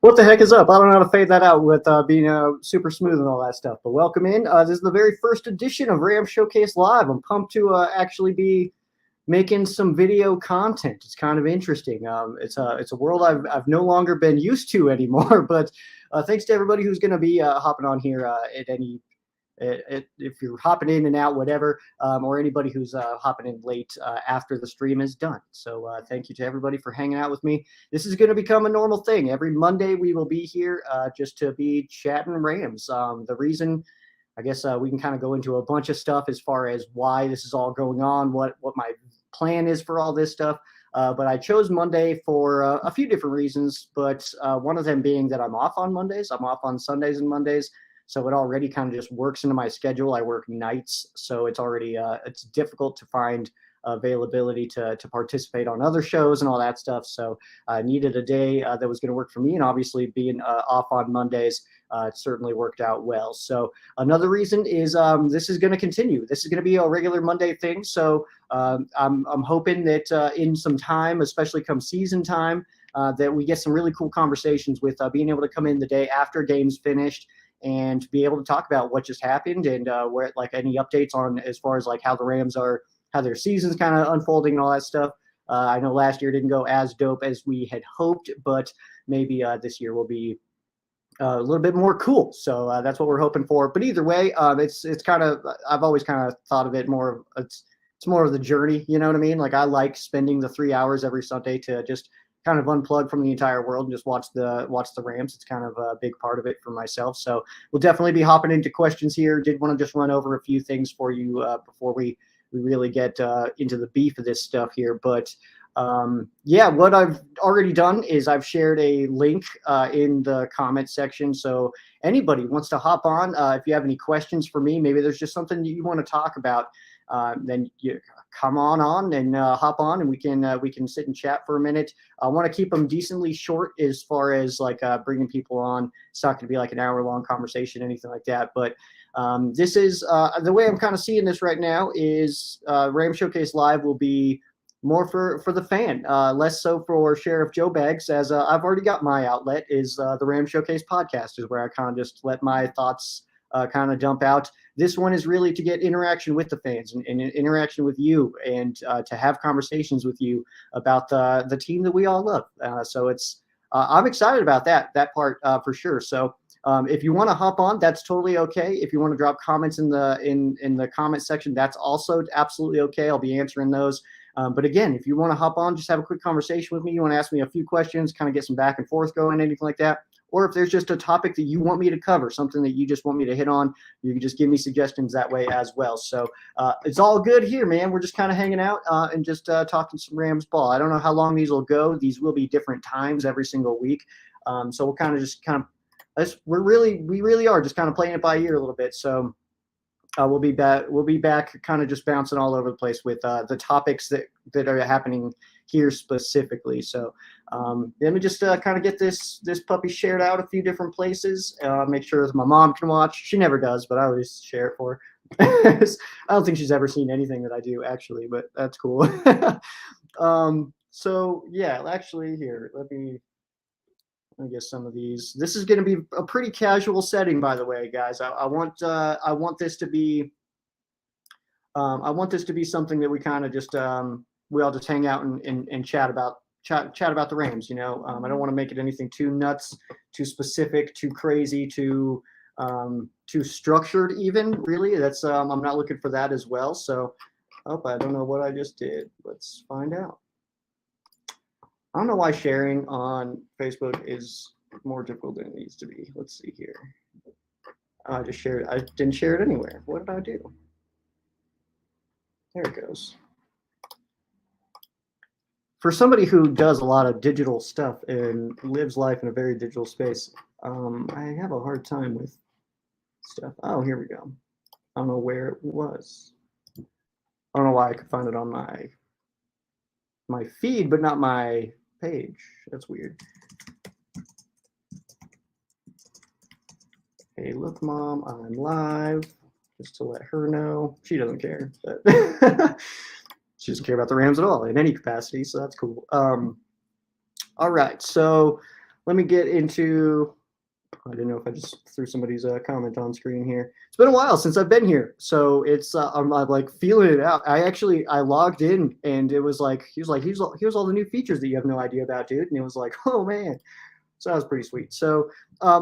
What the heck is up? I don't know how to fade that out with being super smooth and all that stuff. But welcome in. This is the very first edition of Ram Showcase Live. I'm pumped to actually be making some video content. It's kind of interesting. It's a world I've no longer been used to anymore. But thanks to everybody who's going to be hopping on here at any. If you're hopping in and out, whatever, or anybody who's hopping in late after the stream is done. So thank you to everybody for hanging out with me. This is going to become a normal thing. Every Monday we will be here just to be chatting Rams. The reason, I guess we can kind of go into a bunch of stuff as far as why this is all going on, what my plan is for all this stuff. But I chose Monday for a few different reasons, but one of them being that I'm off on Mondays. I'm off on Sundays and Mondays. So it already kind of just works into my schedule. I work nights, so it's already it's difficult to find availability to participate on other shows and all that stuff. So I needed a day that was going to work for me, and obviously being off on Mondays, it certainly worked out well. So another reason is this is going to continue. This is going to be a regular Monday thing. So I'm hoping that in some time, especially come season time, that we get some really cool conversations with being able to come in the day after games finished and be able to talk about what just happened and where, like, any updates on as far as like how the Rams are, how their season's kind of unfolding and all that stuff. I know last year didn't go as dope as we had hoped, but maybe this year will be a little bit more cool. So that's what we're hoping for. But either way, it's kind of, I've always kind of thought of it more, it's more of the journey, you know what I mean? Like, I like spending the 3 hours every Sunday to just kind of unplug from the entire world and just watch the Rams. It's kind of a big part of it for myself. So we'll definitely be hopping into questions here. Did want to just run over a few things for you before we really get into the beef of this stuff here. But yeah, what I've already done is I've shared a link in the comment section. So anybody wants to hop on, if you have any questions for me, maybe there's just something that you want to talk about, then you come on and hop on, and we can sit and chat for a minute. I want to keep them decently short as far as like bringing people on. It's not going to be like an hour-long conversation, anything like that. But this is the way I'm kind of seeing this right now is Ram Showcase Live will be more for the fan, less so for Sheriff Joe Bags, as I've already got my outlet is the Ram Showcase podcast, is where I kind of just let my thoughts kind of dump out. This one is really to get interaction with the fans and interaction with you, and to have conversations with you about the team that we all love. So it's I'm excited about that part for sure. So if you want to hop on, that's totally okay. If you want to drop comments in the comment section, that's also absolutely okay. I'll be answering those. But again, if you want to hop on, just have a quick conversation with me, you want to ask me a few questions, kind of get some back and forth going, anything like that. Or if there's just a topic that you want me to cover, something that you just want me to hit on, you can just give me suggestions that way as well. So it's all good here, man. We're just kind of hanging out and just talking some Rams ball. I don't know how long these will go. These will be different times every single week. So we'll kind of we really are just kind of playing it by ear a little bit. So we'll be back kind of just bouncing all over the place with the topics that are happening here specifically. So let me just kind of get this puppy shared out a few different places. Make sure that my mom can watch. She never does, but I always share it for her. I don't think she's ever seen anything that I do, actually, but that's cool. So yeah, actually, here, let me get some of these. This is going to be a pretty casual setting, by the way, guys. I want this to be something that we kind of just we all just hang out and chat about the Rams. You know, I don't want to make it anything too nuts, too specific, too crazy, too structured. Even really, that's I'm not looking for that as well. So, I don't know what I just did. Let's find out. I don't know why sharing on Facebook is more difficult than it needs to be. Let's see here. I just shared. I didn't share it anywhere. What did I do? There it goes. For somebody who does a lot of digital stuff and lives life in a very digital space, I have a hard time with stuff. Oh, here we go. I don't know where it was. I don't know why I could find it on my feed, but not my page. That's weird. Hey, look, Mom, I'm live. Just to let her know. She doesn't care, but she doesn't care about the Rams at all in any capacity, so that's cool. All right, so let me get into. I didn't know if I just threw somebody's comment on screen here. It's been a while since I've been here, so it's I'm like feeling it out. I logged in and it was like he was like here's all the new features that you have no idea about, dude. And it was like, oh man. So that was pretty sweet. So,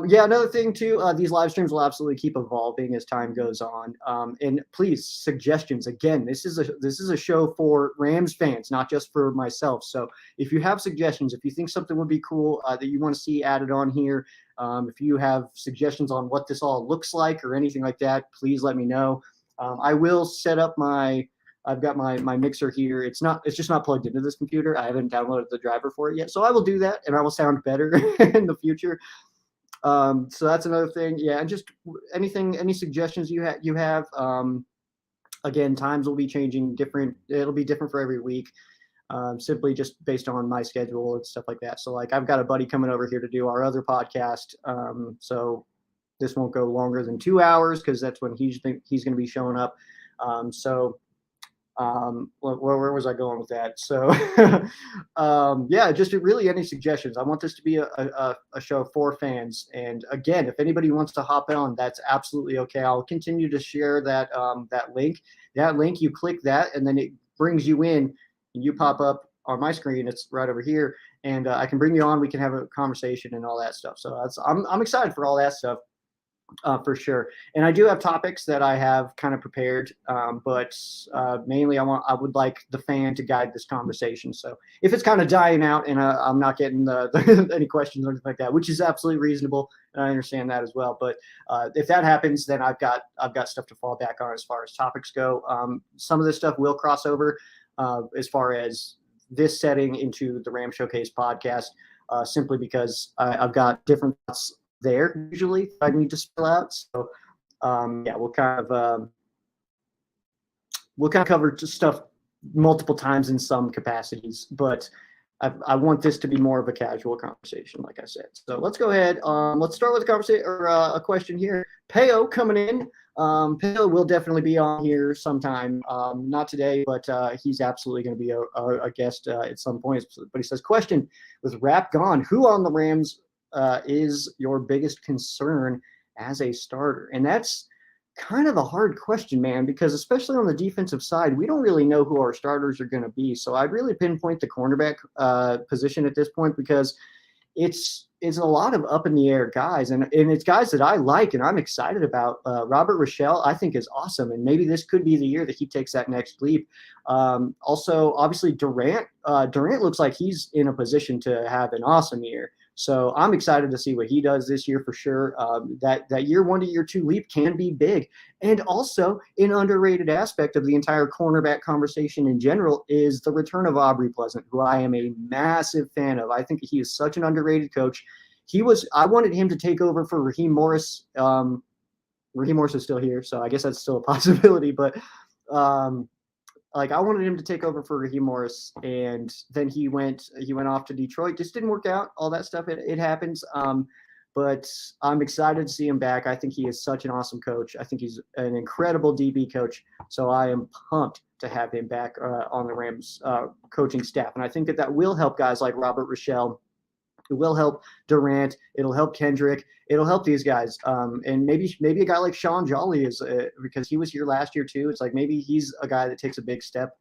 yeah, another thing too, these live streams will absolutely keep evolving as time goes on. And please, suggestions. Again, this is a show for Rams fans, not just for myself. So, if you have suggestions, if you think something would be cool that you want to see added on here, if you have suggestions on what this all looks like or anything like that, please let me know. I will set up my. I've got my mixer here. It's just not plugged into this computer. I haven't downloaded the driver for it yet. So I will do that and I will sound better in the future. So that's another thing. Yeah. And just any suggestions you have, again, times will be changing different. It'll be different for every week. Simply just based on my schedule and stuff like that. So like I've got a buddy coming over here to do our other podcast. So this won't go longer than 2 hours because that's when he's going to be showing up. Where was I going with that? So, yeah, just really any suggestions. I want this to be a show for fans. And again, if anybody wants to hop on, that's absolutely okay. I'll continue to share that link. That link, you click that, and then it brings you in, and you pop up on my screen. It's right over here, and I can bring you on. We can have a conversation and all that stuff. So I'm excited for all that stuff. For sure. And I do have topics that I have kind of prepared, but mainly I would like the fan to guide this conversation. So if it's kind of dying out and I'm not getting any questions or anything like that, which is absolutely reasonable, and I understand that as well. But if that happens, then I've got stuff to fall back on as far as topics go. Some of this stuff will cross over as far as this setting into the Ram Showcase podcast, simply because I've got different thoughts there usually I need to spell out. So yeah, we'll kind of cover stuff multiple times in some capacities, but I want this to be more of a casual conversation, like I said. So let's go ahead. Let's start with a conversation or a question here. Peo coming in. Peo will definitely be on here sometime. Not today, but he's absolutely going to be a guest at some point. But he says, question, with Rap gone, who on the Rams is your biggest concern as a starter? And that's kind of a hard question, man, because especially on the defensive side, we don't really know who our starters are going to be. So I'd really pinpoint the cornerback position at this point, because it's a lot of up in the air guys, and it's guys that I like and I'm excited about. Robert Rochelle, I think, is awesome, and maybe this could be the year that he takes that next leap. Also, obviously, Durant looks like he's in a position to have an awesome year. So I'm excited to see what he does this year for sure. That year one to year two leap can be big. And also an underrated aspect of the entire cornerback conversation in general is the return of Aubrey Pleasant, who I am a massive fan of. I think he is such an underrated coach. I wanted him to take over for Raheem Morris. Raheem Morris is still here, so I guess that's still a possibility. But I wanted him to take over for Raheem Morris, and then he went off to Detroit. Just didn't work out. All that stuff, it happens. But I'm excited to see him back. I think he is such an awesome coach. I think he's an incredible DB coach. So I am pumped to have him back on the Rams coaching staff. And I think that will help guys like Robert Rochelle. It will help Durant. It'll help Kendrick. It'll help these guys. And maybe a guy like Sean Jolly is because he was here last year too. It's like maybe he's a guy that takes a big step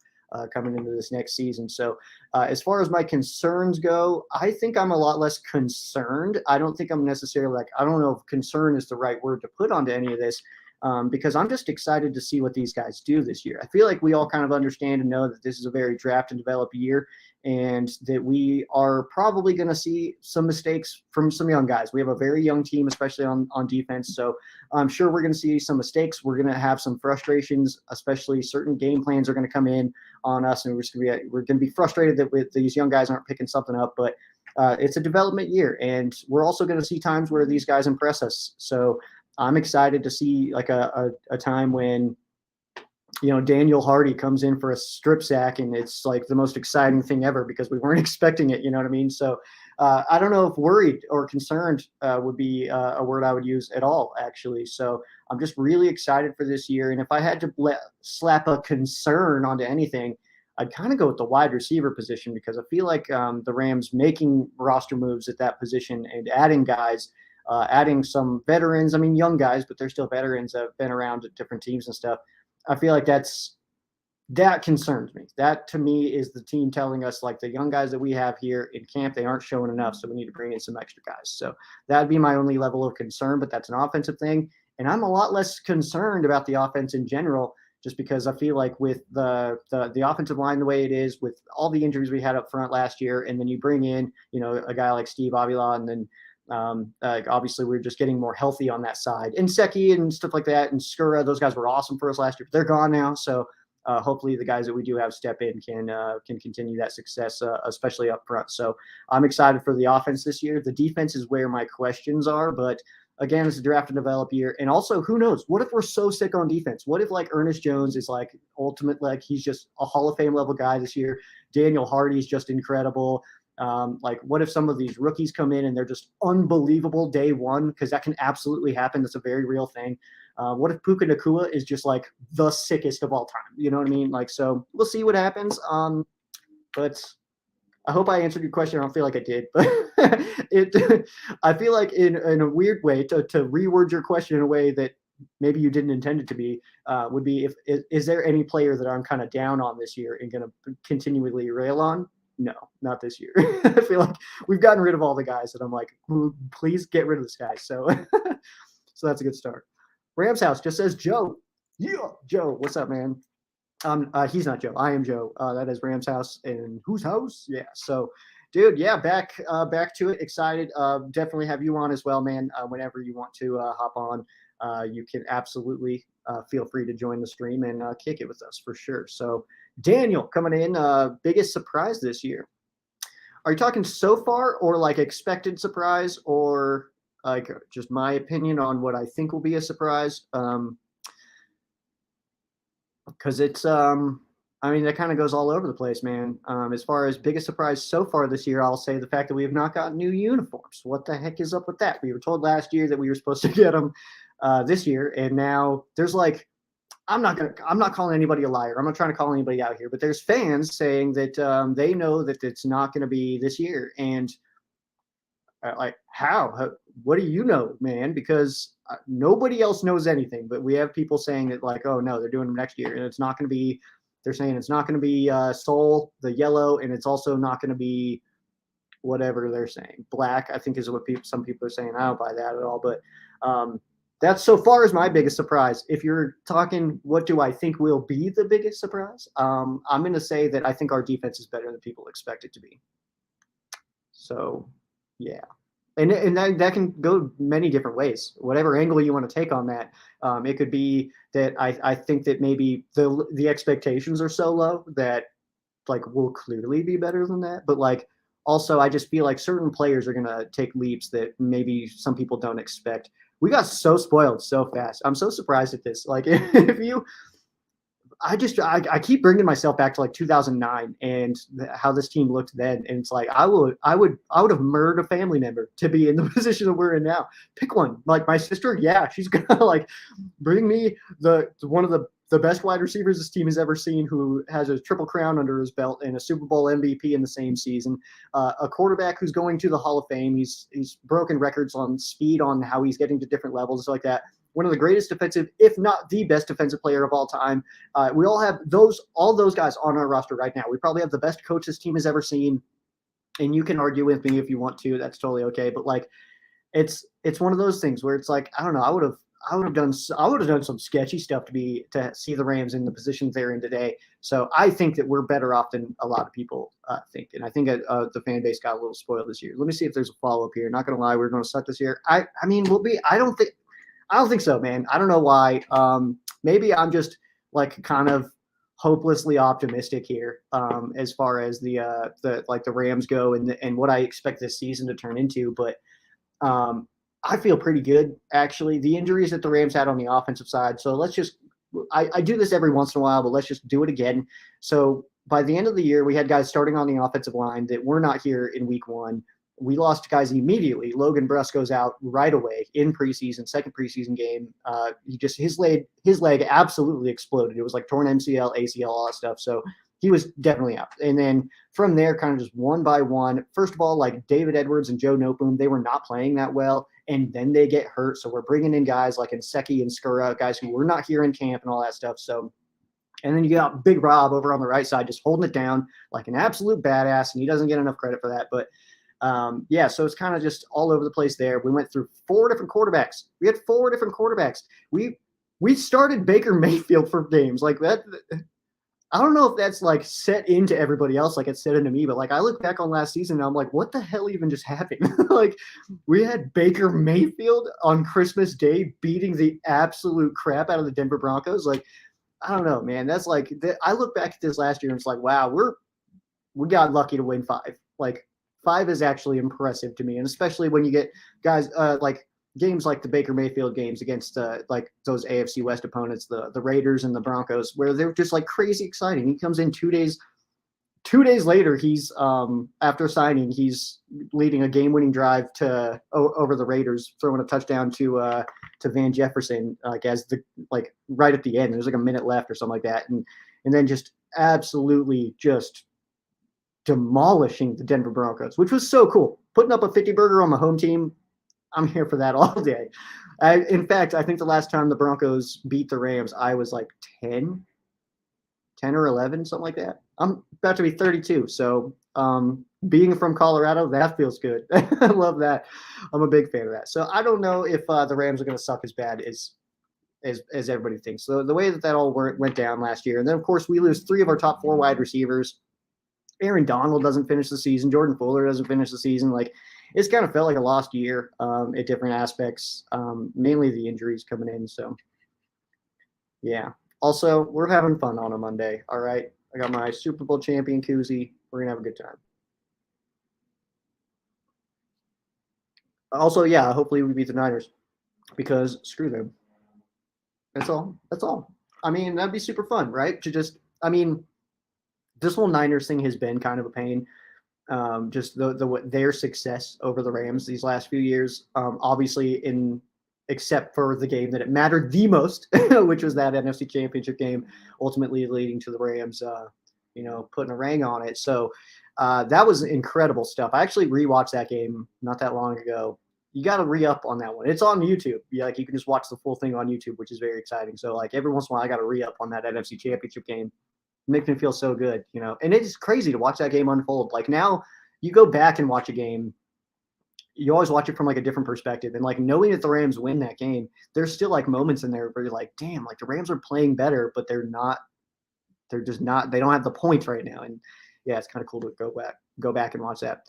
coming into this next season. So as far as my concerns go, I think I'm a lot less concerned. I don't think I'm necessarily I don't know if concern is the right word to put onto any of this. Because I'm just excited to see what these guys do this year. I feel like we all kind of understand and know that this is a very draft and develop year, and that we are probably going to see some mistakes from some young guys. We have a very young team, especially on defense. So I'm sure we're going to see some mistakes. We're going to have some frustrations, especially certain game plans are going to come in on us, and we're going to be frustrated that these young guys aren't picking something up. But it's a development year, and we're also going to see times where these guys impress us. So I'm excited to see a time when, Daniel Hardy comes in for a strip sack, and it's like the most exciting thing ever because we weren't expecting it. You know what I mean? So I don't know if worried or concerned would be a word I would use at all, actually. So I'm just really excited for this year. And if I had to slap a concern onto anything, I'd kind of go with the wide receiver position because I feel like the Rams making roster moves at that position and adding guys, adding some veterans. I mean, young guys, but they're still veterans that have been around at different teams and stuff. I feel like that concerns me. That to me is the team telling us like the young guys that we have here in camp, they aren't showing enough. So we need to bring in some extra guys. So that'd be my only level of concern, but that's an offensive thing. And I'm a lot less concerned about the offense in general, just because I feel like with the offensive line the way it is, with all the injuries we had up front last year, and then you bring in, a guy like Steve Avila, and then obviously we're just getting more healthy on that side. And Seki and stuff like that, and Skura, those guys were awesome for us last year, but they're gone now. So hopefully the guys that we do have step in can continue that success, especially up front. So I'm excited for the offense this year. The defense is where my questions are, but again, it's a draft and develop year. And also, who knows? What if we're so sick on defense? What if like Ernest Jones is like ultimate, like he's just a Hall of Fame level guy this year? Daniel Hardy's just incredible. Like what if some of these rookies come in and they're just unbelievable day one? Because that can absolutely happen. That's a very real thing. What if Puka Nacua is just like the sickest of all time? You know what I mean? Like, so we'll see what happens. But I hope I answered your question. I don't feel like I did, but I feel like in a weird way to reword your question in a way that maybe you didn't intend it to be, would be is there any player that I'm kind of down on this year and going to continually rail on? No, not this year. I feel like we've gotten rid of all the guys that I'm like, please get rid of this guy. So, so that's a good start. Rams House just says Joe. Yeah, Joe, what's up, man? He's not Joe. I am Joe. That is Rams House. And whose house? Yeah. So, dude, yeah, back to it. Excited. Definitely have you on as well, man. Whenever you want to hop on, you can absolutely feel free to join the stream and kick it with us for sure. So, Daniel coming in, biggest surprise this year. Are you talking so far or like expected surprise or like just my opinion on what I think will be a surprise? Because it's I mean, that kind of goes all over the place, man. As far as biggest surprise so far this year, I'll say the fact that we have not gotten new uniforms. What the heck is up with that? We were told last year that we were supposed to get them this year, and now there's like, I'm not calling anybody a liar. I'm not trying to call anybody out here, but there's fans saying that they know that it's not going to be this year, and like how? What do you know, man? Because nobody else knows anything, but we have people saying that like, oh no, they're doing them next year, and it's not going to be. They're saying it's not going to be Soul, the yellow, and it's also not going to be whatever they're saying. Black, I think, is what some people are saying. I don't buy that at all, but that's so far as my biggest surprise. If you're talking, what do I think will be the biggest surprise? I'm going to say that I think our defense is better than people expect it to be. So, yeah. And that can go many different ways. Whatever angle you want to take on that, it could be that I think that maybe the expectations are so low that like we'll clearly be better than that. But like also, I just feel like certain players are gonna take leaps that maybe some people don't expect. We got so spoiled so fast. I'm so surprised at this. Like if you. I keep bringing myself back to like 2009 and how this team looked then, and it's like I would have murdered a family member to be in the position that we're in now. Pick one, like my sister. Yeah, she's gonna like bring me one of the best wide receivers this team has ever seen, who has a triple crown under his belt and a Super Bowl MVP in the same season. A quarterback who's going to the Hall of Fame. He's broken records on speed, on how he's getting to different levels, like that. One of the greatest defensive, if not the best defensive player of all time. We all have all those guys on our roster right now. We probably have the best coach this team has ever seen. And you can argue with me if you want to. That's totally okay. But like, it's one of those things where it's like, I don't know. I would have done some sketchy stuff to see the Rams in the positions they're in today. So I think that we're better off than a lot of people think. And I think the fan base got a little spoiled this year. Let me see if there's a follow up here. Not gonna lie, we're going to suck this year. I mean, we'll be. I don't think so, man. I don't know why. Maybe I'm just like kind of hopelessly optimistic here as far as the Rams go and what I expect this season to turn into. But I feel pretty good, actually. The injuries that the Rams had on the offensive side. So let's just I do this every once in a while, but let's just do it again. So by the end of the year, we had guys starting on the offensive line that were not here in week one. We lost guys immediately. Logan Bruss goes out right away in preseason, second preseason game. His leg absolutely exploded. It was like torn MCL, ACL, all that stuff. So he was definitely out. And then from there, kind of just one by one. First of all, like David Edwards and Joe Noteboom, they were not playing that well, and then they get hurt. So we're bringing in guys like Inseki and Skura, guys who were not here in camp and all that stuff. So, and then you got Big Rob over on the right side, just holding it down like an absolute badass, and he doesn't get enough credit for that. But yeah, so it's kind of just all over the place there. We went through 4 different quarterbacks. We had 4 different quarterbacks. We started Baker Mayfield for games like that. I don't know if that's like set into everybody else, like it's set into me, but like I look back on last season and I'm like, what the hell even just happened? Like we had Baker Mayfield on Christmas Day beating the absolute crap out of the Denver Broncos. Like, I don't know, man. That's like, I look back at this last year and it's like, wow, we got lucky to win 5. Like 5 is actually impressive to me. And especially when you get guys like games like the Baker Mayfield games against like those AFC West opponents, the Raiders and the Broncos, where they're just like crazy exciting. He comes in 2 days later. He's after signing, he's leading a game-winning drive to over the Raiders, throwing a touchdown to Van Jefferson, like as the like right at the end. There's like a minute left or something like that, and then just absolutely just demolishing the Denver Broncos, which was so cool. Putting up a 50 burger on my home team. I'm here for that all day. In fact, I think the last time the Broncos beat the Rams, I was like 10 or 11, something like that. I'm about to be 32. So being from Colorado, that feels good. I love that. I'm a big fan of that. So I don't know if the Rams are going to suck as bad as everybody thinks. So the way that all went down last year. And then, of course, we lose 3 of our top 4 wide receivers. Aaron Donald doesn't finish the season. Jordan Fuller doesn't finish the season. Like, it's kind of felt like a lost year at different aspects, mainly the injuries coming in. So, yeah. Also, we're having fun on a Monday. All right. I got my Super Bowl champion koozie. We're going to have a good time. Also, yeah, hopefully we beat the Niners because screw them. That's all. That's all. I mean, that'd be super fun, right? To just, I mean, this whole Niners thing has been kind of a pain. Just their success over the Rams these last few years, obviously except for the game that it mattered the most, which was that NFC Championship game, ultimately leading to the Rams, putting a ring on it. So that was incredible stuff. I actually rewatched that game not that long ago. You got to re-up on that one. It's on YouTube. Yeah, like you can just watch the full thing on YouTube, which is very exciting. So like every once in a while, I got to re-up on that NFC Championship game. It makes me feel so good, and it's crazy to watch that game unfold. Like now you go back and watch a game, you always watch it from like a different perspective, and like knowing that the Rams win that game, there's still like moments in there where you're like, damn, like the Rams are playing better, but they don't have the points right now. And yeah, it's kind of cool to go back and watch that.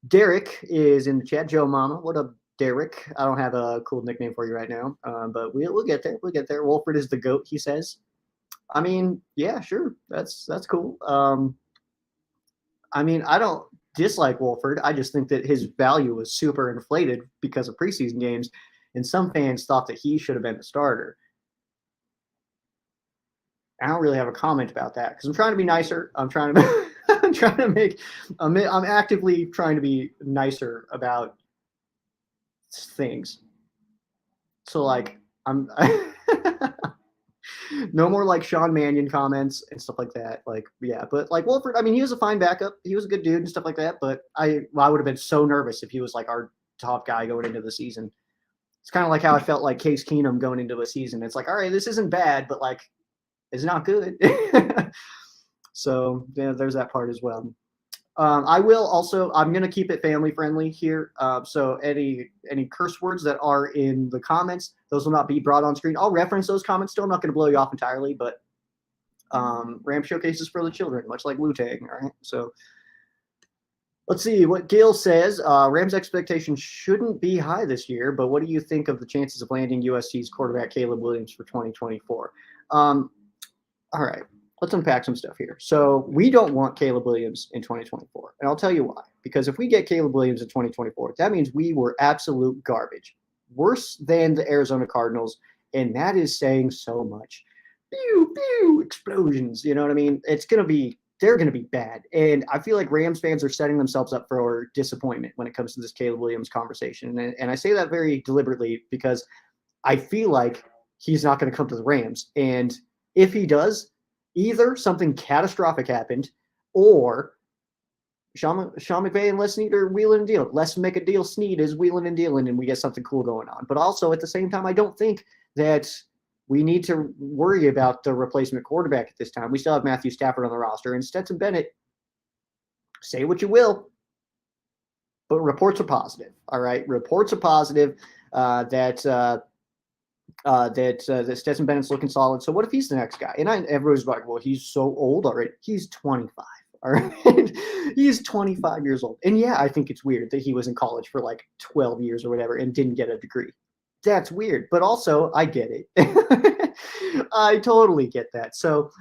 Derek is in the chat. Joe Mama, what up, Derek? I don't have a cool nickname for you right now, but we'll get there. We'll get there. Wolford is the GOAT, he says. I mean, yeah, sure. That's cool. I mean, I don't dislike Wolford. I just think that his value was super inflated because of preseason games, and some fans thought that he should have been the starter. I don't really have a comment about that because I'm trying to be nicer. I'm actively trying to be nicer about things. So like I'm no more like Sean Mannion comments and stuff like that. Like, yeah, but like Wolford, I mean, he was a fine backup. He was a good dude and stuff like that. But I would have been so nervous if he was like our top guy going into the season. It's kind of like how I felt like Case Keenum going into a season. It's like, all right, this isn't bad, but like, it's not good. So yeah, there's that part as well. I will also, I'm going to keep it family friendly here. So any curse words that are in the comments, those will not be brought on screen. I'll reference those comments still. I'm not going to blow you off entirely, but Ram showcases for the children, much like Wu-Tang. All right. So let's see what Gail says. Rams expectations shouldn't be high this year, but what do you think of the chances of landing USC's quarterback Caleb Williams for 2024? All right. Let's unpack some stuff here. So we don't want Caleb Williams in 2024. And I'll tell you why. Because if we get Caleb Williams in 2024, that means we were absolute garbage. Worse than the Arizona Cardinals. And that is saying so much. Pew, pew, explosions. You know what I mean? They're going to be bad. And I feel like Rams fans are setting themselves up for disappointment when it comes to this Caleb Williams conversation. And I say that very deliberately because I feel like he's not going to come to the Rams. And if he does, Either something catastrophic happened, or Sean McVeigh and Les Snead are wheeling and dealing. Let's make a deal. Snead is wheeling and dealing, and we get something cool going on. But also at the same time, I don't think that we need to worry about the replacement quarterback at this time. We still have Matthew Stafford on the roster, and Stetson Bennett. Say what you will, but reports are positive. All right, reports are positive that Stetson Bennett's looking solid. So what if he's the next guy? And everybody's like, well, he's so old already. He's 25. All right. He's 25 years old. And yeah, I think it's weird that he was in college for like 12 years or whatever and didn't get a degree. That's weird. But also, I get it. I totally get that. So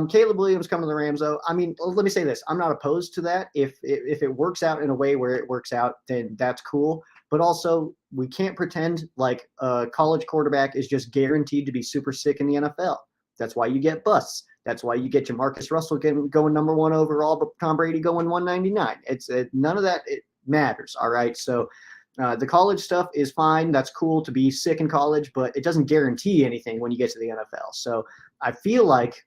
Caleb Williams coming to the Rams, though. I mean, let me say this. I'm not opposed to that. If it works out in a way where it works out, then that's cool. But also, we can't pretend like a college quarterback is just guaranteed to be super sick in the NFL. That's why you get busts. That's why you get Jamarcus Russell going number 1 overall, but Tom Brady going 199. It's none of that it matters. All right. So the college stuff is fine. That's cool to be sick in college, but it doesn't guarantee anything when you get to the NFL. So I feel like,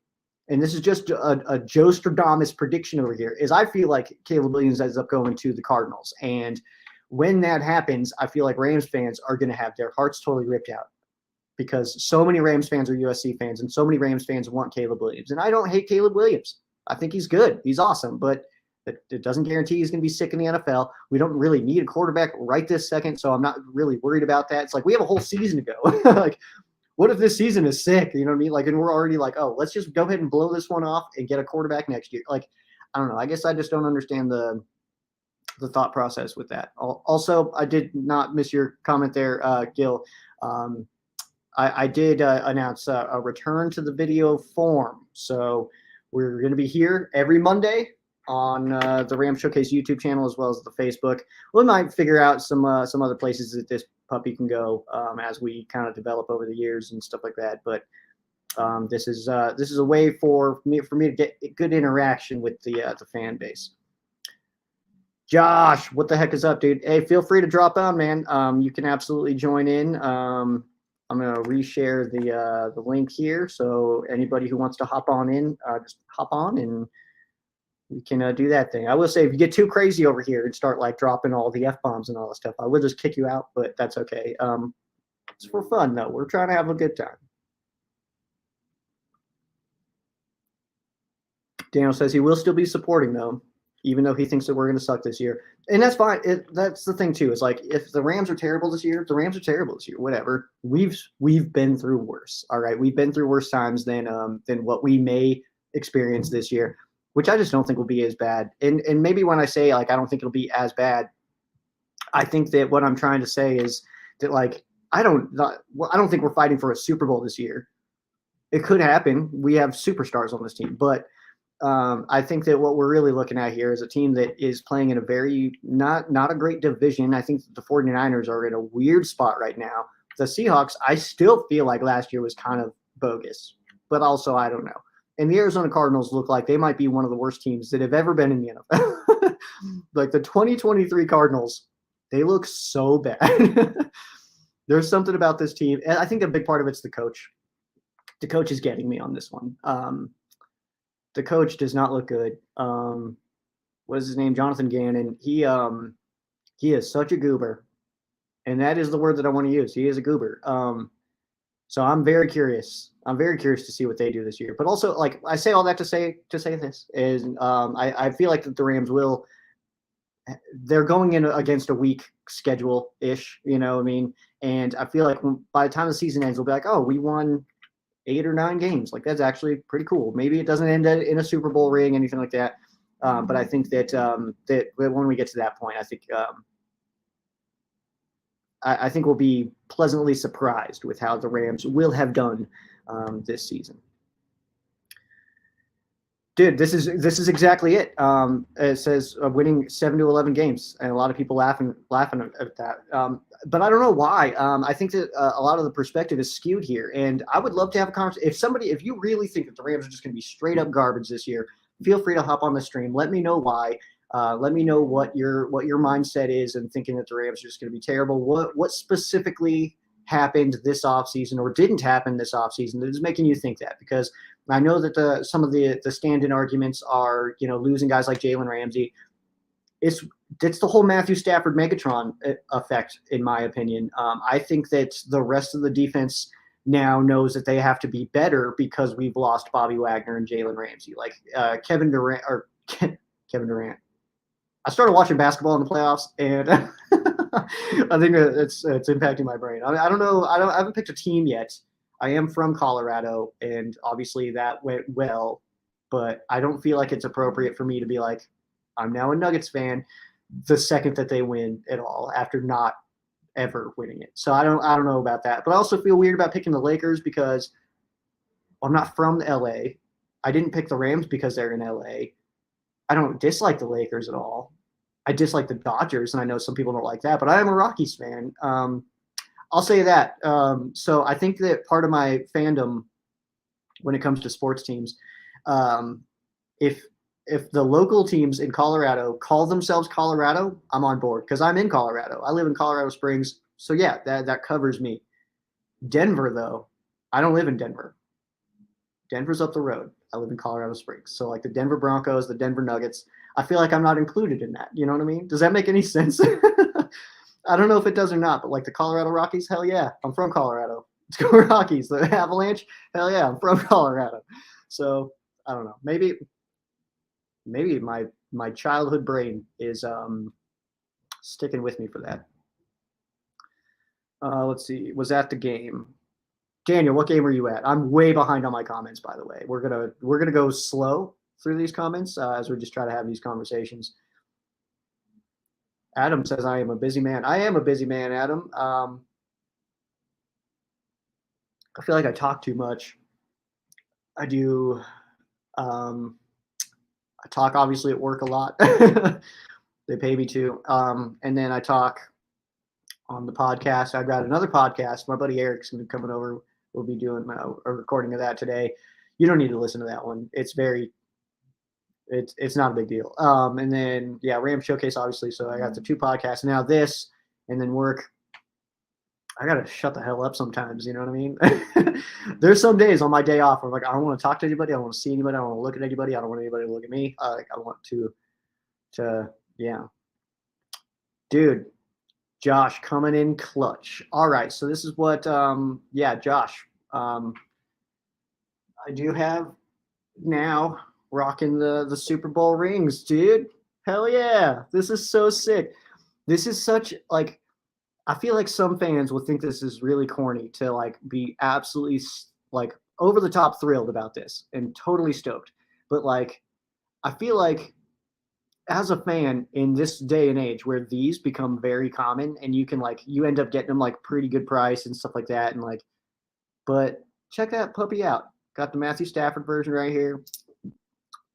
and this is just a Joe Stradamus prediction over here, is I feel like Caleb Williams ends up going to the Cardinals. And when that happens, I feel like Rams fans are going to have their hearts totally ripped out, because so many Rams fans are USC fans and so many Rams fans want Caleb Williams. And I don't hate Caleb Williams. I think he's good. He's awesome, but it doesn't guarantee he's going to be sick in the NFL. We don't really need a quarterback right this second, so I'm not really worried about that. It's like we have a whole season to go. Like, what if this season is sick? You know what I mean? Like, and we're already like, oh, let's just go ahead and blow this one off and get a quarterback next year. Like, I don't know. I guess I just don't understand the thought process with that. Also, I did not miss your comment there, Gil. I did announce a return to the video form. So we're going to be here every Monday on the Ram Showcase YouTube channel, as well as the Facebook. We might figure out some other places that this puppy can go as we kind of develop over the years and stuff like that. But this is a way for me to get good interaction with the fan base. Josh, what the heck is up, dude? Hey, feel free to drop on, man. You can absolutely join in. I'm going to reshare the link here. So anybody who wants to hop on in, just hop on and we can do that thing. I will say, if you get too crazy over here and start like dropping all the F-bombs and all that stuff, I will just kick you out, but that's okay. It's for fun, though. We're trying to have a good time. Daniel says he will still be supporting, though, even though he thinks that we're going to suck this year. And that's fine. That's the thing, too. It's like, if the Rams are terrible this year, the Rams are terrible this year, whatever. We've been through worse, all right? We've been through worse times than what we may experience this year, which I just don't think will be as bad. And maybe when I say, like, I don't think it'll be as bad, I think that what I'm trying to say is that, like, I don't think we're fighting for a Super Bowl this year. It could happen. We have superstars on this team, but I think that what we're really looking at here is a team that is playing in a very not a great division. I think that the 49ers are in a weird spot right now. The Seahawks, I still feel like last year was kind of bogus, but also I don't know. And the Arizona Cardinals look like they might be one of the worst teams that have ever been in the NFL. Like the 2023 Cardinals, they look so bad. There's something about this team, and I think a big part of it's the coach. The coach is getting me on this one. The coach does not look good. What is his name? Jonathan Gannon. He is such a goober, and that is the word that I want to use. He is a goober. So I'm very curious. I'm very curious to see what they do this year. But also, like, I say all that to say this is I feel like that the Rams will. They're going in against a weak schedule-ish, you know what I mean? And I feel like by the time the season ends, we'll be like, oh, we won 8 or 9 games. Like, that's actually pretty cool. Maybe it doesn't end in a Super Bowl ring, anything like that. But I think that that when we get to that point, I think we'll be pleasantly surprised with how the Rams will have done this season. Dude, this is exactly it. It says winning 7 to 11 games, and a lot of people laughing at that. But I don't know why. I think that a lot of the perspective is skewed here, and I would love to have a conversation. If you really think that the Rams are just going to be straight up garbage this year, feel free to hop on the stream. Let me know why. Let me know what your mindset is and thinking that the Rams are just going to be terrible. What specifically happened this offseason or didn't happen this offseason that is making you think that? Because I know that some of the stand-in arguments are, losing guys like Jalen Ramsey. It's the whole Matthew Stafford Megatron effect, in my opinion. I think that the rest of the defense now knows that they have to be better because we've lost Bobby Wagner and Jalen Ramsey. Like Kevin Durant. I started watching basketball in the playoffs, and I think it's impacting my brain. I don't know. I haven't picked a team yet. I am from Colorado, and obviously that went well, but I don't feel like it's appropriate for me to be like, I'm now a Nuggets fan the second that they win at all after not ever winning it. So I don't know about that. But I also feel weird about picking the Lakers because I'm not from LA. I didn't pick the Rams because they're in LA. I don't dislike the Lakers at all. I dislike the Dodgers, and I know some people don't like that, but I am a Rockies fan. I'll say that. So I think that part of my fandom when it comes to sports teams, if the local teams in Colorado call themselves Colorado, I'm on board because I'm in Colorado. I live in Colorado Springs. So, yeah, that covers me. Denver, though, I don't live in Denver. Denver's up the road. I live in Colorado Springs. So, like the Denver Broncos, the Denver Nuggets, I feel like I'm not included in that. You know what I mean? Does that make any sense? I don't know if it does or not, but like the Colorado Rockies, hell yeah, I'm from Colorado. Let's go Rockies. The Avalanche, hell yeah, I'm from Colorado. So, I don't know. Maybe my childhood brain is sticking with me for that. Let's see. Was that the game? Daniel, what game were you at? I'm way behind on my comments, by the way. We're gonna go slow through these comments as we just try to have these conversations. Adam says I am a busy man. I am a busy man, Adam. I feel like I talk too much. I do. I talk obviously at work a lot. They pay me to. And then I talk on the podcast. I've got another podcast. My buddy Eric's going to be coming over. We'll be doing a recording of that today. You don't need to listen to that one. It's not a big deal. And then, yeah, Ram Showcase, obviously. So I got the two podcasts. Now this, and then work. I got to shut the hell up sometimes. You know what I mean? There's some days on my day off where I'm like, I don't want to talk to anybody. I don't want to see anybody. I don't want to look at anybody. I don't want anybody to look at me. I want to, yeah. Dude, Josh coming in clutch. All right. So this is what, Josh, I do have now rocking the Super Bowl rings, dude. Hell yeah. This is so sick. This is such like, I feel like some fans will think this is really corny to like be absolutely like over the top thrilled about this and totally stoked. But like, I feel like as a fan in this day and age where these become very common and you can like, you end up getting them like pretty good price and stuff like that. And like, but check that puppy out. Got the Matthew Stafford version right here.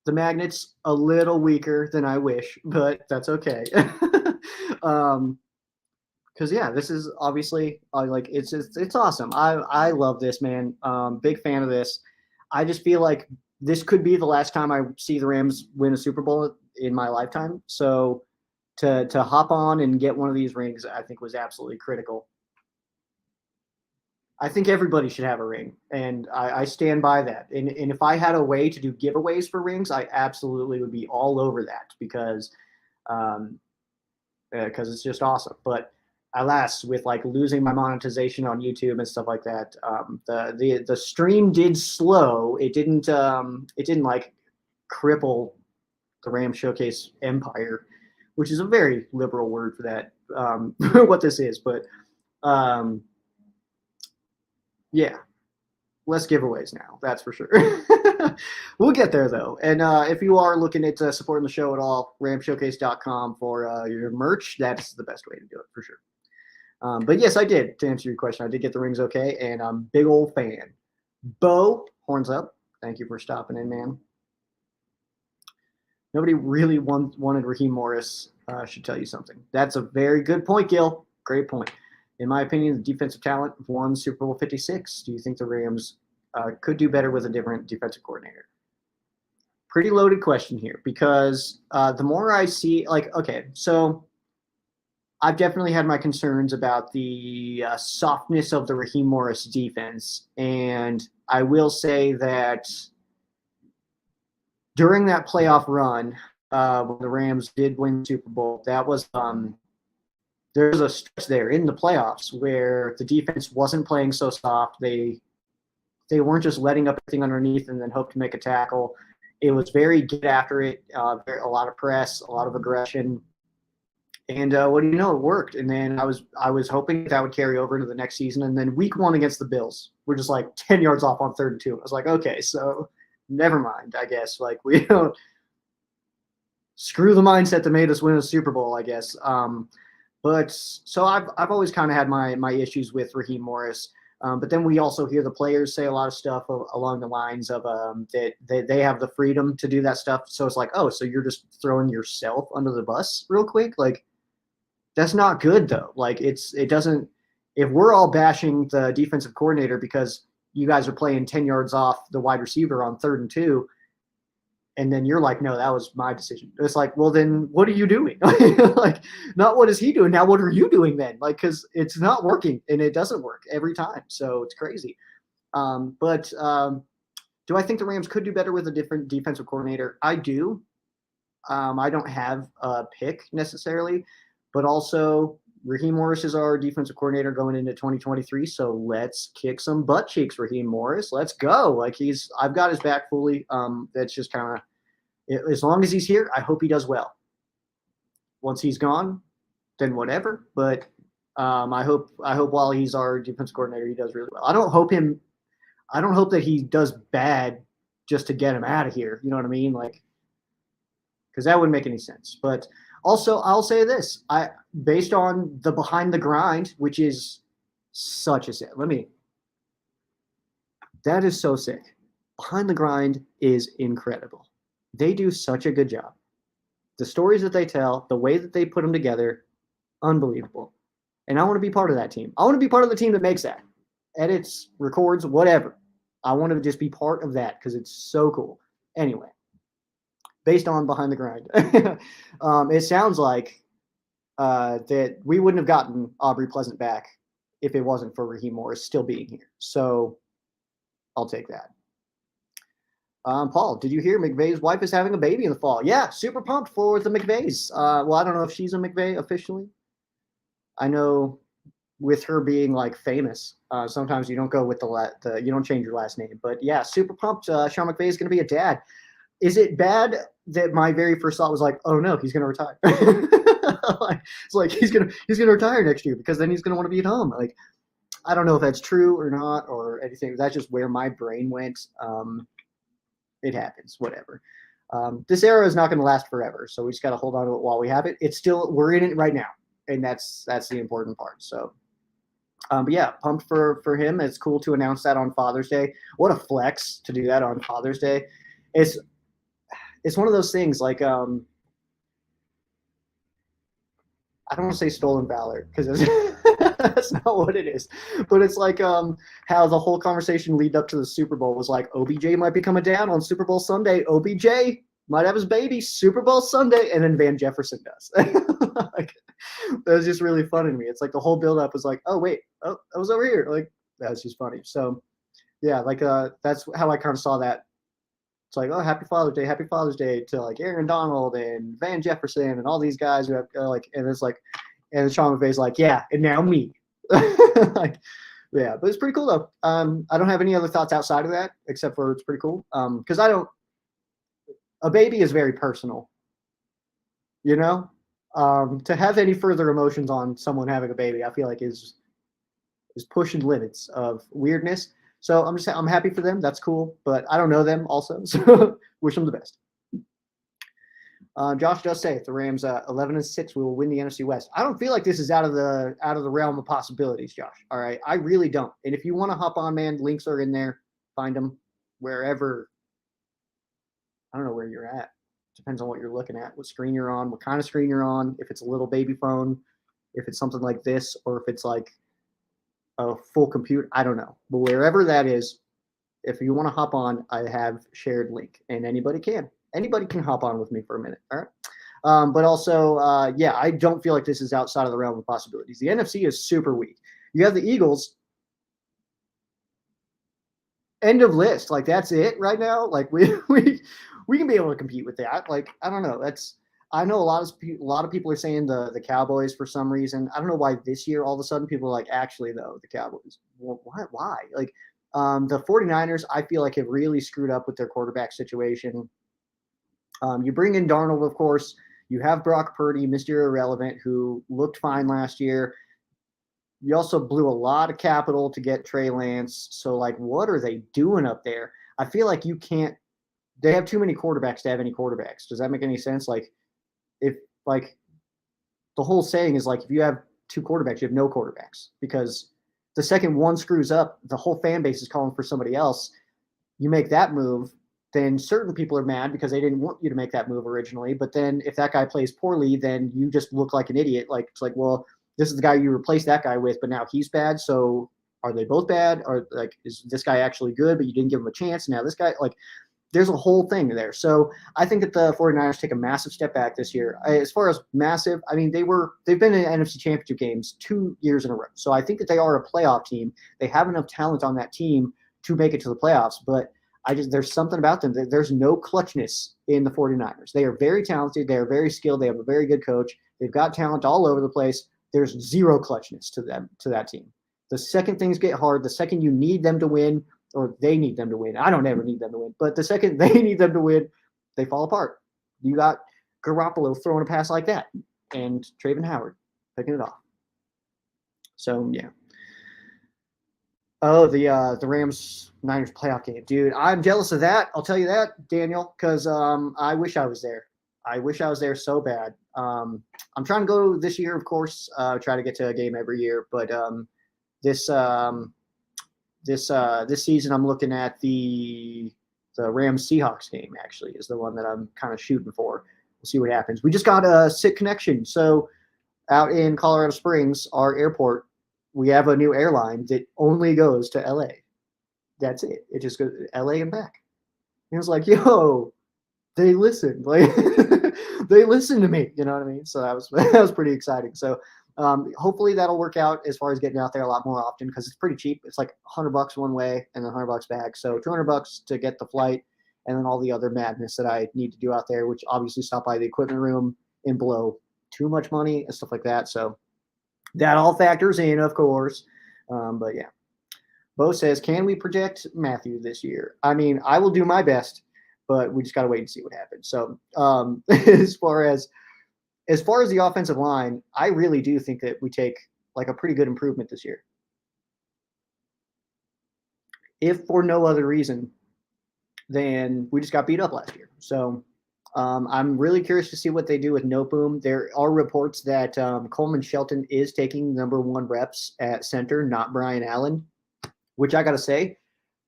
The magnet's a little weaker than I wish, but that's okay. Because yeah, this is obviously like it's awesome. I love this, man. Big fan of this. I just feel like this could be the last time I see the Rams win a Super Bowl in my lifetime. So to hop on and get one of these rings, I think was absolutely critical. I think everybody should have a ring, and I stand by that. And if I had a way to do giveaways for rings, I absolutely would be all over that because it's just awesome. But alas, with like losing my monetization on YouTube and stuff like that, the stream did slow. It didn't like cripple the Ram Showcase empire, which is a very liberal word for that. What this is, but yeah, less giveaways now. That's for sure. We'll get there though. And if you are looking at supporting the show at all, ramshowcase.com for your merch. That's the best way to do it for sure. But yes, I did. To answer your question, I did get the rings okay, and I'm a big old fan. Bo, horns up. Thank you for stopping in, man. Nobody really wanted Raheem Morris. Should tell you something. That's a very good point, Gil. Great point. In my opinion, the defensive talent won Super Bowl 56. Do you think the Rams could do better with a different defensive coordinator? Pretty loaded question here because the more I see, like, okay, so I've definitely had my concerns about the softness of the Raheem Morris defense. And I will say that during that playoff run, when the Rams did win the Super Bowl, that was there's a stretch there in the playoffs where the defense wasn't playing so soft. They weren't just letting up everything underneath and then hope to make a tackle. It was very get after it, a lot of press, a lot of aggression. And what do you know? It worked. And then I was hoping that would carry over to the next season. And then week 1 against the Bills, we're just like 10 yards off on 3rd and 2. I was like, okay, so never mind, I guess. Like, we don't screw the mindset that made us win a Super Bowl, I guess. But so I've always kind of had my issues with Raheem Morris. But then we also hear the players say a lot of stuff along the lines of that they have the freedom to do that stuff. So it's like, oh, so you're just throwing yourself under the bus real quick? Like, that's not good, though. Like, it doesn't – if we're all bashing the defensive coordinator because you guys are playing 10 yards off the wide receiver on 3rd and 2, and then you're like, no, that was my decision. It's like, well, then what are you doing? Like, not what is he doing? Now what are you doing then? Like, because it's not working, and it doesn't work every time. So it's crazy. But do I think the Rams could do better with a different defensive coordinator? I do. I don't have a pick necessarily, but also Raheem Morris is our defensive coordinator going into 2023. So let's kick some butt cheeks, Raheem Morris. Let's go. Like, I've got his back fully. That's just kind of, as long as he's here, I hope he does well. Once he's gone, then whatever. But I hope while he's our defensive coordinator, he does really well. I don't hope that he does bad just to get him out of here. You know what I mean? Like, because that wouldn't make any sense. But also, I'll say this: based on the behind the grind, which is such a sick. That is so sick. Behind the grind is incredible. They do such a good job. The stories that they tell, the way that they put them together, unbelievable. And I want to be part of that team. I want to be part of the team that makes that. Edits, records, whatever. I want to just be part of that because it's so cool. Anyway, based on behind the grind, it sounds like that we wouldn't have gotten Aubrey Pleasant back if it wasn't for Raheem Morris still being here. So I'll take that. Paul, did you hear McVeigh's wife is having a baby in the fall? Yeah, super pumped for the McVeighs. Well, I don't know if she's a McVeigh officially. I know with her being like famous, sometimes you don't go with you don't change your last name. But yeah, super pumped. Sean McVeigh is going to be a dad. Is it bad that my very first thought was like, oh no, he's going to retire? It's like he's gonna retire next year because then he's going to want to be at home. Like, I don't know if that's true or not or anything. That's just where my brain went. It happens, whatever. This era is not going to last forever, so we just got to hold on to it while we have it. We're in it right now, and that's the important part. So, but yeah, pumped for him. It's cool to announce that on Father's Day. What a flex to do that on Father's Day. It's one of those things like I don't want to say stolen valor because that's not what it is. But it's like how the whole conversation lead up to the Super Bowl was like OBJ might be coming down on Super Bowl Sunday. OBJ might have his baby Super Bowl Sunday, and then Van Jefferson does. Like, that was just really funny to me. It's like the whole build up was like, oh wait, oh I was over here. Like, that's just funny. So yeah, like that's how I kind of saw that. It's like, oh, happy Father's Day to like Aaron Donald and Van Jefferson and all these guys who have like, and it's like, and Sean McVay's like, yeah, and now me. Like, yeah, but it's pretty cool though. I don't have any other thoughts outside of that except for it's pretty cool. Because a baby is very personal, you know. To have any further emotions on someone having a baby, I feel like is pushing limits of weirdness. So I'm happy for them. That's cool, but I don't know them also. So wish them the best. Josh does say if the Rams 11-6, we will win the NFC West. I don't feel like this is out of the realm of possibilities, Josh. All right, I really don't. And if you want to hop on, man, links are in there. Find them wherever. I don't know where you're at. Depends on what you're looking at, what screen you're on, what kind of screen you're on. If it's a little baby phone, if it's something like this, or if it's like a full computer, I don't know. But wherever that is, if you want to hop on, I have shared link, and anybody can hop on with me for a minute. All But also, yeah, I don't feel like this is outside of the realm of possibilities. The NFC is super weak. You have the Eagles, end of list. Like that's it right now. Like we can be able to compete with that. Like I don't know. I know a lot of people are saying the Cowboys for some reason. I don't know why this year all of a sudden people are like, actually though, the Cowboys. Well, why? Like the 49ers, I feel like have really screwed up with their quarterback situation. You bring in Darnold, of course. You have Brock Purdy, Mr. Irrelevant, who looked fine last year. You also blew a lot of capital to get Trey Lance. So, like, what are they doing up there? I feel like you can't. They have too many quarterbacks to have any quarterbacks. Does that make any sense? Like, if like the whole saying is like, if you have two quarterbacks, you have no quarterbacks because the second one screws up, the whole fan base is calling for somebody else. You make that move, then certain people are mad because they didn't want you to make that move originally. But then if that guy plays poorly, then you just look like an idiot. Like it's like, well, this is the guy you replaced that guy with, but now he's bad. So are they both bad? Or like, is this guy actually good, but you didn't give him a chance? Now this guy, like, there's a whole thing there. So I think that the 49ers take a massive step back this year. As far as massive, I mean, they've been in NFC Championship games 2 years in a row. So I think that they are a playoff team. They have enough talent on that team to make it to the playoffs, but there's something about them. There's no clutchness in the 49ers. They are very talented. They are very skilled. They have a very good coach. They've got talent all over the place. There's zero clutchness to that team. The second things get hard, the second you need them to win, or they need them to win. I don't ever need them to win, but the second they need them to win, they fall apart. You got Garoppolo throwing a pass like that, and Traven Howard picking it off. So yeah. Oh, the Rams Niners playoff game, dude. I'm jealous of that. I'll tell you that, Daniel, because I wish I was there. I wish I was there so bad. I'm trying to go this year, of course. Try to get to a game every year, but this season I'm looking at the Rams Seahawks game. Actually, is the one that I'm kind of shooting for. We'll see what happens. We just got a sick connection. So out in Colorado Springs, our airport, we have a new airline that only goes to LA. That's it. It just goes to LA and back. And it was like, yo, they listened. Like they listened to me. You know what I mean? So that was pretty exciting. So hopefully that'll work out as far as getting out there a lot more often because it's pretty cheap. It's like $100 one way and then $100 back. So $200 to get the flight and then all the other madness that I need to do out there, which obviously stop by the equipment room and blow too much money and stuff like that. So that all factors in, of course. But yeah. Bo says, can we project Matthew this year? I mean, I will do my best, but we just got to wait and see what happens. So as far as the offensive line, I really do think that we take like a pretty good improvement this year. If for no other reason than we just got beat up last year. So I'm really curious to see what they do with Noteboom. There are reports that Coleman Shelton is taking number 1 reps at center, not Brian Allen, which I got to say,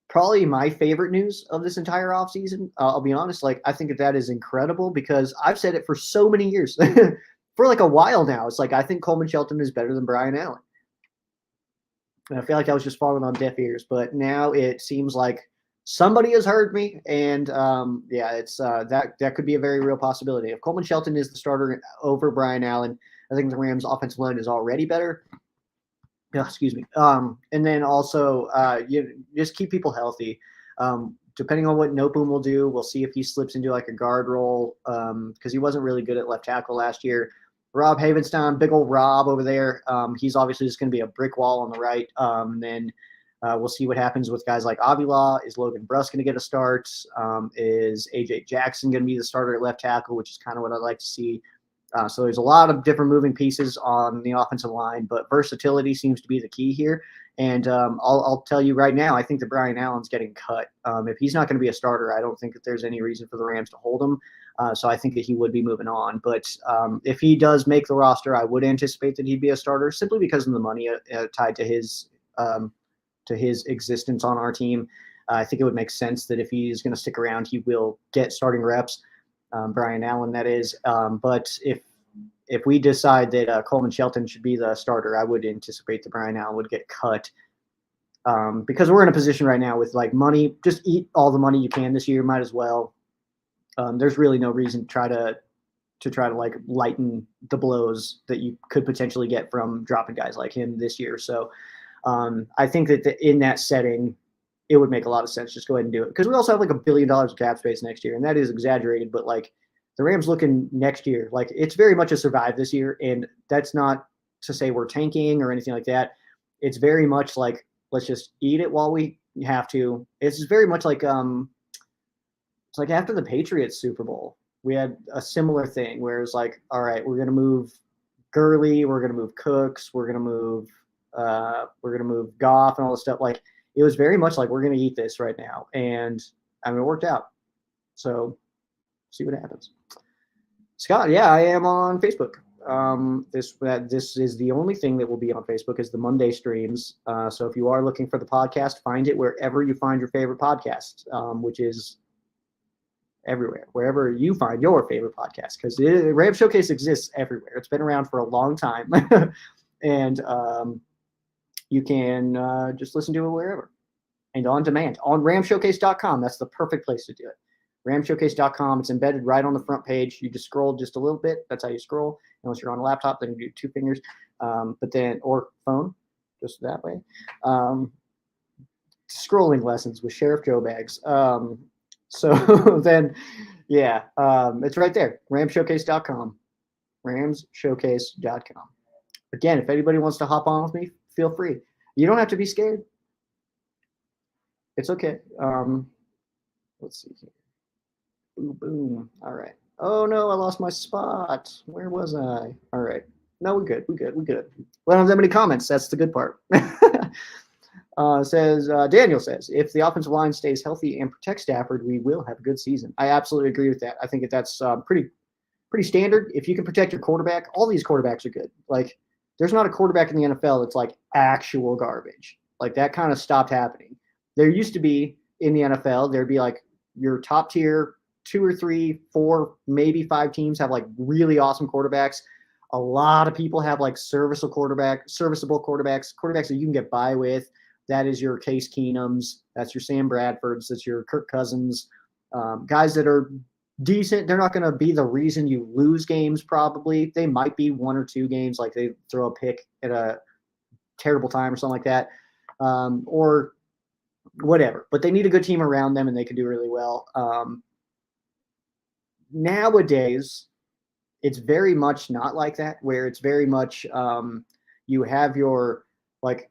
probably my favorite news of this entire offseason. I'll be honest, like I think that is incredible because I've said it for so many years, for like a while now. It's like I think Coleman Shelton is better than Brian Allen. And I feel like I was just falling on deaf ears, but now it seems like somebody has heard me, and yeah, it's that could be a very real possibility. If Coleman Shelton is the starter over Brian Allen, I think the Rams' offensive line is already better. Excuse me. And then also, you just keep people healthy. Depending on what Noteboom will do, we'll see if he slips into like a guard role because he wasn't really good at left tackle last year. Rob Havenstein, big old Rob over there. He's obviously just going to be a brick wall on the right. Then we'll see what happens with guys like Avila. Is Logan Bruss going to get a start? Is A.J. Jackson going to be the starter at left tackle, which is kind of what I'd like to see. So there's a lot of different moving pieces on the offensive line, but versatility seems to be the key here. And I'll tell you right now, I think that Brian Allen's getting cut. If he's not going to be a starter, I don't think that there's any reason for the Rams to hold him. So I think that he would be moving on. But if he does make the roster, I would anticipate that he'd be a starter simply because of the money tied to his existence on our team. I think it would make sense that if he's going to stick around, he will get starting reps. Brian Allen, that is. But if we decide that Coleman Shelton should be the starter, I would anticipate that Brian Allen would get cut because we're in a position right now with like money. Just eat all the money you can this year. Might as well. There's really no reason to try to to try to like lighten the blows that you could potentially get from dropping guys like him this year. So I think that in that setting, it would make a lot of sense. Just go ahead and do it, because we also have like $1 billion of cap space next year, and that is exaggerated. But like the Rams looking next year, like it's very much a survive this year, and that's not to say we're tanking or anything like that. It's very much like let's just eat it while we have to. It's very much like it's like after the Patriots Super Bowl, we had a similar thing where it's like, all right, we're gonna move Gurley, we're gonna move Cooks, we're gonna move Goff and all this stuff. Like it was very much like we're gonna eat this right now, and I mean it worked out. So see what happens. Scott, yeah, I am on Facebook. This is the only thing that will be on Facebook is the Monday streams. So if you are looking for the podcast, find it wherever you find your favorite podcast, which is everywhere, wherever you find your favorite podcast, because Ram Showcase exists everywhere. It's been around for a long time, and you can just listen to it wherever and on demand on ramshowcase.com. That's the perfect place to do it. ramshowcase.com. It's embedded right on the front page. You just scroll just a little bit. That's how you scroll. Unless you're on a laptop, then you do 2 fingers, but then or phone, just that way. Scrolling lessons with Sheriff Joe Bags. So then, yeah, it's right there. Ramshowcase.com. Ramshowcase.com. Again, if anybody wants to hop on with me, feel free. You don't have to be scared. It's okay. Let's see here. Boom, boom. All right. Oh no, I lost my spot. Where was I? All right. No, we're good. We don't have that many comments. That's the good part. Daniel says, if the offensive line stays healthy and protects Stafford, we will have a good season. I absolutely agree with that. I think that's pretty standard. If you can protect your quarterback, all these quarterbacks are good. Like, there's not a quarterback in the NFL that's like actual garbage. Like, that kind of stopped happening. There used to be in the NFL, there'd be like your top tier 2 or 3, 4, maybe 5 teams have like really awesome quarterbacks. A lot of people have like serviceable quarterbacks that you can get by with. That is your Case Keenums. That's your Sam Bradfords. That's your Kirk Cousins. Guys that are decent. They're not going to be the reason you lose games probably. They might be 1 or 2 games, like they throw a pick at a terrible time or something like that, or whatever. But they need a good team around them, and they can do really well. Nowadays, it's very much not like that, where it's very much you have your like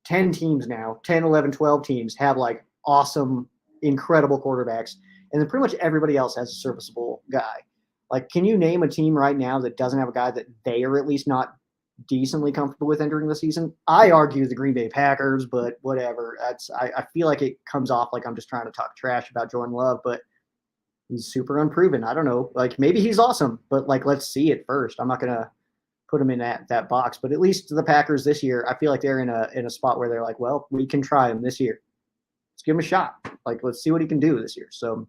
10 teams now, 10, 11, 12 teams have like awesome, incredible quarterbacks. And then pretty much everybody else has a serviceable guy. Like, can you name a team right now that doesn't have a guy that they are at least not decently comfortable with entering the season? I argue the Green Bay Packers, but whatever. I feel like it comes off like I'm just trying to talk trash about Jordan Love, but he's super unproven. I don't know. Like, maybe he's awesome, but like, let's see it first. I'm not going to put him in that box, but at least the Packers this year, I feel like they're in a spot where they're like, well, we can try him this year. Let's give him a shot. Like, let's see what he can do this year. So,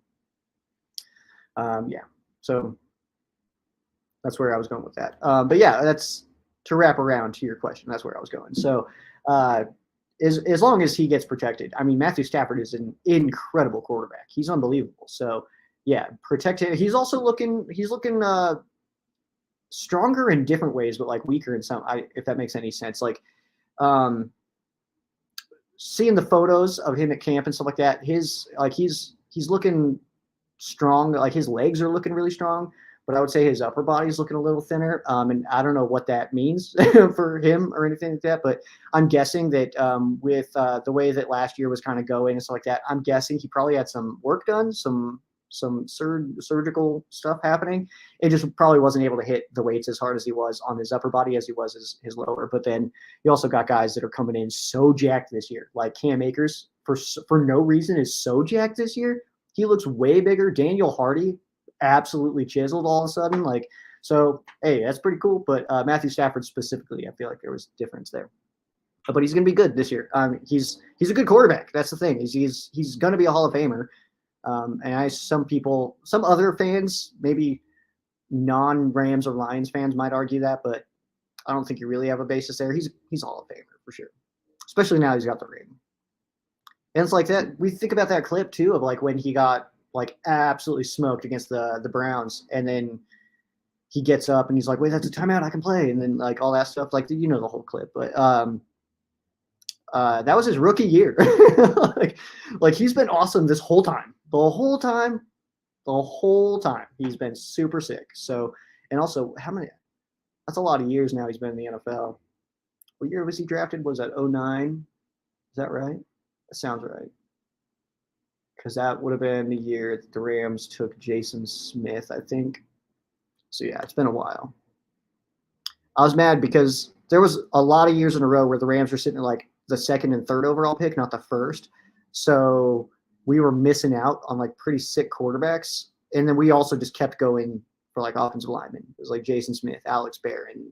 yeah. So that's where I was going with that. But yeah, that's to wrap around to your question. That's where I was going. So, as long as he gets protected, I mean, Matthew Stafford is an incredible quarterback. He's unbelievable. So yeah, protect him. He's also looking stronger in different ways, but like weaker in some, if that makes any sense. Like, seeing the photos of him at camp and stuff like that, he's looking strong. Like, his legs are looking really strong, but I would say his upper body's looking a little thinner. And I don't know what that means for him or anything like that, but I'm guessing that with the way that last year was kind of going and stuff like that, I'm guessing he probably had some work done, some surgical stuff happening. It just probably wasn't able to hit the weights as hard as he was on his upper body as he was his lower. But then you also got guys that are coming in so jacked this year, like Cam Akers for no reason is so jacked this year. He looks way bigger. Daniel Hardy absolutely chiseled all of a sudden. Like, so, hey, that's pretty cool. But Matthew Stafford specifically, I feel like there was a difference there. But he's going to be good this year. He's a good quarterback. That's the thing. He's going to be a Hall of Famer. And some other fans, maybe non-Rams or Lions fans, might argue that, but I don't think you really have a basis there. He's a Hall of Famer for sure, especially now he's got the ring. And it's like that. We think about that clip too of like when he got like absolutely smoked against the Browns, and then he gets up and he's like, wait, that's a timeout, I can play. And then like all that stuff, like, you know, the whole clip, but that was his rookie year. like he's been awesome this whole time, the whole time he's been super sick. So, and also that's a lot of years now he's been in the NFL. What year was he drafted? Was that 09? Is that right? That sounds right. Because that would have been the year that the Rams took Jason Smith, I think. So yeah, it's been a while. I was mad because there was a lot of years in a row where the Rams were sitting at like the second and third overall pick, not the first. So we were missing out on like pretty sick quarterbacks. And then we also just kept going for like offensive linemen. It was like Jason Smith, Alex Barron,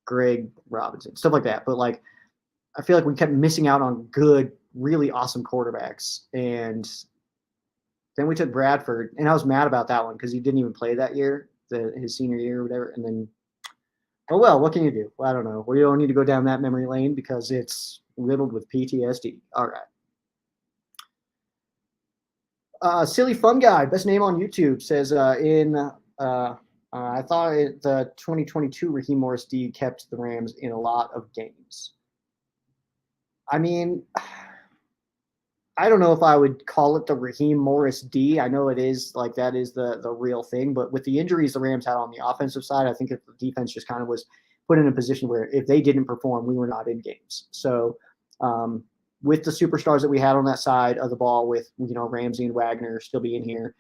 Greg Robinson, stuff like that. But like, I feel like we kept missing out on good, really awesome quarterbacks. And then we took Bradford, and I was mad about that one because he didn't even play that year, his senior year or whatever. And then, oh well, what can you do? Well, I don't know. We don't need to go down that memory lane because it's riddled with PTSD. All right. Silly Fun Guy, best name on YouTube, says I thought the 2022 Raheem Morris D kept the Rams in a lot of games. I mean, I don't know if I would call it the Raheem Morris D. I know it is like that is the real thing, but with the injuries the Rams had on the offensive side, I think if the defense just kind of was put in a position where if they didn't perform, we were not in games. So with the superstars that we had on that side of the ball, with Ramsey and Wagner still being here,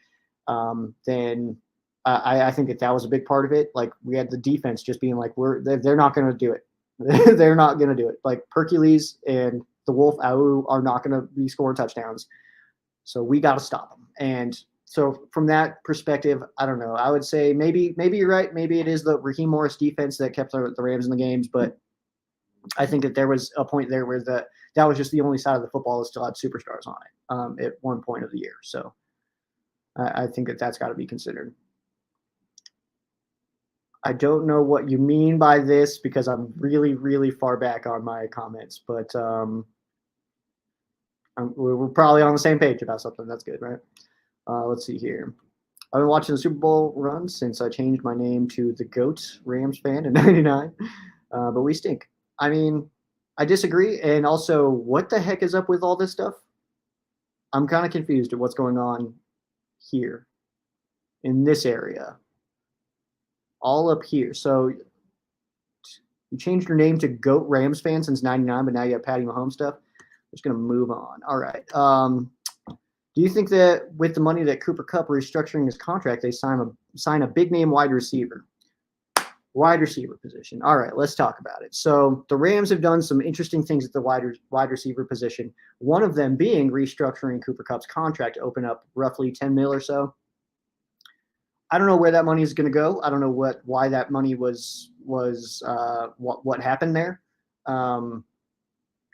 then I think that was a big part of it. Like we had the defense just being like they're not going to do it. They're not going to do it. Like Hercules and the Wolf Au are not going to be scoring touchdowns. So we got to stop them. And so from that perspective, I don't know. I would say maybe you're right. Maybe it is the Raheem Morris defense that kept the Rams in the games. But I think that there was a point there where that was just the only side of the football that still had superstars on it at one point of the year. So I think that's got to be considered. I don't know what you mean by this because I'm really, really far back on my comments, but we're probably on the same page about something. That's good, right? Let's see here. I've been watching the Super Bowl run since I changed my name to the GOAT Rams fan in '99, but we stink. I mean, I disagree. And also, what the heck is up with all this stuff? I'm kind of confused at what's going on here in this area. All up here. So you changed your name to GOAT Rams fan since '99, but now you have Patty Mahomes stuff. I'm just going to move on. All right. Do you think that with the money that Cooper Kupp restructuring his contract, they sign a big name wide receiver position? All right, let's talk about it. So the Rams have done some interesting things at the wide receiver position. One of them being restructuring Cooper Kupp's contract to open up roughly $10 million or so. I don't know where that money is going to go. I don't know why that money was what happened there.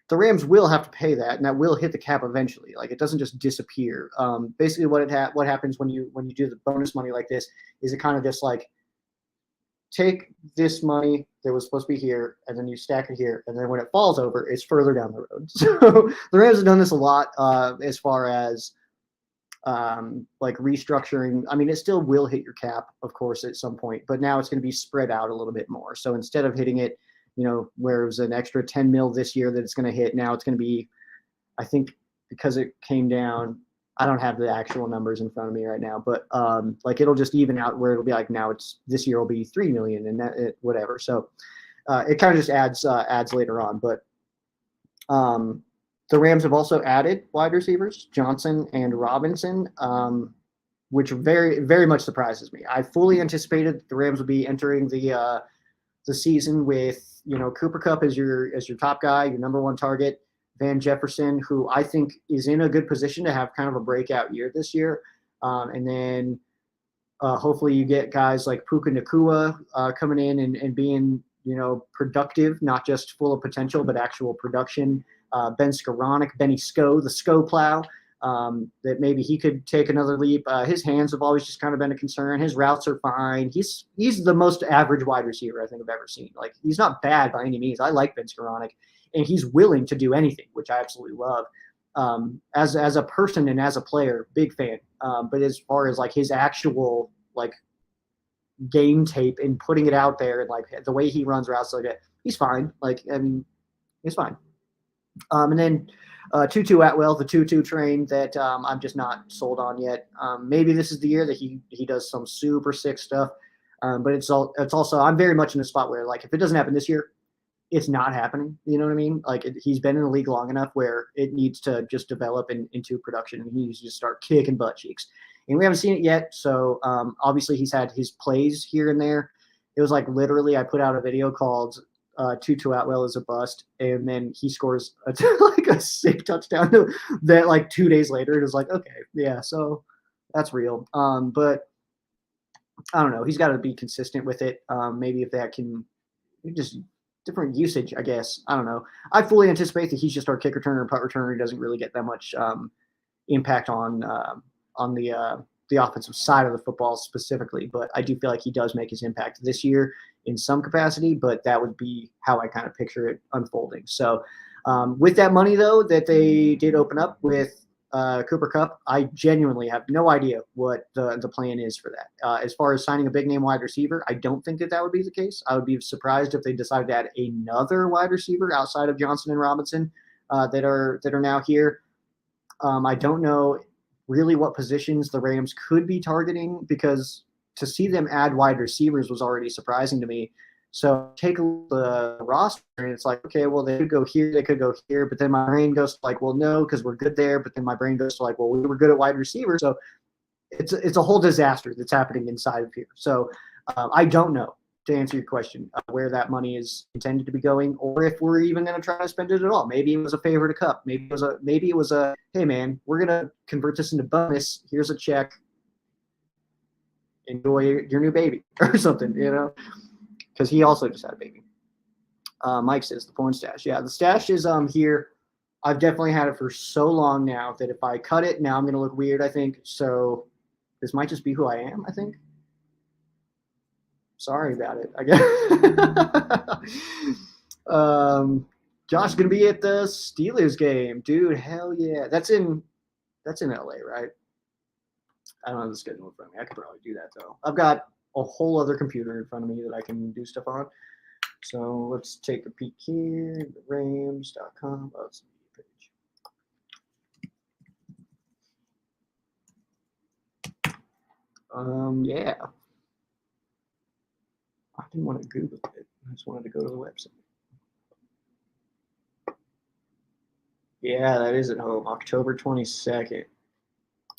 The Rams will have to pay that, and that will hit the cap eventually. Like it doesn't just disappear. Basically, what happens when you do the bonus money like this is it kind of just like take this money that was supposed to be here, and then you stack it here, and then when it falls over, it's further down the road. So the Rams have done this a lot as far as like restructuring. I mean, it still will hit your cap, of course, at some point, but now it's going to be spread out a little bit more. So instead of hitting it, where it was an extra 10 mil this year that it's going to hit, now it's going to be, I think, because it came down. I don't have the actual numbers in front of me right now, but like it'll just even out where it'll be like now this year will be 3 million and whatever. So it kind of just adds later on, but the Rams have also added wide receivers, Johnson and Robinson, which very, very much surprises me. I fully anticipated the Rams would be entering the season with, Cooper Kupp as your top guy, your number one target, Van Jefferson, who I think is in a good position to have kind of a breakout year this year. And then hopefully you get guys like Puka Nacua coming in and being, productive, not just full of potential, but actual production. Ben Skoranek, Benny Sko, the Sko plow, that maybe he could take another leap. His hands have always just kind of been a concern. His routes are fine. He's the most average wide receiver I think I've ever seen. Like he's not bad by any means. I like Ben Skoranek, and he's willing to do anything, which I absolutely love. As a person and as a player, big fan. But as far as like his actual like game tape and putting it out there, and like the way he runs routes like that, he's fine. Like, I mean, he's fine. And then Tutu Atwell, the Tutu train that I'm just not sold on yet. Maybe this is the year that he does some super sick stuff. But it's also I'm very much in a spot where, like, if it doesn't happen this year, it's not happening. You know what I mean? Like, he's been in the league long enough where it needs to just develop into production, and he needs to just start kicking butt cheeks. And we haven't seen it yet. So obviously he's had his plays here and there. It was like literally I put out a video called Tutu Atwell is a bust, and then he scores like a sick touchdown that like 2 days later it was like, okay, yeah, so that's real. But I don't know. He's got to be consistent with it. Maybe if that can just different usage, I guess. I don't know. I fully anticipate that he's just our kick returner and punt returner. He doesn't really get that much impact on the offensive side of the football specifically, but I do feel like he does make his impact this year in some capacity, but that would be how I kind of picture it unfolding. So with that money, though, that they did open up with Cooper Kupp, I genuinely have no idea what the plan is for that. As far as signing a big-name wide receiver, I don't think that would be the case. I would be surprised if they decided to add another wide receiver outside of Johnson and Robinson that are now here. I don't know really what positions the Rams could be targeting, because to see them add wide receivers was already surprising to me. So take a look at the roster, and it's like, okay, well, they could go here, they could go here, but then my brain goes to like, well, no, because we're good there. But then my brain goes to like, well, we were good at wide receiver. So it's a whole disaster that's happening inside of here. So I don't know, to answer your question, where that money is intended to be going, or if we're even going to try to spend it at all. Maybe it was a favor to Kupp. Maybe it was a hey man, we're going to convert this into bonus. Here's a check. Enjoy your new baby or something, you know, because he also just had a baby. Mike says the porn stash. Yeah, the stash is here. I've definitely had it for so long now that if I cut it now, I'm going to look weird, I think. So this might just be who I am, I think. Sorry about it, I guess. Josh's gonna be at the Steelers game, dude. Hell yeah, that's in LA, right? I don't have the schedule in front of me. I could probably do that though. I've got a whole other computer in front of me that I can do stuff on. So let's take a peek here. Rams.com. Oh, it's a page. Yeah. I didn't want to Google it. I just wanted to go to the website. Yeah, that is at home. October 22nd.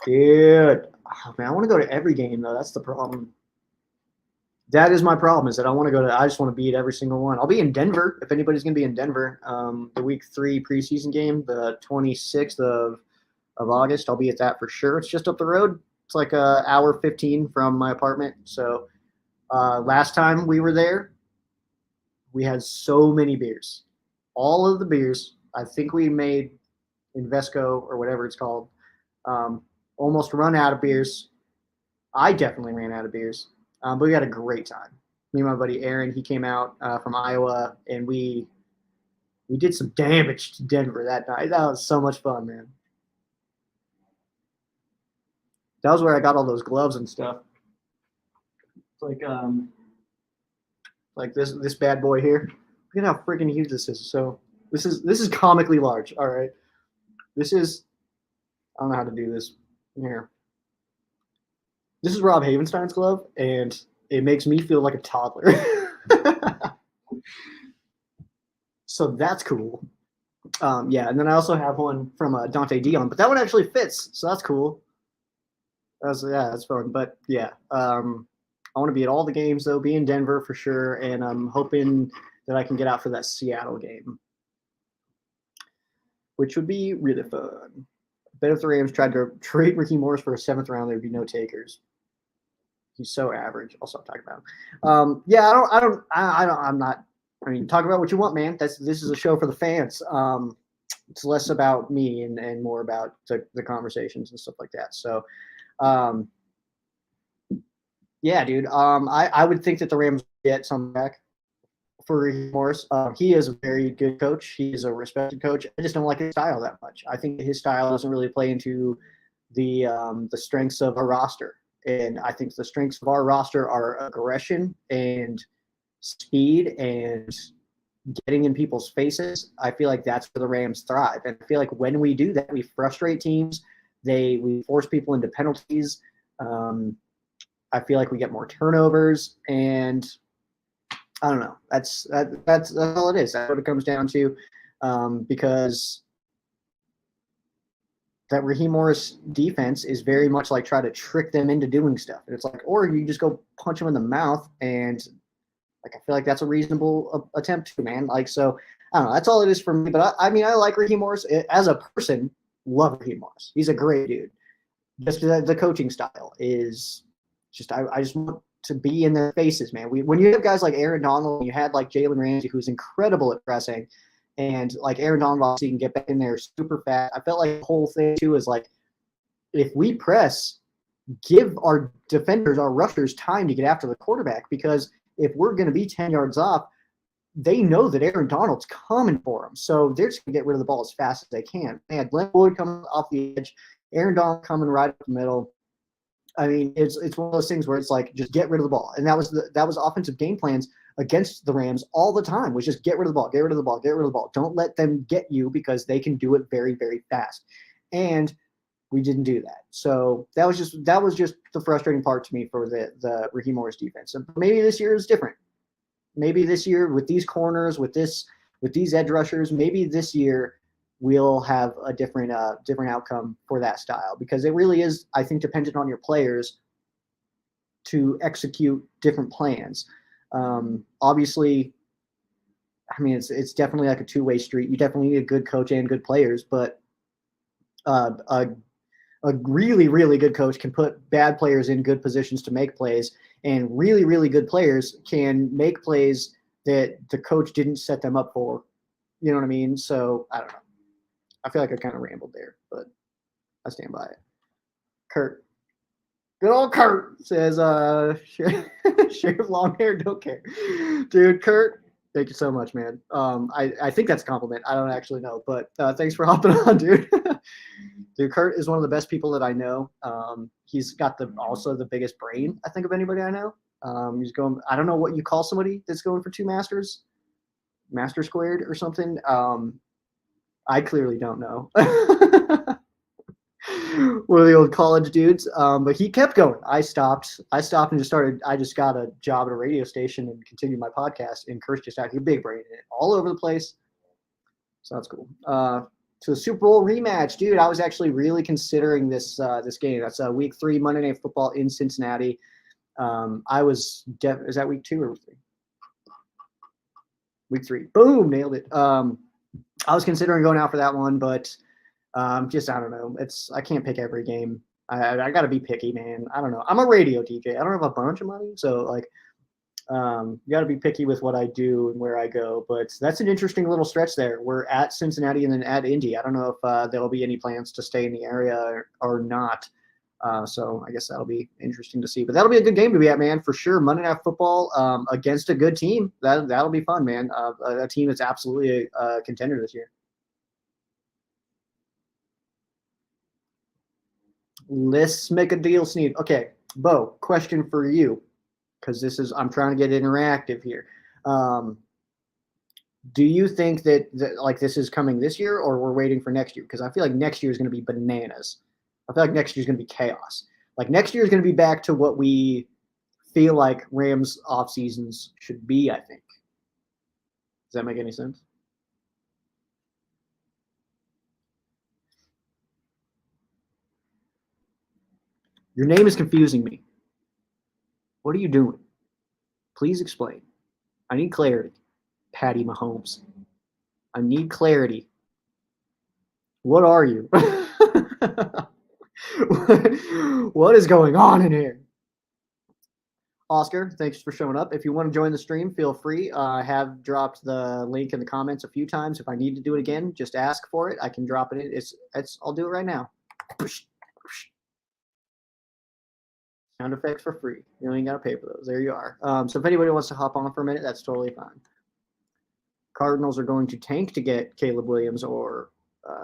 Dude. Oh, man, I want to go to every game, though. That's the problem. That is my problem, is that I just want to be at every single one. I'll be in Denver, if anybody's going to be in Denver. The week 3 preseason game, the 26th of August. I'll be at that for sure. It's just up the road. It's like an hour 15 from my apartment. So last time we were there, we had so many beers. All of the beers, I think we made Invesco or whatever it's called, almost run out of beers. I definitely ran out of beers, but we had a great time. Me and my buddy Aaron, he came out from Iowa, and we did some damage to Denver that night. That was so much fun, man. That was where I got all those gloves and stuff. It's like this bad boy here. Look at how freaking huge this is. So this is comically large. All right, this is, I don't know how to do this here. This is Rob Havenstein's glove, and it makes me feel like a toddler. So that's cool. Yeah, and then I also have one from Dante Dion, but that one actually fits, so that's cool. That's fun. But yeah, I want to be at all the games, though, be in Denver for sure, and I'm hoping that I can get out for that Seattle game, which would be really fun. I bet if the Rams tried to trade Raheem Morris for a 7th round, there'd be no takers. He's so average. I'll stop talking about him. Yeah, I'm not. I mean, talk about what you want, man. This is a show for the fans. It's less about me and more about the conversations and stuff like that. So, yeah, dude. I would think that the Rams get some back for Raheem Morris. He is a very good coach. He is a respected coach. I just don't like his style that much. I think his style doesn't really play into the strengths of a roster. And I think the strengths of our roster are aggression and speed and getting in people's faces. I feel like that's where the Rams thrive. And I feel like when we do that, we frustrate teams. We force people into penalties. I feel like we get more turnovers, and I don't know. That's all it is. That's what it comes down to, because that Raheem Morris defense is very much like try to trick them into doing stuff. And it's like, or you just go punch them in the mouth, and like I feel like that's a reasonable attempt, man. Like, so I don't know. That's all it is for me. But I mean, I like Raheem Morris as a person. Love Raheem Morris. He's a great dude. Just the coaching style is just I just want to be in their faces, man. When you have guys like Aaron Donald, you had like Jalen Ramsey, who's incredible at pressing, and like Aaron Donald, obviously, can get back in there super fast. I felt like the whole thing too is like, if we press, give our defenders, our rushers, time to get after the quarterback, because if we're going to be 10 yards off, they know that Aaron Donald's coming for them. So they're just going to get rid of the ball as fast as they can. They had Glenn Boyd coming off the edge, Aaron Donald coming right up the middle. I mean, it's one of those things where it's like, just get rid of the ball. And that was offensive game plans against the Rams all the time, was just get rid of the ball, get rid of the ball, get rid of the ball. Don't let them get you, because they can do it very, very fast. And we didn't do that. So that was just the frustrating part to me for the Raheem Morris defense. And maybe this year is different. Maybe this year with these corners, with these edge rushers, maybe this year we'll have a different outcome for that style, because it really is, I think, dependent on your players to execute different plans. Obviously, I mean, it's definitely like a two-way street. You definitely need a good coach and good players, but a really, really good coach can put bad players in good positions to make plays, and really, really good players can make plays that the coach didn't set them up for. You know what I mean? So I don't know. I feel like I kind of rambled there, but I stand by it. Kurt. Good old Kurt says, shave long hair, don't care. Dude, Kurt, thank you so much, man. I think that's a compliment. I don't actually know, but thanks for hopping on, dude. Dude, Kurt is one of the best people that I know. He's got also the biggest brain, I think, of anybody I know. He's going, I don't know what you call somebody that's going for 2 masters, master squared or something. I clearly don't know. One of the old college dudes, but he kept going. I stopped and just started. I just got a job at a radio station and continued my podcast. And Kurt's just out here, big brain in it, all over the place. So that's cool. To the Super Bowl rematch, dude. I was actually really considering this game. That's Week 3 Monday Night Football in Cincinnati. Is that Week 2 or Week 3? Week 3. Boom, nailed it. I was considering going out for that one, but just I don't know. I can't pick every game. I got to be picky, man. I don't know. I'm a radio DJ. I don't have a bunch of money, so like, you got to be picky with what I do and where I go. But that's an interesting little stretch there. We're at Cincinnati and then at Indy. I don't know if there'll be any plans to stay in the area or not. So I guess that'll be interesting to see. But that'll be a good game to be at, man, for sure. Monday Night Football against a good team. That'll be fun, man. A team that's absolutely a contender this year. Let's make a deal, Sneed. Okay, Bo, question for you, because I'm trying to get interactive here. Do you think that like this is coming this year, or we're waiting for next year? Because I feel like next year is going to be bananas. I feel like next year is going to be chaos. Like next year is going to be back to what we feel like Rams off seasons should be, I think. Does that make any sense? Your name is confusing me. What are you doing? Please explain. I need clarity. Patty Mahomes. I need clarity. What are you? What is going on in here? Oscar, thanks for showing up. If you want to join the stream, feel free. I have dropped the link in the comments a few times. If I need to do it again, just ask for it. I can drop it in. I'll do it right now. Sound effects for free. You don't even got to pay for those. There you are. So if anybody wants to hop on for a minute, that's totally fine. Cardinals are going to tank to get Caleb Williams or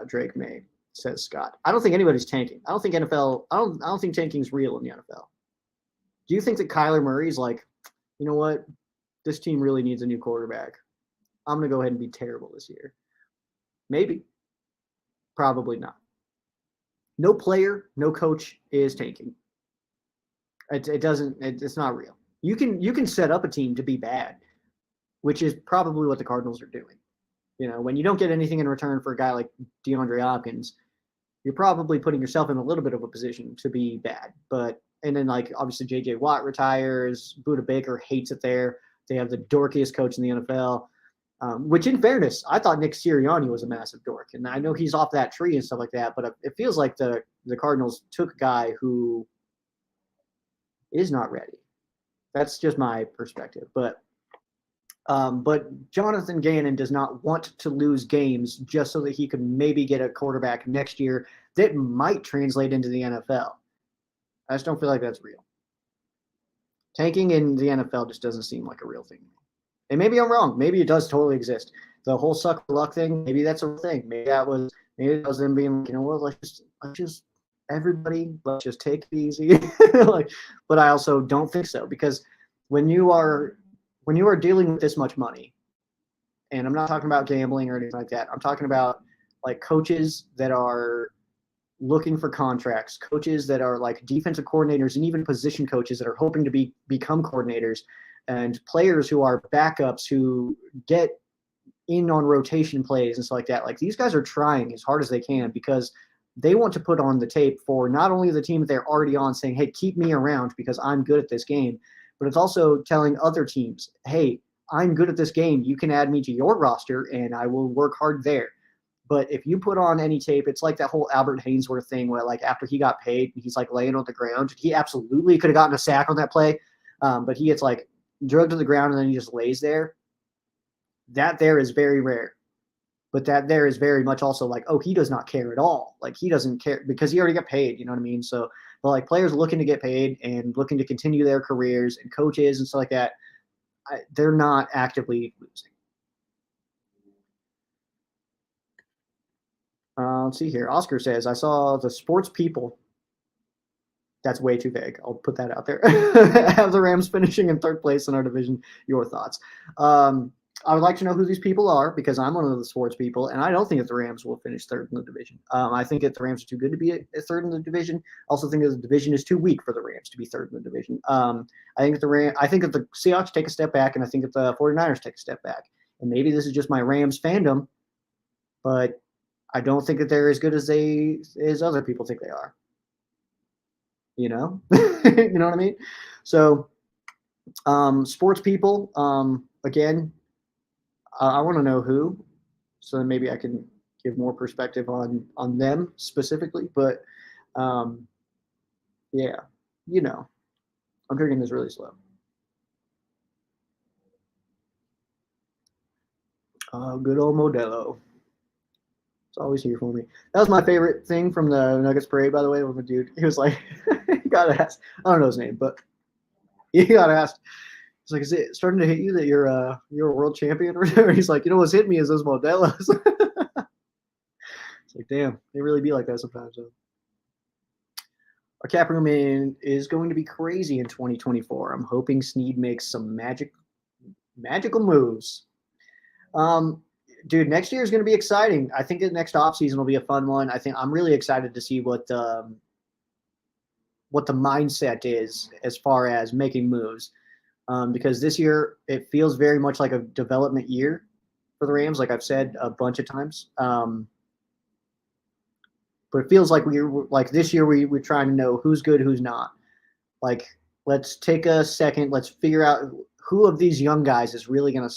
Drake May, says Scott. I don't think anybody's tanking. I don't think tanking's real in the NFL. Do you think that Kyler Murray's like, you know what? This team really needs a new quarterback. I'm going to go ahead and be terrible this year. Maybe. Probably not. No player, no coach is tanking. It's not real. You can set up a team to be bad, which is probably what the Cardinals are doing. When you don't get anything in return for a guy like DeAndre Hopkins, you're probably putting yourself in a little bit of a position to be bad. And then like obviously J.J. Watt retires, Budda Baker hates it there. They have the dorkiest coach in the NFL, which in fairness, I thought Nick Sirianni was a massive dork. And I know he's off that tree and stuff like that, but it feels like the Cardinals took a guy who is not ready. That's just my perspective. But Jonathan Gannon does not want to lose games just so that he could maybe get a quarterback next year that might translate into the NFL. I just don't feel like that's real. Tanking in the NFL just doesn't seem like a real thing. And maybe I'm wrong. Maybe it does totally exist. The whole suck luck thing, maybe that's a thing. Maybe that was them being like, you know what, let's just take it easy. But I also don't think so, because when you are dealing with this much money, and I'm not talking about gambling or anything like that. I'm talking about like coaches that are looking for contracts, coaches that are like defensive coordinators, and even position coaches that are hoping to become coordinators, and players who are backups who get in on rotation plays and stuff like that. Like, these guys are trying as hard as they can because they want to put on the tape for not only the team that they're already on, saying, hey, keep me around because I'm good at this game, but it's also telling other teams, hey, I'm good at this game. You can add me to your roster and I will work hard there. But if you put on any tape, it's like that whole Albert Hainsworth thing where, like, after he got paid, he's like laying on the ground. He absolutely could have gotten a sack on that play, but he gets like drugged to the ground and then he just lays there. That there is very rare. But that there is very much also like, oh, he does not care at all. Like, he doesn't care because he already got paid. You know what I mean? So, but like players looking to get paid and looking to continue their careers, and coaches and stuff like that, they're not actively losing. Let's see here. Oscar says, I saw the Sports People. That's way too vague. I'll put that out there. Have the Rams finishing in third place in our division. Your thoughts? I would like to know who these people are, because I'm one of the sports people, and I don't think that the Rams will finish third in the division. I think that the Rams are too good to be a third in the division. I also think that the division is too weak for the Rams to be third in the division. I think that the Seahawks take a step back, and I think that the 49ers take a step back. And maybe this is just my Rams fandom, but I don't think that they're as good as other people think they are. You know? You know what I mean? So, sports people, again, I want to know who, so then maybe I can give more perspective on them specifically. But, yeah, you know, I'm drinking this really slow. Good old Modelo. It's always here for me. That was my favorite thing from the Nuggets parade, by the way, with a dude. He was like, he got asked. I don't know his name, but he got asked. He's like, is it starting to hit you that you're a world champion or whatever? He's like, you know what's hitting me is those Modelos. It's like, damn, they really be like that sometimes. So. Our cap room is going to be crazy in 2024. I'm hoping Snead makes some magical moves. Dude, next year is going to be exciting. I think the next offseason will be a fun one. I'm really excited to see what the mindset is as far as making moves. Because this year it feels very much like a development year for the Rams, like I've said a bunch of times. But it feels like this year we're trying to know who's good, who's not. Like, let's take a second. Let's figure out who of these young guys is really going to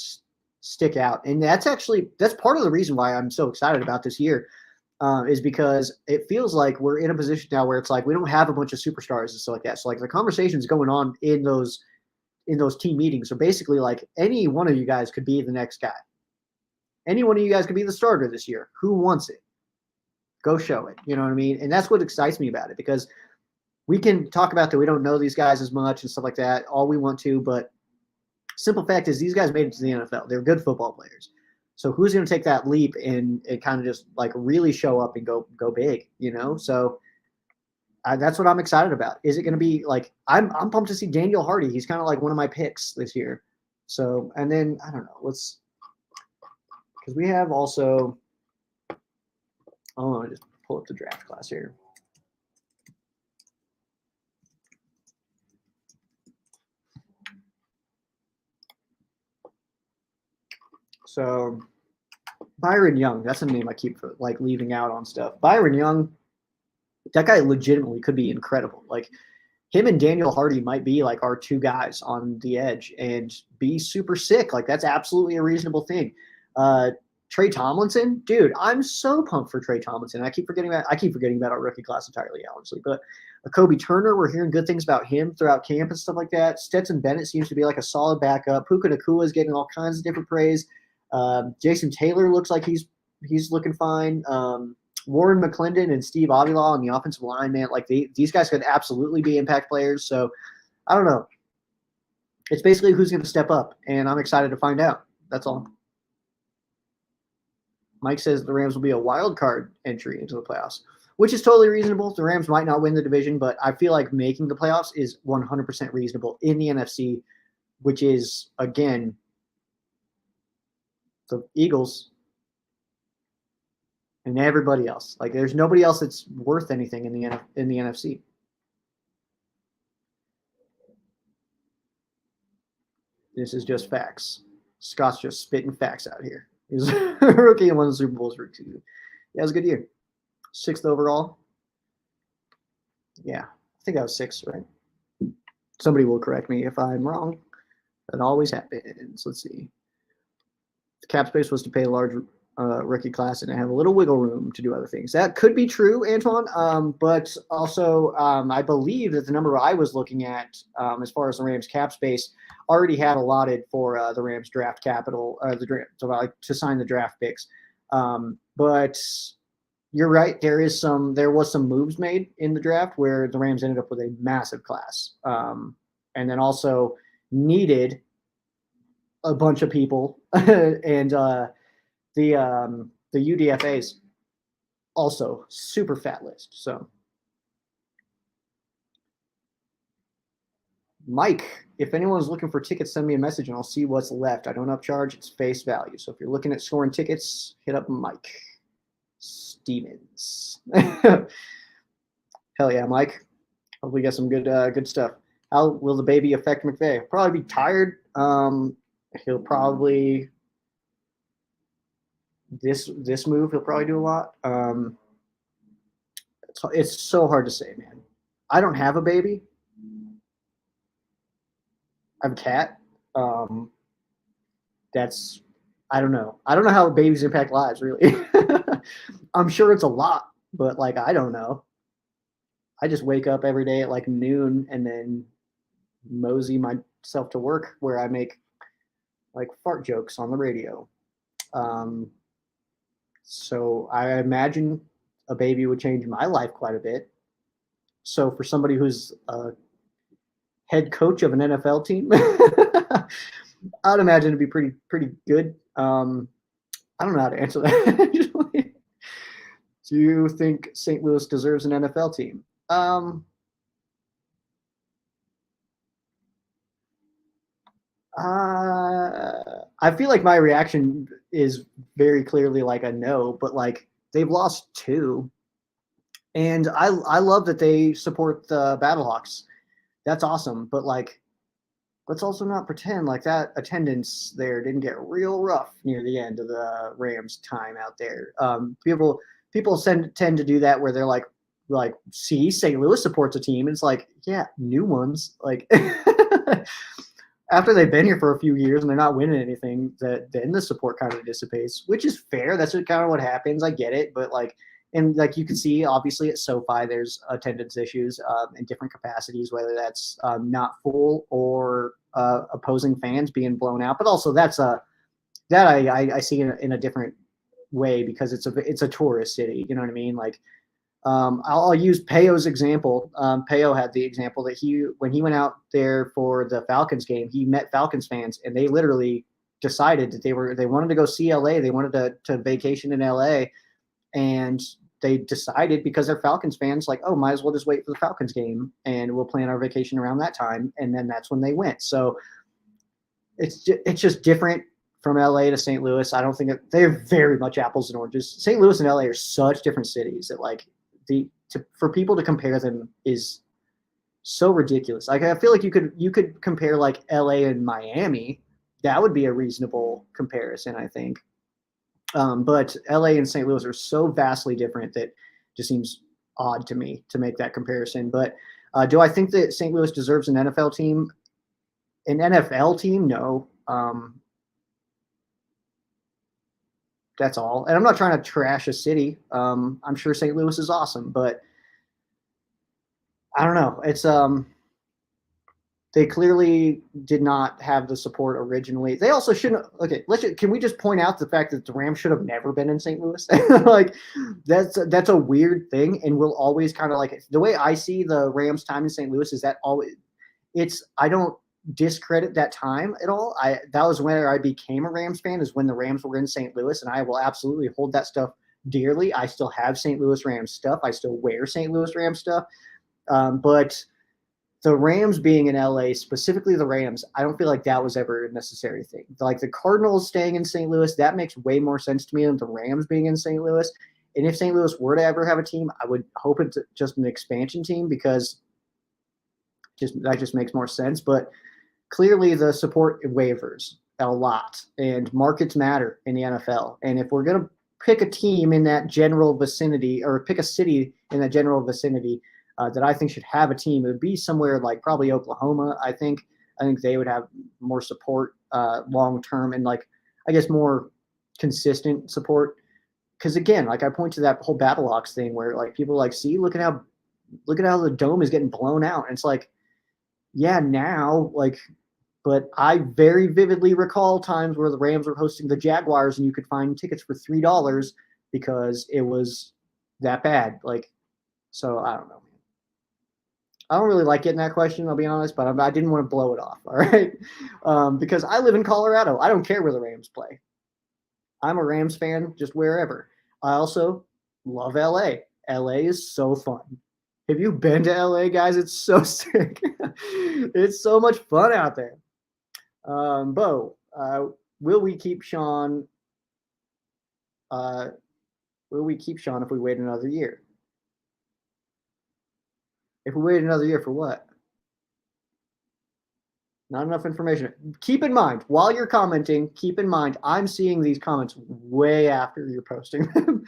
stick out. And that's part of the reason why I'm so excited about this year, is because it feels like we're in a position now where it's like we don't have a bunch of superstars and stuff like that. So like the conversations going on in those team meetings are basically like, any one of you guys could be the next guy. Any one of you guys could be the starter this year. Who wants it? Go show it. You know what I mean? And that's what excites me about it, because we can talk about that we don't know these guys as much and stuff like that all we want to, but simple fact is these guys made it to the NFL. They're good football players. So who's going to take that leap and kind of just like really show up and go big, you know? So That's what I'm excited about. Is it going to be like I'm pumped to see Daniel Hardy. He's kind of like one of my picks this year. So, and then I don't know. Let's because we have also. Oh, I just pull up the draft class here. So, Byron Young. That's a name I keep like leaving out on stuff. Byron Young. That guy legitimately could be incredible. Like him and Daniel Hardy might be like our two guys on the edge and be super sick. Like that's absolutely a reasonable thing. Trey Tomlinson, dude, I'm so pumped for Trey Tomlinson. I keep forgetting about our rookie class entirely, honestly. But Kobe Turner, we're hearing good things about him throughout camp and stuff like that. Stetson Bennett seems to be like a solid backup. Puka Nacua is getting all kinds of different praise. Jason Taylor looks like he's looking fine. Warren McClendon and Steve Avila on the offensive line, man, like these guys could absolutely be impact players. So I don't know. It's basically who's going to step up, and I'm excited to find out. That's all. Mike says the Rams will be a wild card entry into the playoffs, which is totally reasonable. The Rams might not win the division, but I feel like making the playoffs is 100% reasonable in the NFC, which is, again, the Eagles and everybody else. Like there's nobody else that's worth anything in the NFC. This is just facts. Scott's just spitting facts out here. He's a rookie and won the Super Bowls rookie season. Yeah, it was a good year. 6th overall. Yeah, I think I was 6th, right? Somebody will correct me if I'm wrong. That always happens. Let's see. The cap space was to pay a large rookie class and have a little wiggle room to do other things. That could be true, Antoine, but also I believe that the number I was looking at as far as the Rams cap space already had allotted for the Rams draft capital, to sign the draft picks. But you're right. There was some moves made in the draft where the Rams ended up with a massive class, and then also needed a bunch of people and the UDFAs also super fat list. So Mike, if anyone's looking for tickets, send me a message and I'll see what's left. I don't upcharge, it's face value. So if you're looking at scoring tickets, hit up Mike Stevens. Hell yeah, Mike. Hope we get some good stuff. How will the baby affect McVeigh? Probably be tired. He'll probably this move he'll probably do a lot. It's so hard to say, man. I don't have a baby. I have a cat. I don't know. I don't know how babies impact lives, really. I'm sure it's a lot, but like I don't know. I just wake up every day at like noon and then mosey myself to work where I make like fart jokes on the radio. So I imagine a baby would change my life quite a bit. So for somebody who's a head coach of an NFL team, I'd imagine it'd be pretty good. I don't know how to answer that. Do you think St. Louis deserves an NFL team? I feel like my reaction is very clearly like a no, but like they've lost 2. And I love that they support the Battlehawks. That's awesome. But like, let's also not pretend like that attendance there didn't get real rough near the end of the Rams time out there. People tend to do that where they're like, see, St. Louis supports a team. And it's like, yeah, new ones. Like after they've been here for a few years and they're not winning anything, then the support kind of dissipates, which is fair. That's kind of what happens. I get it. But like, and like you can see, obviously at SoFi, there's attendance issues in different capacities, whether that's not full or opposing fans being blown out. But also that I see in a different way because it's a tourist city. You know what I mean? Like I'll use Peyo's example. Peyo had the example that when he went out there for the Falcons game, he met Falcons fans, and they literally decided that they wanted to go see LA. They wanted to vacation in LA, and they decided, because they're Falcons fans, like, oh, might as well just wait for the Falcons game and we'll plan our vacation around that time. And then that's when they went. So it's just different from LA to St. Louis. I don't think they're very much apples and oranges. St. Louis and LA are such different cities that like for people to compare them is so ridiculous. Like I feel like you could compare like LA and Miami. That would be a reasonable comparison, I think. But LA and St. Louis are so vastly different that just seems odd to me to make that comparison. But do I think that St. Louis deserves an NFL team? An NFL team? No. That's all. And I'm not trying to trash a city. I'm sure St. Louis is awesome, but I don't know. It's they clearly did not have the support originally. They also shouldn't. Okay, can we just point out the fact that the Rams should have never been in St. Louis? Like that's a weird thing, and we'll always kind of like the way I see the Rams' time in St. Louis is that always I don't discredit that time at all. That was when I became a Rams fan, is when the Rams were in St. Louis, and I will absolutely hold that stuff dearly. I still have St. Louis Rams stuff. I still wear St. Louis Rams stuff, but the Rams being in LA, specifically the Rams, I don't feel like that was ever a necessary thing. Like the Cardinals staying in St. Louis, that makes way more sense to me than the Rams being in St. Louis. And if St. Louis were to ever have a team, I would hope it's just an expansion team, because that just makes more sense. But clearly the support wavers a lot, and markets matter in the NFL. And if we're going to pick a team in that general vicinity, or pick a city in that general vicinity, that I think should have a team, it would be somewhere like probably Oklahoma. I think they would have more support long term, and like I guess more consistent support. Because again, like I point to that whole Battlehawks thing where like people like, see, look at how the dome is getting blown out. And it's like, yeah, now like, but I very vividly recall times where the Rams were hosting the Jaguars and you could find tickets for $3 because it was that bad. Like, so I don't know. I don't really like getting that question, I'll be honest, but I didn't want to blow it off, all right? Because I live in Colorado. I don't care where the Rams play. I'm a Rams fan just wherever. I also love LA. LA is so fun. Have you been to LA, guys? It's so sick. It's so much fun out there. Bo, will we keep Sean? Will we keep Sean if we wait another year? If we wait another year for what? Not enough information. Keep in mind, while you're commenting, keep in mind, I'm seeing these comments way after you're posting them.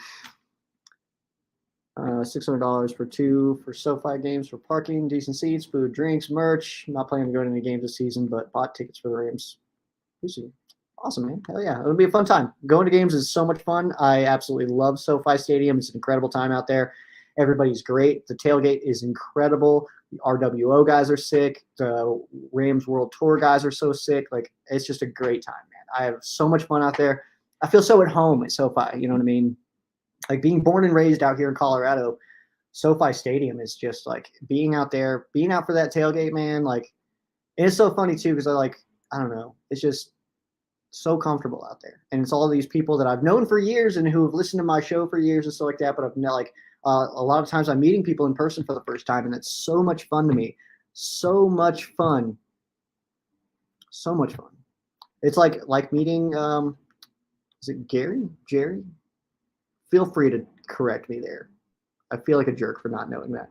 $600 for 2 for SoFi games, for parking, decent seats, food, drinks, merch. I'm not planning to go to any games this season, but bought tickets for the Rams. Awesome, man. Hell yeah. It'll be a fun time. Going to games is so much fun. I absolutely love SoFi Stadium. It's an incredible time out there. Everybody's great. The tailgate is incredible. The RWO guys are sick. The Rams World Tour guys are so sick. Like, it's just a great time, man. I have so much fun out there. I feel so at home at SoFi. You know what I mean? Like, being born and raised out here in Colorado, SoFi Stadium is just like being out there, being out for that tailgate, man. Like, and it's so funny too, because I don't know. It's just so comfortable out there. And it's all these people that I've known for years and who have listened to my show for years and stuff like that. But I've not a lot of times I'm meeting people in person for the first time, and it's so much fun to me. So much fun. So much fun. It's like meeting, is it Gary? Jerry? Feel free to correct me there. I feel like a jerk for not knowing that.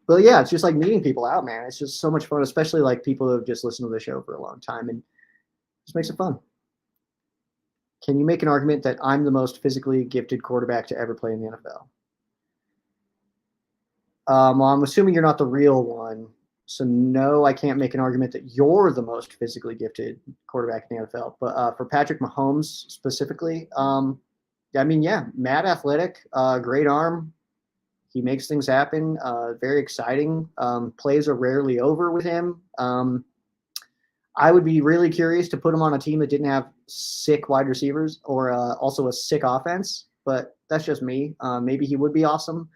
But yeah, it's just like meeting people out, man. It's just so much fun, especially like people who have just listened to the show for a long time, and just makes it fun. Can you make an argument that I'm the most physically gifted quarterback to ever play in the NFL? Well, I'm assuming you're not the real one. So no, I can't make an argument that you're the most physically gifted quarterback in the NFL. But for Patrick Mahomes specifically, I mean, yeah, mad athletic, great arm. He makes things happen. Very exciting. Plays are rarely over with him. I would be really curious to put him on a team that didn't have sick wide receivers or also a sick offense, but that's just me. Maybe he would be awesome.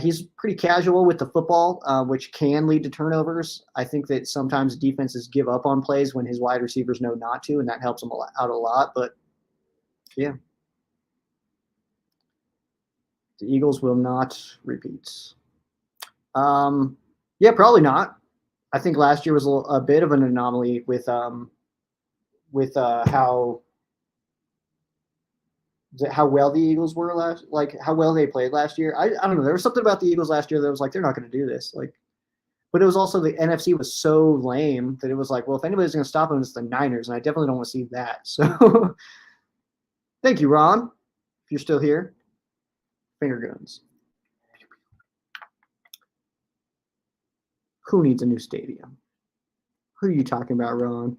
He's pretty casual with the football, which can lead to turnovers. I think that sometimes defenses give up on plays when his wide receivers know not to, and that helps him out a lot. But yeah. The Eagles will not repeat. Yeah, probably not. I think last year was a bit of an anomaly with how well the Eagles were how well they played last year. I don't know. There was something about the Eagles last year that was like they're not going to do this. But it was also the NFC was so lame that it was like, well, if anybody's going to stop them, it's the Niners, and I definitely don't want to see that. So, thank you, Ron, if you're still here. Finger guns. Who needs a new stadium? Who are you talking about, Ron?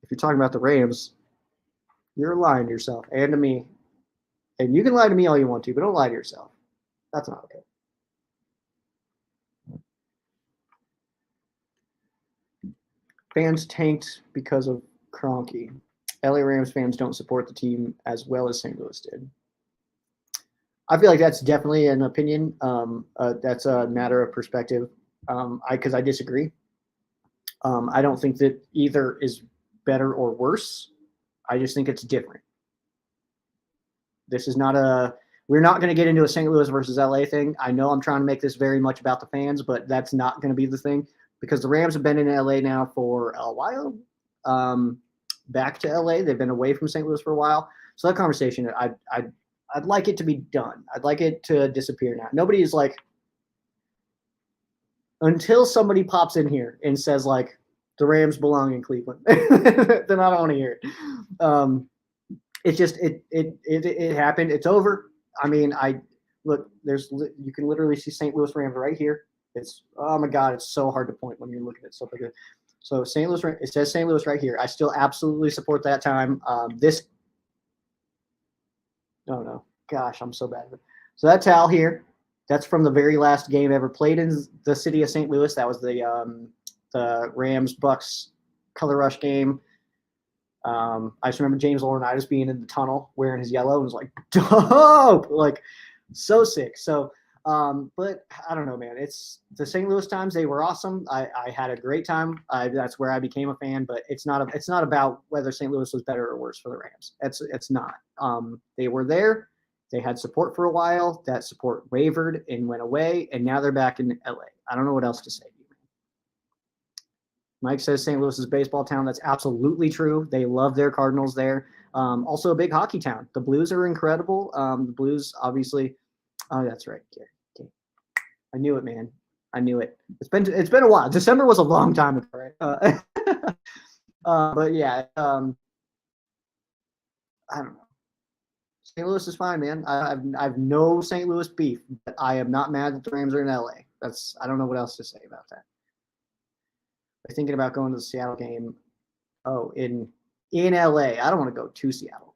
If you're talking about the Rams, you're lying to yourself and to me. And you can lie to me all you want to, but don't lie to yourself. That's not okay. Fans tanked because of Kroenke. LA Rams fans don't support the team as well as St. Louis did. I feel like that's definitely an opinion. That's a matter of perspective. Because I disagree. I don't think that either is better or worse. I just think it's different. This is not we're not going to get into a St. Louis versus LA thing. I know I'm trying to make this very much about the fans, but that's not going to be the thing because the Rams have been in LA now for a while. Back to LA, they've been away from St. Louis for a while. So that conversation, I'd like it to be done. I'd like it to disappear now. Nobody's like, until somebody pops in here and says like the Rams belong in Cleveland, then I don't want to hear it. It's just it happened. It's over. I mean, you can literally see St. Louis Rams right here. It's oh my god, it's so hard to point when you're looking at stuff like this. So St. Louis, it says St. Louis right here. I still absolutely support that time. Oh no, gosh, I'm so bad. So that towel here, that's from the very last game ever played in the city of St. Louis. That was the Rams Bucks color rush game. I just remember James Laurinaitis being in the tunnel wearing his yellow and was like, dope, like so sick. So, but I don't know, man. It's the St. Louis times. They were awesome. I had a great time. That's where I became a fan, but it's not about whether St. Louis was better or worse for the Rams. It's not. They were there. They had support for a while. That support wavered and went away, and now they're back in LA. I don't know what else to say. Mike says St. Louis is a baseball town. That's absolutely true. They love their Cardinals there. Also a big hockey town. The Blues are incredible. The Blues, obviously. Oh, that's right. Okay. I knew it, man. I knew it. It's been a while. December was a long time ago, right? But yeah, I don't know. St. Louis is fine, man. I've no St. Louis beef, but I am not mad that the Rams are in LA. I don't know what else to say about that. Thinking about going to the Seattle game. Oh, in LA. I don't want to go to Seattle.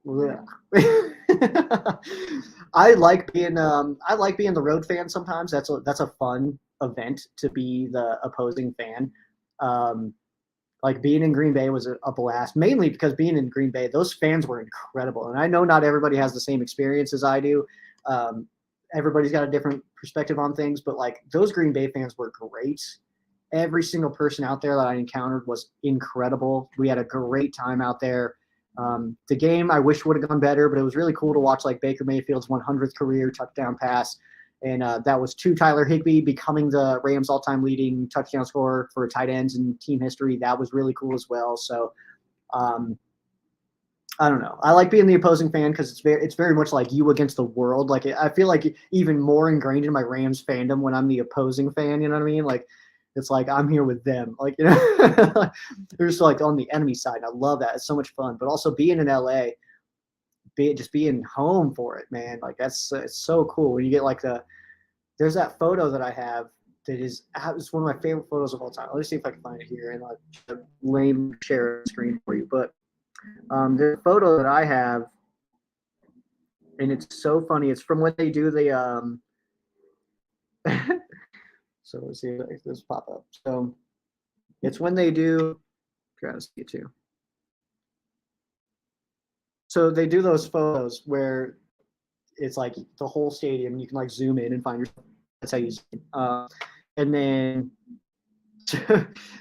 I like being the road fan sometimes. That's a fun event to be the opposing fan. Like being in Green Bay was a blast, mainly because being in Green Bay, those fans were incredible. And I know not everybody has the same experience as I do. Everybody's got a different perspective on things, but like those Green Bay fans were great. Every single person out there that I encountered was incredible. We had a great time out there. The game I wish would have gone better, but it was really cool to watch like Baker Mayfield's 100th career touchdown pass. And that was to Tyler Higbee becoming the Rams all-time leading touchdown scorer for tight ends in team history. That was really cool as well. So I don't know. I like being the opposing fan because it's very much like you against the world. Like I feel like even more ingrained in my Rams fandom when I'm the opposing fan. You know what I mean? Like it's like I'm here with them. Like they're just like on the enemy side. I love that. It's so much fun. But also being in LA, just being home for it, man. Like it's so cool when you get like there's that photo that I have that is it's one of my favorite photos of all time. Let me see if I can find it here and like lame share screen for you. But there's a photo that I have, and it's so funny. It's from when they do the So let's see if this pop up. So it's when they do, try to see it too. So they do those photos where it's like the whole stadium. You can like zoom in and find yourself. That's how you zoom. And then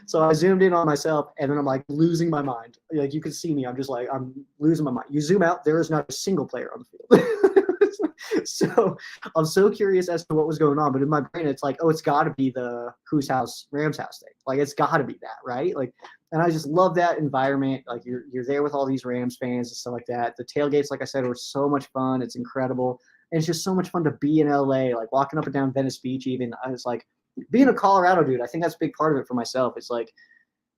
So I zoomed in on myself, and then I'm like losing my mind. Like you can see me, I'm just like I'm losing my mind. You zoom out, there is not a single player on the field. So I'm so curious as to what was going on, but in my brain, it's like, oh, it's got to be the whose house, Rams house thing. Like it's got to be that, right? Like, and I just love that environment. Like you're there with all these Rams fans and stuff like that. The tailgates, like I said, were so much fun. It's incredible, and it's just so much fun to be in LA. Like walking up and down Venice Beach, even I was like. Being a Colorado dude, I think that's a big part of it for myself. It's like,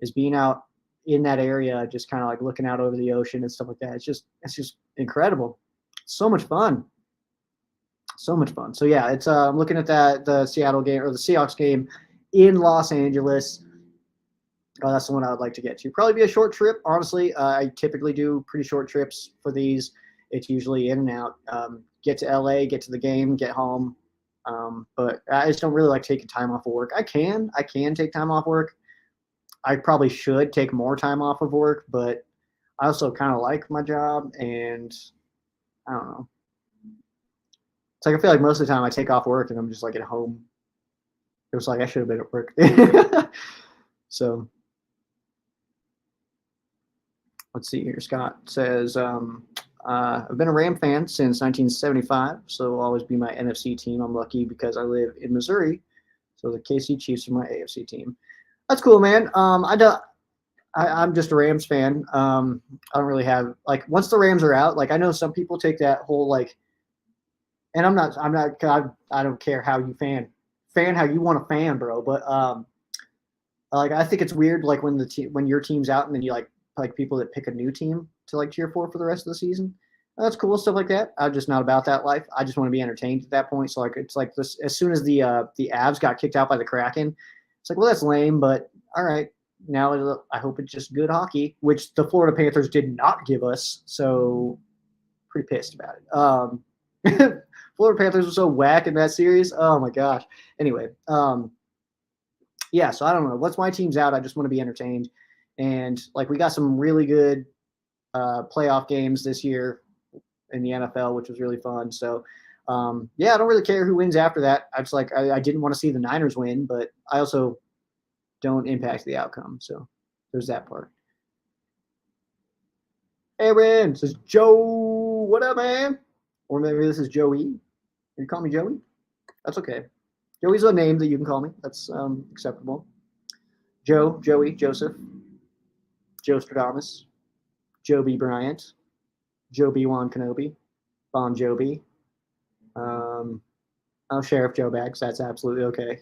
is being out in that area, just kind of like looking out over the ocean and stuff like that. It's just incredible. So much fun. So much fun. So yeah, it's I'm looking at the Seattle game or the Seahawks game in Los Angeles. Oh, that's the one I would like to get to. Probably be a short trip. Honestly, I typically do pretty short trips for these. It's usually in and out. Get to LA, get to the game, get home. But I just don't really like taking time off of work. I can take time off work. I probably should take more time off of work, but I also kind of like my job, and I don't know. It's like I feel like most of the time I take off work and I'm just like at home. It was like I should have been at work. So let's see here. Scott says, I've been a Ram fan since 1975, so it'll always be my NFC team. I'm lucky because I live in Missouri, so the KC Chiefs are my AFC team. That's cool, man. I'm just a Rams fan. I don't really have like once the Rams are out. Like I know some people take that whole like, and I'm not. I don't care how you fan how you want to fan, bro. But like I think it's weird like when your team's out and then you like people that pick a new team to like cheer for the rest of the season. That's cool, stuff like that. I'm just not about that life. I just want to be entertained at that point. So like it's like this as soon as the Avs got kicked out by the Kraken, it's like, well, that's lame, but all right. Now I hope it's just good hockey, which the Florida Panthers did not give us. So pretty pissed about it. Florida Panthers were so whack in that series. Oh my gosh. Anyway, yeah, so I don't know. Once my team's out, I just want to be entertained. And like we got some really good playoff games this year in the NFL, which was really fun. So yeah, I don't really care who wins after that. I just like I didn't want to see the Niners win, but I also don't impact the outcome. So there's that part. Aaron says, Joe, what up, man? Or maybe this is Joey. You call me Joey? That's okay. Joey's a name that you can call me. That's acceptable. Joe, Joey, Joseph, Joe Stradamus, Joe B. Bryant, Joe B. Wan Kenobi, Bon Jovi, Sheriff Joe Bags. That's absolutely okay.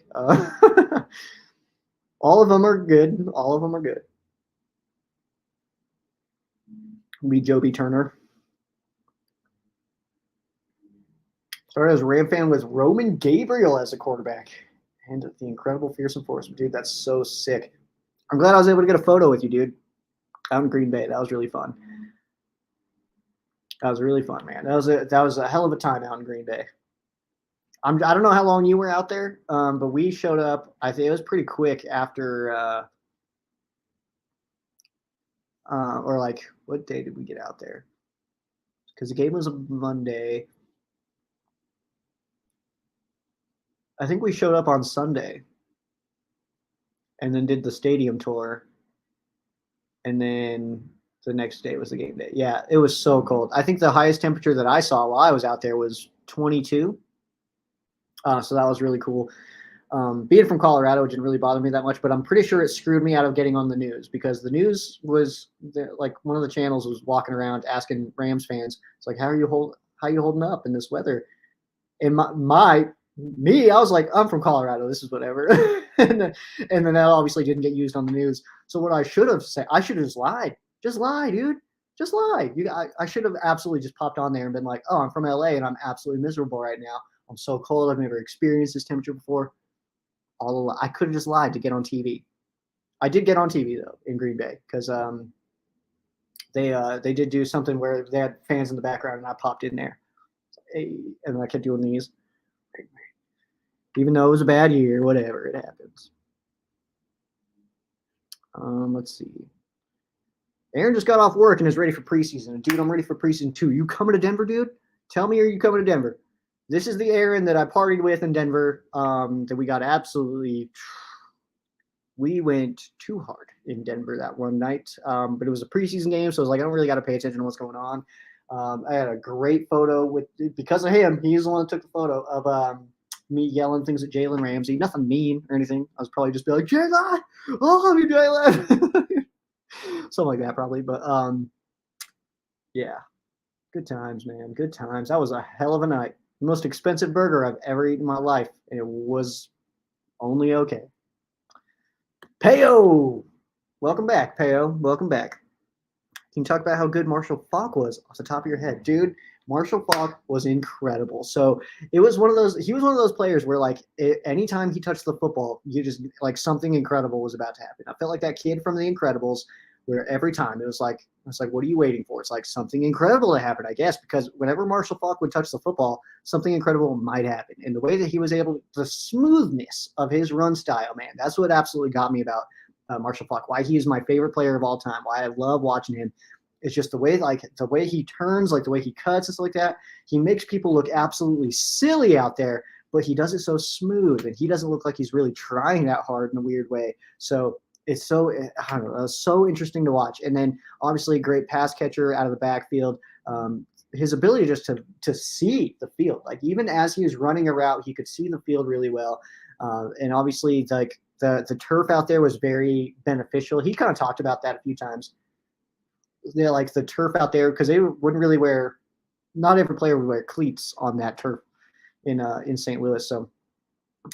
All of them are good. All of them are good. Be Joe B. Turner. Started as a Ram fan with Roman Gabriel as a quarterback. And the incredible fearsome force. Dude, that's so sick. I'm glad I was able to get a photo with you, dude. Out in Green Bay. That was really fun. That was really fun, man. That was a hell of a time out in Green Bay. I don't know how long you were out there, but we showed up. I think it was pretty quick after, or like, what day did we get out there? Because the game was a Monday. I think we showed up on Sunday and then did the stadium tour. And then the next day was the game day. Yeah, it was so cold. I think the highest temperature that I saw while I was out there was 22. So that was really cool. Being from Colorado, it didn't really bother me that much, but I'm pretty sure it screwed me out of getting on the news because the news was like one of the channels was walking around asking Rams fans, it's like, how are you holding up in this weather? And I was like, I'm from Colorado. This is whatever. and then that obviously didn't get used on the news. So what I should have said, I should have just lied. Just lie, dude. Just lie. I should have absolutely just popped on there and been like, oh, I'm from LA and I'm absolutely miserable right now. I'm so cold. I've never experienced this temperature before. I could have just lied to get on TV. I did get on TV though in Green Bay because they did do something where they had fans in the background and I popped in there. And I kept doing these. Even though it was a bad year, whatever, it happens. Let's see. Aaron just got off work and is ready for preseason. Dude, I'm ready for preseason too. You coming to Denver, dude? Tell me, are you coming to Denver? This is the Aaron that I partied with in Denver that we got absolutely we went too hard in Denver that one night. But it was a preseason game, so I was like, I don't really got to pay attention to what's going on. I had a great photo because of him. He's the one that took the photo of me yelling things at Jalen Ramsey. Nothing mean or anything. I was probably just be like, Jalen, oh, you Jalen. Something like that probably. But yeah, good times, man. Good times. That was a hell of a night. The most expensive burger I've ever eaten in my life, and it was only okay. Peo, welcome back. Peo, welcome back. Can you talk about how good Marshall Faulk was off the top of your head, dude? Marshall Faulk was incredible. So it was one of those. He was one of those players where, like, anytime he touched the football, you just like something incredible was about to happen. I felt like that kid from The Incredibles, where every time it was like, what are you waiting for? It's like something incredible to happen, I guess, because whenever Marshall Faulk would touch the football, something incredible might happen. And the way that he was able, the smoothness of his run style, man, that's what absolutely got me about Marshall Faulk. Why he is my favorite player of all time. Why I love watching him. It's just the way he turns, like the way he cuts and stuff like that. He makes people look absolutely silly out there, but he does it so smooth, and he doesn't look like he's really trying that hard in a weird way. So it's so, I don't know, so interesting to watch. And then obviously great pass catcher out of the backfield. His ability just to see the field, like even as he was running a route, he could see the field really well. And obviously like the turf out there was very beneficial. He kind of talked about that a few times. They're like the turf out there, because they wouldn't really wear, not every player would wear cleats on that turf in St. Louis. So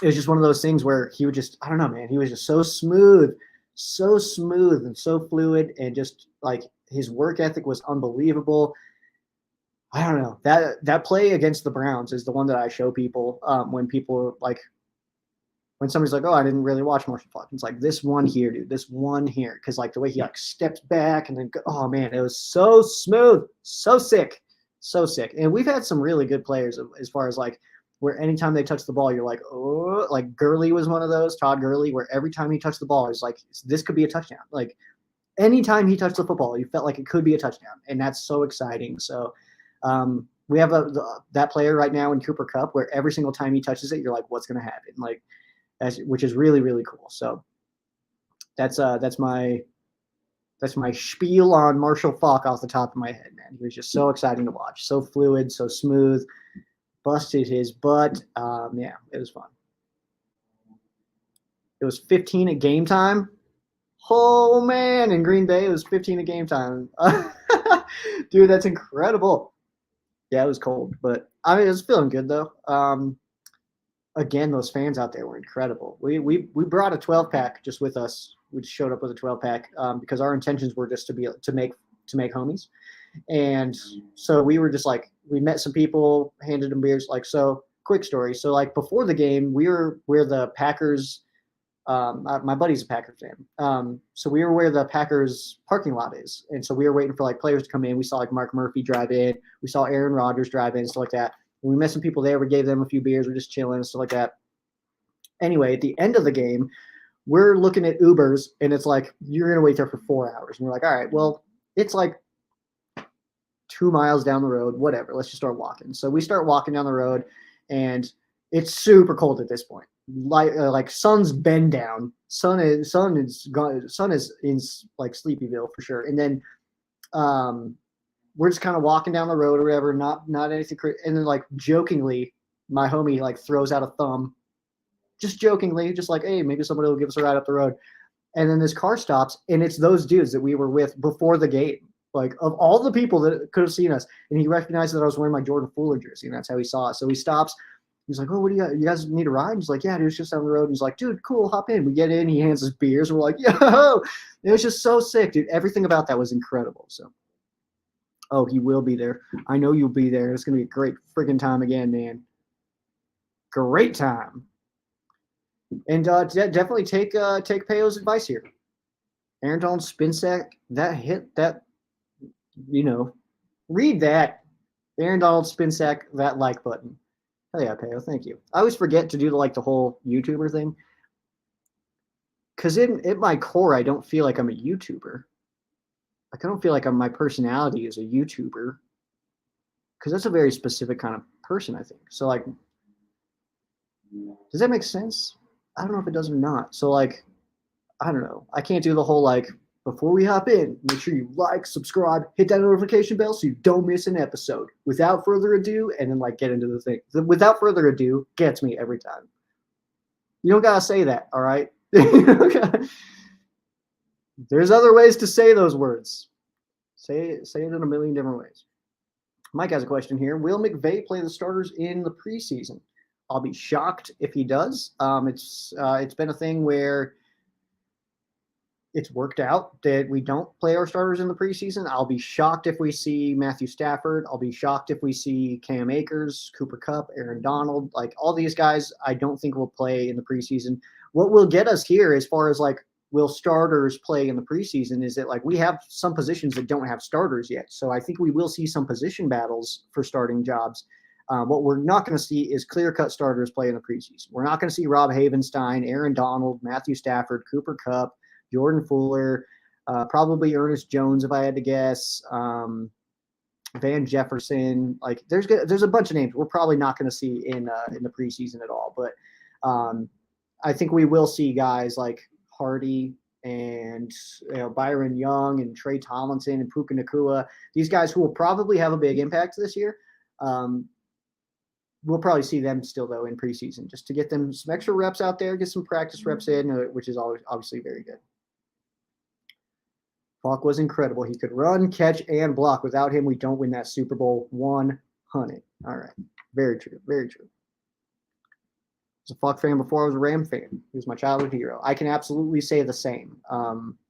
it was just one of those things where he would just, I don't know, man, he was just so smooth and so fluid, and just like his work ethic was unbelievable. I don't know, that play against the Browns is the one that I show people when people like, when somebody's like, oh, I didn't really watch Marshall Faulk. It's like this one here, dude, this one here. Because like the way he like steps back and then, oh man, it was so smooth, so sick. And we've had some really good players as far as like where anytime they touch the ball, you're like, oh, like Gurley was one of those, Todd Gurley, where every time he touched the ball, it's like, this could be a touchdown. Like anytime he touched the football, you felt like it could be a touchdown. And that's so exciting. So we have that player right now in Cooper Kupp, where every single time he touches it, you're like, what's going to happen? Like, which is really, really cool. So that's my spiel on Marshall Faulk off the top of my head, man. He was just so exciting to watch, so fluid, so smooth, busted his butt. Yeah, it was fun. It was 15 at game time. Oh man, in Green Bay it was 15 at game time. Dude, that's incredible. Yeah, it was cold, but I mean, it was feeling good though. Again, those fans out there were incredible. We brought a 12-pack just with us. We just showed up with a 12-pack because our intentions were just to make homies. And so we were just like, we met some people, handed them beers. Like, so quick story. So like before the game, we were where the Packers, my buddy's a Packers fan. So we were where the Packers parking lot is. And so we were waiting for like players to come in. We saw like Mark Murphy drive in. We saw Aaron Rodgers drive in, stuff like that. We met some people there. We gave them a few beers. We're just chilling and stuff like that. Anyway, at the end of the game, we're looking at Ubers, and it's like, you're going to wait there for 4 hours. And we're like, all right, well, it's like 2 miles down the road, whatever. Let's just start walking. So we start walking down the road, and it's super cold at this point. Like sun's been down. Sun is gone. Sun is in like Sleepyville for sure. And then we're just kind of walking down the road or whatever, not anything. And then like jokingly, my homie like throws out a thumb, just jokingly, just like, hey, maybe somebody will give us a ride up the road. And then this car stops, and it's those dudes that we were with before the game. Like of all the people that could have seen us, and he recognized that I was wearing my Jordan Fuller jersey, and that's how he saw us. So he stops. He's like, oh, what do you guys need a ride? He's like, yeah, dude, it's just down the road. And he's like, dude, cool, hop in. We get in. He hands us beers. We're like, yo, it was just so sick, dude. Everything about that was incredible. So. Oh, he will be there. I know you'll be there. It's going to be a great freaking time again, man. Great time. And definitely take Peo's advice here. Aaron Donald spin sack, read that. Aaron Donald spin sack, that like button. Hell yeah, Peo, thank you. I always forget to do the whole YouTuber thing. Because in my core, I don't feel like I'm a YouTuber. Like, I don't feel like my personality is a YouTuber, because that's a very specific kind of person, I think. So, like, does that make sense? I don't know if it does or not. So, like, I don't know. I can't do the whole like, before we hop in, make sure you like, subscribe, hit that notification bell so you don't miss an episode. Without further ado, and then like get into the thing. The without further ado gets me every time. You don't gotta say that, all right? There's other ways to say those words. Say it in a million different ways. Mike has a question here. Will McVeigh play the starters in the preseason? I'll be shocked if he does. It's been a thing where it's worked out that we don't play our starters in the preseason. I'll be shocked if we see Matthew Stafford. I'll be shocked if we see Cam Akers, Cooper Kupp, Aaron Donald. Like all these guys, I don't think will play in the preseason. What will get us here as far as like will starters play in the preseason is that like we have some positions that don't have starters yet. So I think we will see some position battles for starting jobs. What we're not going to see is clear-cut starters play in the preseason. We're not going to see Rob Havenstein, Aaron Donald, Matthew Stafford, Cooper Kupp, Jordan Fuller, probably Ernest Jones if I had to guess, Van Jefferson. Like there's a bunch of names we're probably not going to see in the preseason at all. But I think we will see guys like Hardy and Byron Young and Trey Tomlinson and Puka Nacua. These guys who will probably have a big impact this year. We'll probably see them still though in preseason just to get them some extra reps out there, get some practice reps in, which is always obviously very good. Falk was incredible. He could run, catch, and block. Without him, we don't win that Super Bowl 100. All right. Very true. Very true. I was a Falk fan before I was a Ram fan. He was my childhood hero. I can absolutely say the same.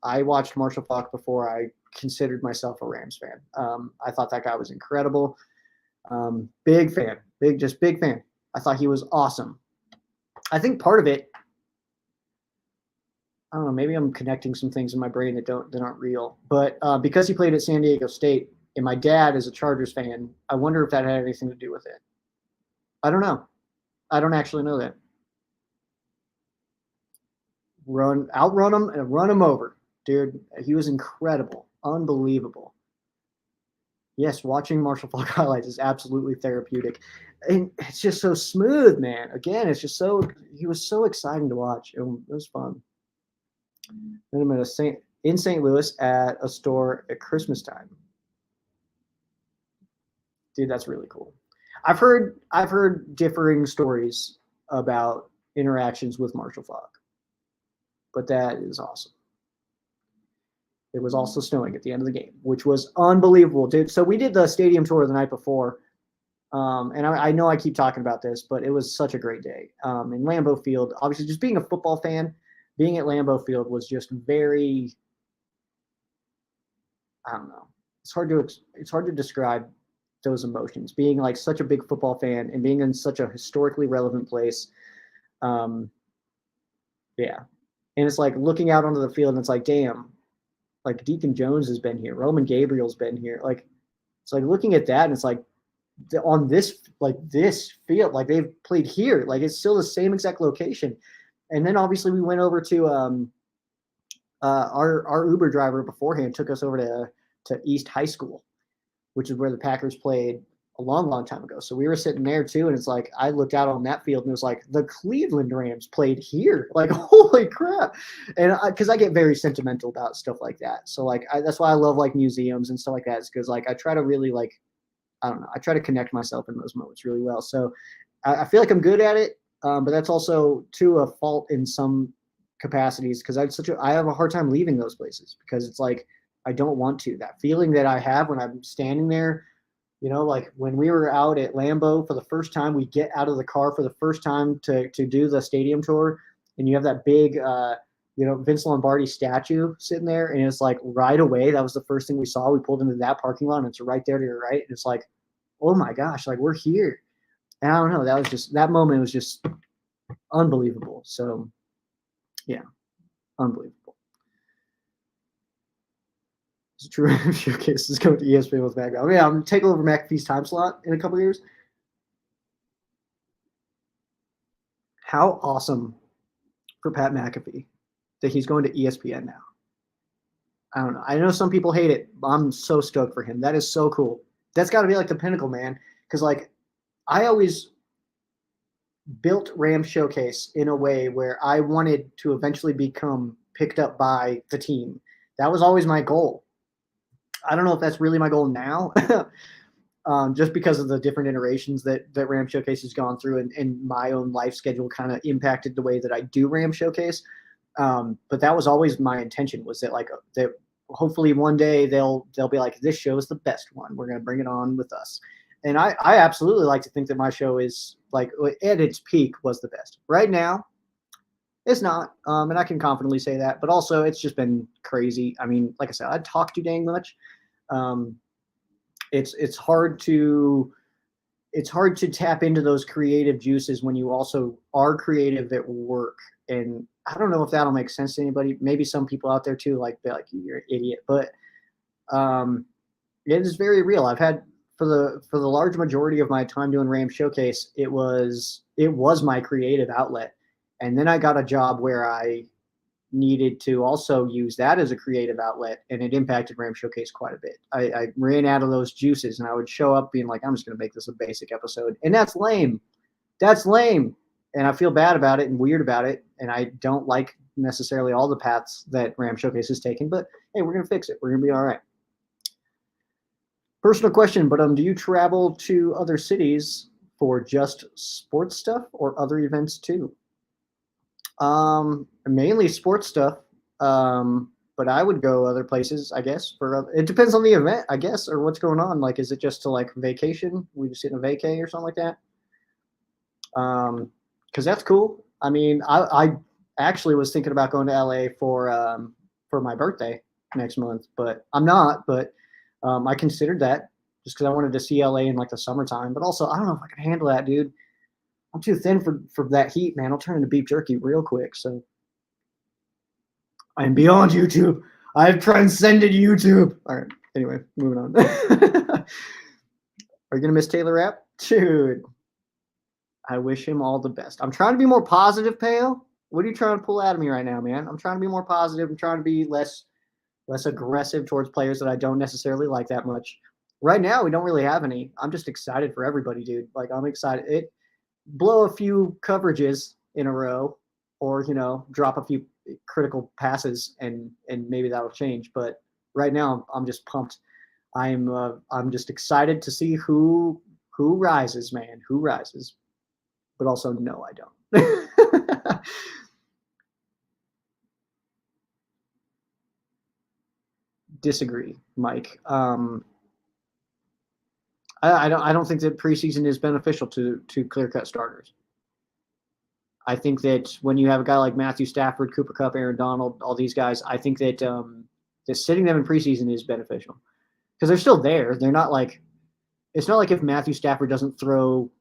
I watched Marshall Falk before I considered myself a Rams fan. I thought that guy was incredible. Big fan. Big fan. I thought he was awesome. I think part of it, I don't know, maybe I'm connecting some things in my brain that aren't real. But because he played at San Diego State and my dad is a Chargers fan, I wonder if that had anything to do with it. I don't know. I don't actually know that. Outrun him and run him over. Dude, he was incredible. Unbelievable. Yes, watching Marshall Falk highlights is absolutely therapeutic. And it's just so smooth, man. Again, he was so exciting to watch. It was fun. Then I'm in St. Louis at a store at Christmas time. Dude, that's really cool. I've heard differing stories about interactions with Marshall Falk, but that is awesome. It was also snowing at the end of the game, which was unbelievable, dude. So we did the stadium tour the night before, and I know I keep talking about this, but it was such a great day. In Lambeau Field, obviously, just being a football fan, being at Lambeau Field was just very, I don't know. It's hard to describe those emotions. Being like such a big football fan and being in such a historically relevant place. Yeah. And it's like looking out onto the field and it's like, damn, like Deacon Jones has been here. Roman Gabriel's been here. Like, it's like looking at that and it's like on this field, like they've played here. Like it's still the same exact location. And then obviously we went over to our Uber driver beforehand took us over to East High School, which is where the Packers played a long, long time ago. So we were sitting there too, and it's like I looked out on that field and it was like the Cleveland Rams played here. Like holy crap! And because I get very sentimental about stuff like that, so like that's why I love like museums and stuff like that. Is because like I try to really like I don't know, I try to connect myself in those moments really well. So I feel like I'm good at it, but that's also to a fault in some capacities because I have a hard time leaving those places because it's like I don't want to. That feeling that I have when I'm standing there. You know, like when we were out at Lambeau for the first time, we get out of the car for the first time to do the stadium tour, and you have that big, Vince Lombardi statue sitting there, and it's like right away, that was the first thing we saw. We pulled into that parking lot, and it's right there to your right, and it's like, oh my gosh, like we're here. And I don't know, that moment was just unbelievable. So, yeah, unbelievable. It's true. Showcase is going to ESPN with background. Yeah, I'm going to take over McAfee's time slot in a couple of years. How awesome for Pat McAfee that he's going to ESPN now. I don't know. I know some people hate it, but I'm so stoked for him. That is so cool. That's got to be like the pinnacle, man. Because like I always built Ram Showcase in a way where I wanted to eventually become picked up by the team. That was always my goal. I don't know if that's really my goal now, just because of the different iterations that Ram Showcase has gone through, and my own life schedule kind of impacted the way that I do Ram Showcase. But that was always my intention, was that like that hopefully one day they'll be like, this show is the best one. We're going to bring it on with us. And I absolutely like to think that my show is like at its peak was the best. Right now, it's not. And I can confidently say that, but also it's just been crazy. I mean, like I said, I talk too dang much. It's hard to tap into those creative juices when you also are creative at work. And I don't know if that'll make sense to anybody. Maybe some people out there too, like they're like, you're an idiot, but it is very real. I've had for the large majority of my time doing Ram Showcase, it was my creative outlet. And then I got a job where I needed to also use that as a creative outlet, and it impacted Ram Showcase quite a bit. I ran out of those juices, and I would show up being like, I'm just going to make this a basic episode. And that's lame. That's lame. And I feel bad about it and weird about it. And I don't like necessarily all the paths that Ram Showcase has taken, but hey, we're going to fix it. We're going to be all right. Personal question, but do you travel to other cities for just sports stuff or other events too? Mainly sports stuff. But I would go other places, I guess. It depends on the event, I guess, or what's going on. Like, is it just to like vacation? We just sit in a vacay or something like that? Because that's cool. I mean, I actually was thinking about going to LA for my birthday next month, but I'm not. But I considered that just because I wanted to see LA in like the summertime. But also, I don't know if I can handle that, dude. I'm too thin for that heat, man. I'll turn into beef jerky real quick. So I am beyond YouTube. I've transcended YouTube. All right. Anyway, moving on. Are you gonna miss Taylor Rapp? Dude, I wish him all the best. I'm trying to be more positive, Pale. What are you trying to pull out of me right now, man? I'm trying to be more positive. I'm trying to be less aggressive towards players that I don't necessarily like that much. Right now, we don't really have any. I'm just excited for everybody, dude. Like, I'm excited. Blow a few coverages in a row, or drop a few critical passes, and maybe that'll change. But right now, I'm just pumped. I'm just excited to see who rises, man. Who rises? But also, no, I don't. Disagree, Mike. I don't think that preseason is beneficial to clear-cut starters. I think that when you have a guy like Matthew Stafford, Cooper Kupp, Aaron Donald, all these guys, I think that sitting them in preseason is beneficial because they're still there. They're not like – it's not like if Matthew Stafford doesn't throw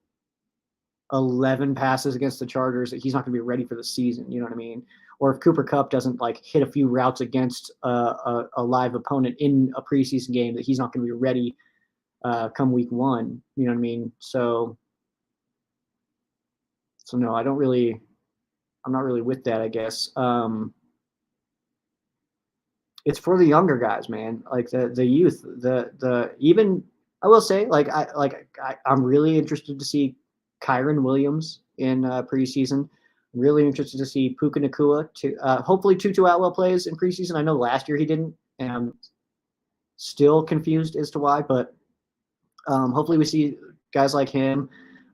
11 passes against the Chargers that he's not going to be ready for the season. You know what I mean? Or if Cooper Kupp doesn't like hit a few routes against a live opponent in a preseason game that he's not going to be ready come week one. You know what I mean? So no, I'm not really with that, I guess. It's for the younger guys, man. Like the youth, even I will say, I'm really interested to see Kyron Williams in preseason. I'm really interested to see Puka Nacua. Hopefully Tutu Atwell plays in preseason. I know last year he didn't, and I'm still confused as to why, but hopefully we see guys like him.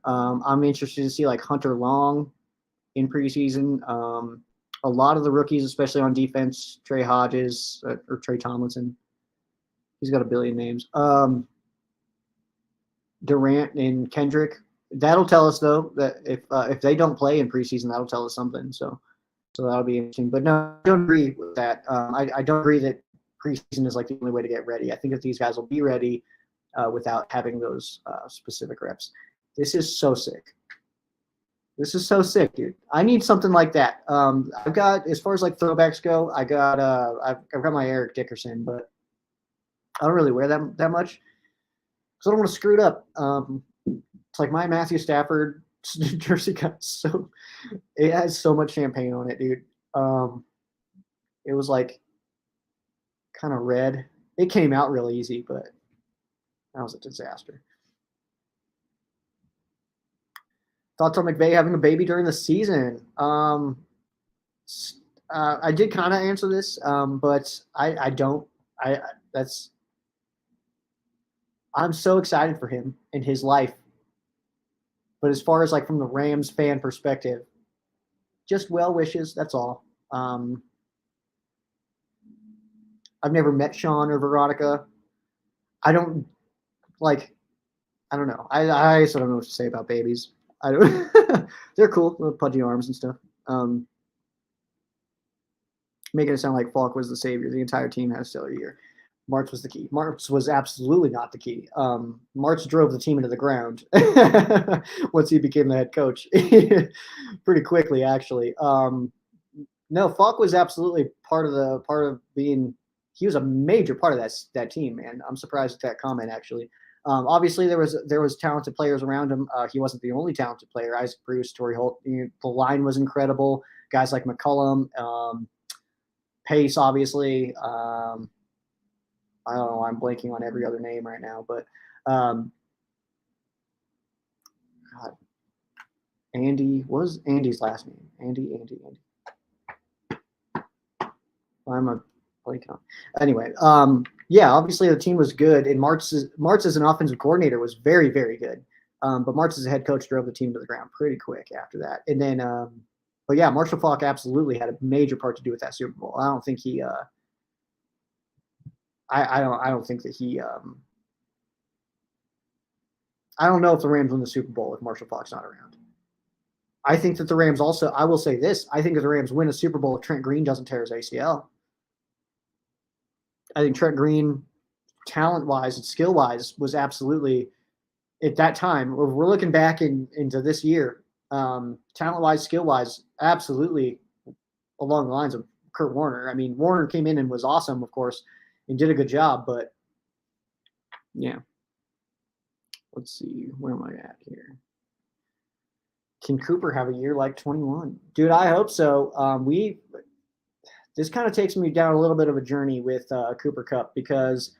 I'm interested to see like Hunter Long in preseason. A lot of the rookies, especially on defense, Trey Hodges or Trey Tomlinson. He's got a billion names. Durant and Kendrick. That'll tell us though that if they don't play in preseason, that'll tell us something. So that'll be interesting. But no, I don't agree with that. I don't agree that preseason is like the only way to get ready. I think that these guys will be ready without having those specific reps. This is so sick. This is so sick, dude. I need something like that. I've got, as far as like throwbacks go, I've got my Eric Dickerson, but I don't really wear that much because I don't want to screw it up. It's like my Matthew Stafford jersey it has so much champagne on it, dude. It was like kind of red. It came out real easy, but that was a disaster. Thoughts on McVeigh having a baby during the season? I did kind of answer this, but I don't. That's. I'm so excited for him in his life. But as far as like from the Rams fan perspective, just well wishes. That's all. I've never met Sean or Veronica. I don't like. I don't know. I still don't know what to say about babies. I don't. They're cool, little pudgy arms and stuff. Making it sound like Falk was the savior. The entire team had a stellar year. Martz was the key. Martz was absolutely not the key. Martz drove the team into the ground once he became the head coach, pretty quickly, actually. No, Falk was absolutely part of being. He was a major part of that team, man. I'm surprised at that comment, actually. Obviously, there was talented players around him. He wasn't the only talented player. Isaac Bruce, Torrey Holt. The line was incredible. Guys like McCullum, Pace, obviously. I don't know. I'm blanking on every other name right now, but God, Andy, what was Andy's last name? Andy. I'm a blanking on. Anyway, yeah, obviously the team was good, and Martz as an offensive coordinator was very, very good. But Martz as a head coach drove the team to the ground pretty quick after that. And then, but yeah, Marshall Faulk absolutely had a major part to do with that Super Bowl. I don't think he. I don't think that he. I don't know if the Rams win the Super Bowl if Marshall Faulk's not around. I think that the Rams also. I will say this: I think that the Rams win a Super Bowl if Trent Green doesn't tear his ACL. I think Trent Green, talent-wise and skill-wise, was absolutely at that time. We're looking back into this year, talent-wise, skill-wise, absolutely along the lines of Kurt Warner. I mean, Warner came in and was awesome, of course, and did a good job, but yeah. Let's see, where am I at here? Can Cooper have a year like 21? Dude, I hope so. This kind of takes me down a little bit of a journey with Cooper Kupp because,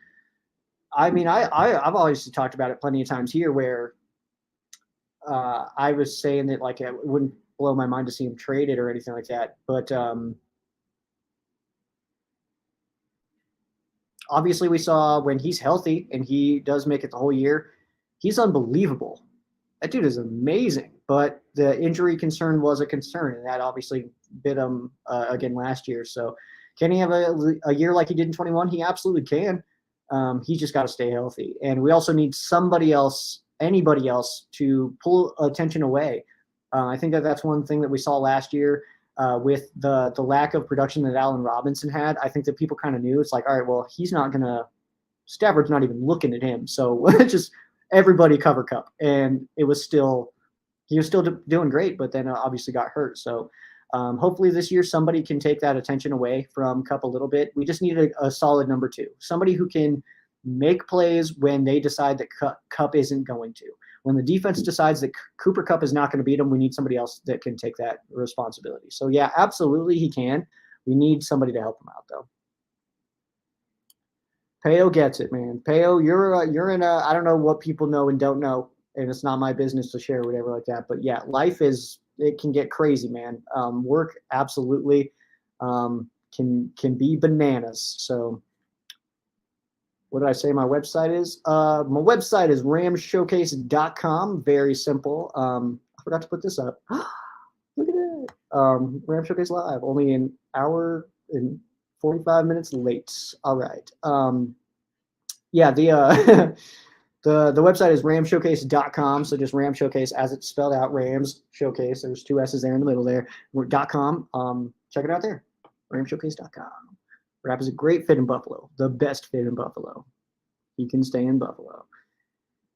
I mean, I've always talked about it plenty of times here where I was saying that like it wouldn't blow my mind to see him traded or anything like that, but obviously we saw when he's healthy and he does make it the whole year, he's unbelievable. That dude is amazing, but the injury concern was a concern, and that obviously bit him again last year. So can he have a year like he did in 21? He absolutely can. He's just got to stay healthy. And we also need somebody else, anybody else, to pull attention away. I think that's one thing that we saw last year with the lack of production that Allen Robinson had. I think that people kind of knew. It's like, all right, well, he's not going to – Stafford's not even looking at him. So just everybody cover Kupp. And it was still – he was still doing great, but then obviously got hurt. So hopefully this year somebody can take that attention away from Kupp a little bit. We just need a solid number two, somebody who can make plays when they decide that Kupp isn't going to. When the defense decides that Cooper Kupp is not going to beat him, we need somebody else that can take that responsibility. So yeah, absolutely he can. We need somebody to help him out though. Peo gets it, man. Peo, you're in a, I don't know what people know and don't know, and it's not my business to share whatever like that. But yeah, life is, it can get crazy, man. Work absolutely can be bananas. So what did I say my website is? My website is ramshowcase.com. Very simple. I forgot to put this up. Look at it. Ram Showcase Live, only an hour and 45 minutes late. All right. Yeah, the the website is ramshowcase.com. So just Ram Showcase as it's spelled out, Rams Showcase. There's two S's there in the middle there. .com. Check it out there. Ramshowcase.com. Rap is a great fit in Buffalo. The best fit in Buffalo. He can stay in Buffalo.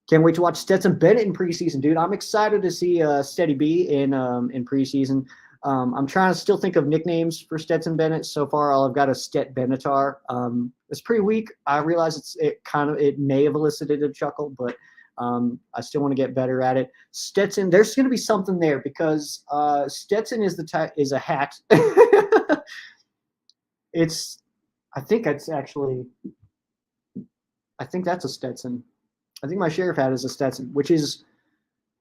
Can't wait to watch Stetson Bennett in preseason, dude. I'm excited to see Steady B in preseason. I'm trying to still think of nicknames for Stetson Bennett. So far, all I've got is Stet Benatar. It's pretty weak. I realize it may have elicited a chuckle, but I still want to get better at it. Stetson, there's going to be something there because Stetson is a hat. I think that's a Stetson. I think my sheriff hat is a Stetson, which is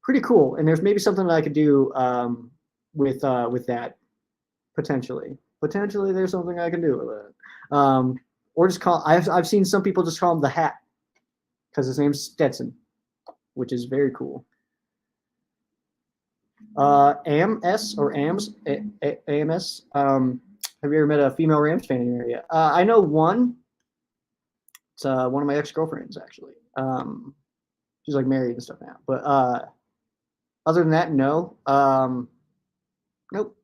pretty cool. And there's maybe something that I could do with that potentially. Potentially, there's something I can do with it. Or just call. I've seen some people just call him the Hat because his name's Stetson, which is very cool. AMS or AMS, AMS. Have you ever met a female Rams fan in your area? I know one. It's one of my ex-girlfriends, actually. She's like married and stuff now. But other than that, no. Nope.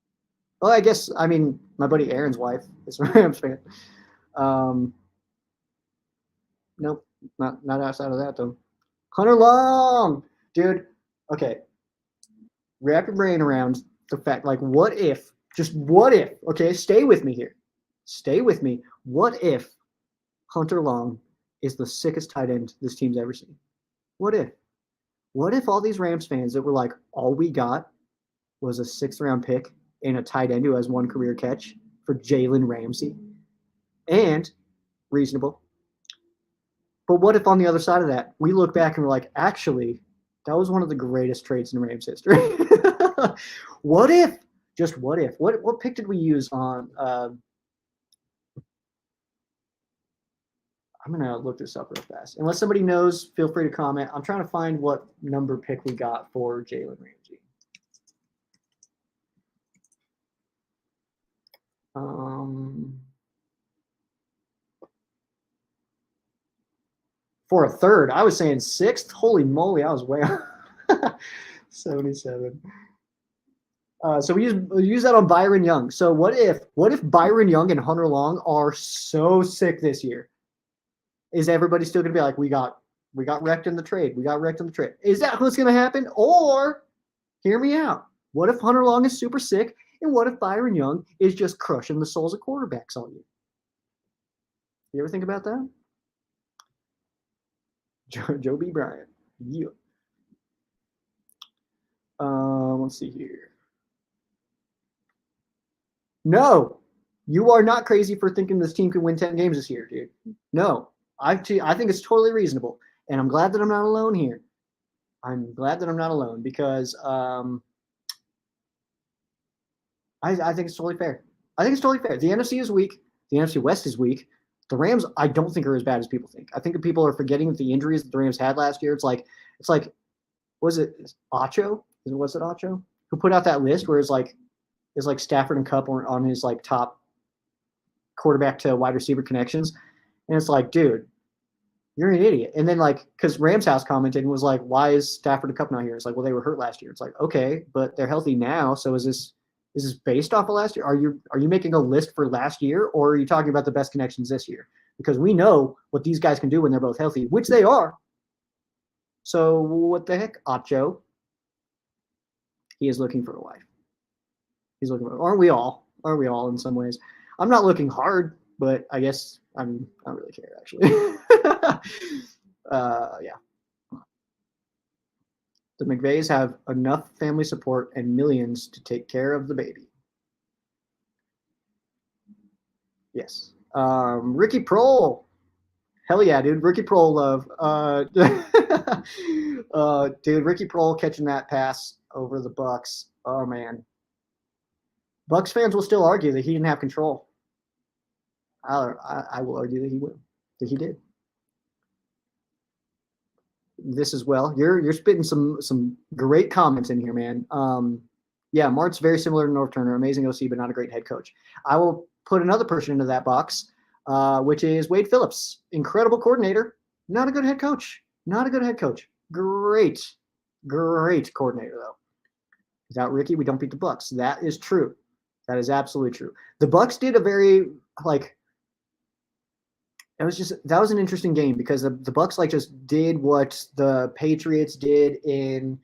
Well, I guess, I mean, my buddy Aaron's wife is a Rams fan. Nope. Not outside of that, though. Hunter Long! Dude, okay. Wrap your brain around the fact, like, what if, okay, stay with me here. Stay with me. What if Hunter Long is the sickest tight end this team's ever seen? What if? What if all these Rams fans that were like, all we got was a 6th-round pick and a tight end who has 1 career catch for Jalen Ramsey? And reasonable. But what if on the other side of that, we look back and we're like, actually, that was one of the greatest trades in Rams history. What if? Just what if? What pick did we use on I'm going to look this up real fast. Unless somebody knows, feel free to comment. I'm trying to find what number pick we got for Jalen Ramsey. For a 3rd. I was saying 6th. Holy moly, I was way off. 77. So we use that on Byron Young. So what if Byron Young and Hunter Long are so sick this year? Is everybody still going to be like, we got wrecked in the trade. We got wrecked in the trade. Is that what's going to happen? Or, hear me out. What if Hunter Long is super sick? And what if Byron Young is just crushing the souls of quarterbacks on you? You ever think about that? Joe B. Bryant. Yeah. Let's see here. No, you are not crazy for thinking this team can win 10 games this year, dude. No. I think it's totally reasonable, and I'm glad that I'm not alone here. I'm glad that I'm not alone because I think it's totally fair. I think it's totally fair. The NFC is weak. The NFC West is weak. The Rams, I don't think are as bad as people think. I think that people are forgetting the injuries that the Rams had last year. It's like, was it Acho? Was it Acho who put out that list where it's like Stafford and Kupp were on his like top quarterback to wide receiver connections, and it's like, dude, you're an idiot. And then like, because Rams House commented and was like, why is Stafford and Kupp not here? It's like, well, they were hurt last year. It's like, okay, but they're healthy now. So is this based off of last year? Are you making a list for last year, or are you talking about the best connections this year? Because we know what these guys can do when they're both healthy, which they are. So what the heck, Acho? He is looking for a wife. He's looking for, aren't we all? Aren't we all in some ways? I'm not looking hard, but I guess I don't really care actually. Yeah. The McVeighs have enough family support and millions to take care of the baby. Yes. Ricky Prohl. Hell yeah, dude. Ricky Prohl love. Dude, Ricky Prohl catching that pass over the Bucks. Oh, man. Bucks fans will still argue that he didn't have control. I will argue that he did. This as well. You're spitting some great comments in here, man. Yeah, Mart's very similar to North Turner. Amazing OC, but not a great head coach. I will put another person into that box, which is Wade Phillips. Incredible coordinator, not a good head coach. Not a good head coach. Great coordinator, though. Without Ricky, we don't beat the Bucks. That is true. That is absolutely true. The Bucks did a very that was an interesting game because the Bucks just did what the Patriots did in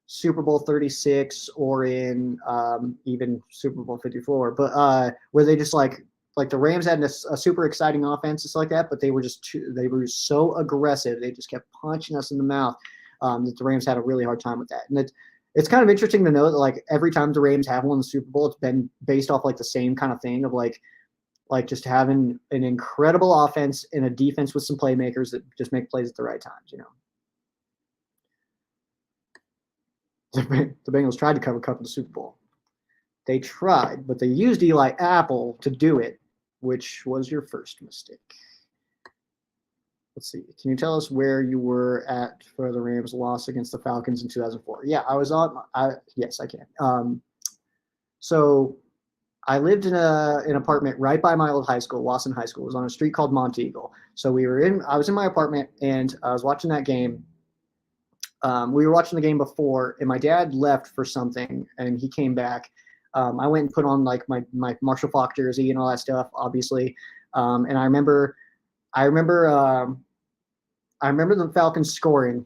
Super Bowl 36 or in even Super Bowl 54, but where they just like the Rams had a super exciting offense just like that, but they were so aggressive. They just kept punching us in the mouth that the Rams had a really hard time with that. And it's kind of interesting to know that every time the Rams have won the Super Bowl, it's been based off the same kind of thing of just having an incredible offense and a defense with some playmakers that just make plays at the right times, The Bengals tried to cover Kupp in the Super Bowl. They tried, but they used Eli Apple to do it, which was your first mistake. Let's see. Can you tell us where you were at for the Rams' loss against the Falcons in 2004? Yeah, I was on. Yes, I can. So I lived in an apartment right by my old high school, Wasson High School. It was on a street called Monteagle. So I was in my apartment and I was watching that game. We were watching the game before, and my dad left for something, and he came back. I went and put on like my Marshall Faulk jersey and all that stuff, obviously. And I remember the Falcons scoring,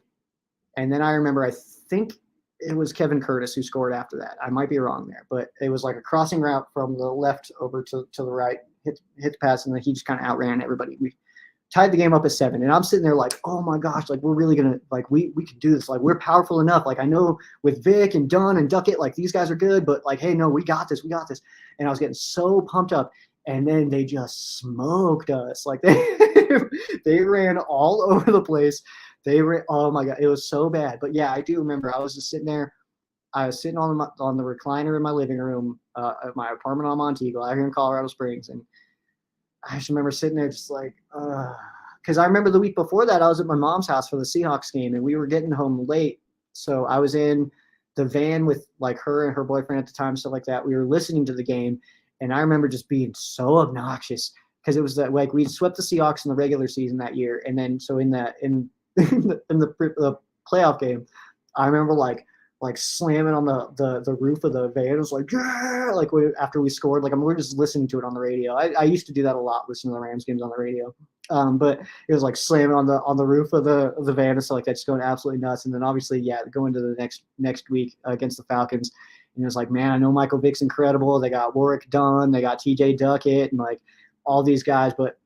and then I think it was Kevin Curtis who scored after that. I might be wrong there, but it was like a crossing route from the left over to the right, hit the pass, and then he just kind of outran everybody. We tied the game up at 7, and I'm sitting there like, oh my gosh, like we're really gonna like we can do this. Like we're powerful enough. Like I know with Vic and Dunn and Duckett, like these guys are good, but like hey, no, we got this. And I was getting so pumped up. And then they just smoked us. Like they ran all over the place. Oh my God, it was so bad. But yeah, I do remember I was just sitting there. I was sitting on the recliner in my living room at my apartment on Monteagle out here in Colorado Springs. And I just remember sitting there just like, because I remember the week before that, I was at my mom's house for the Seahawks game and we were getting home late. So I was in the van with like her and her boyfriend at the time, stuff like that. We were listening to the game. And I remember just being so obnoxious because it was that like we swept the Seahawks in the regular season that year, and then so in the playoff game, I remember like slamming on the roof of the van. It was like yeah, like after we scored, like we're just listening to it on the radio. I used to do that a lot, listen to the Rams games on the radio. But it was like slamming on the roof of the van and stuff like that, just going absolutely nuts. And then obviously, yeah, going to the next week against the Falcons. And it was like, man, I know Michael Vick's incredible. They got Warwick Dunn, they got TJ Duckett, and like all these guys. But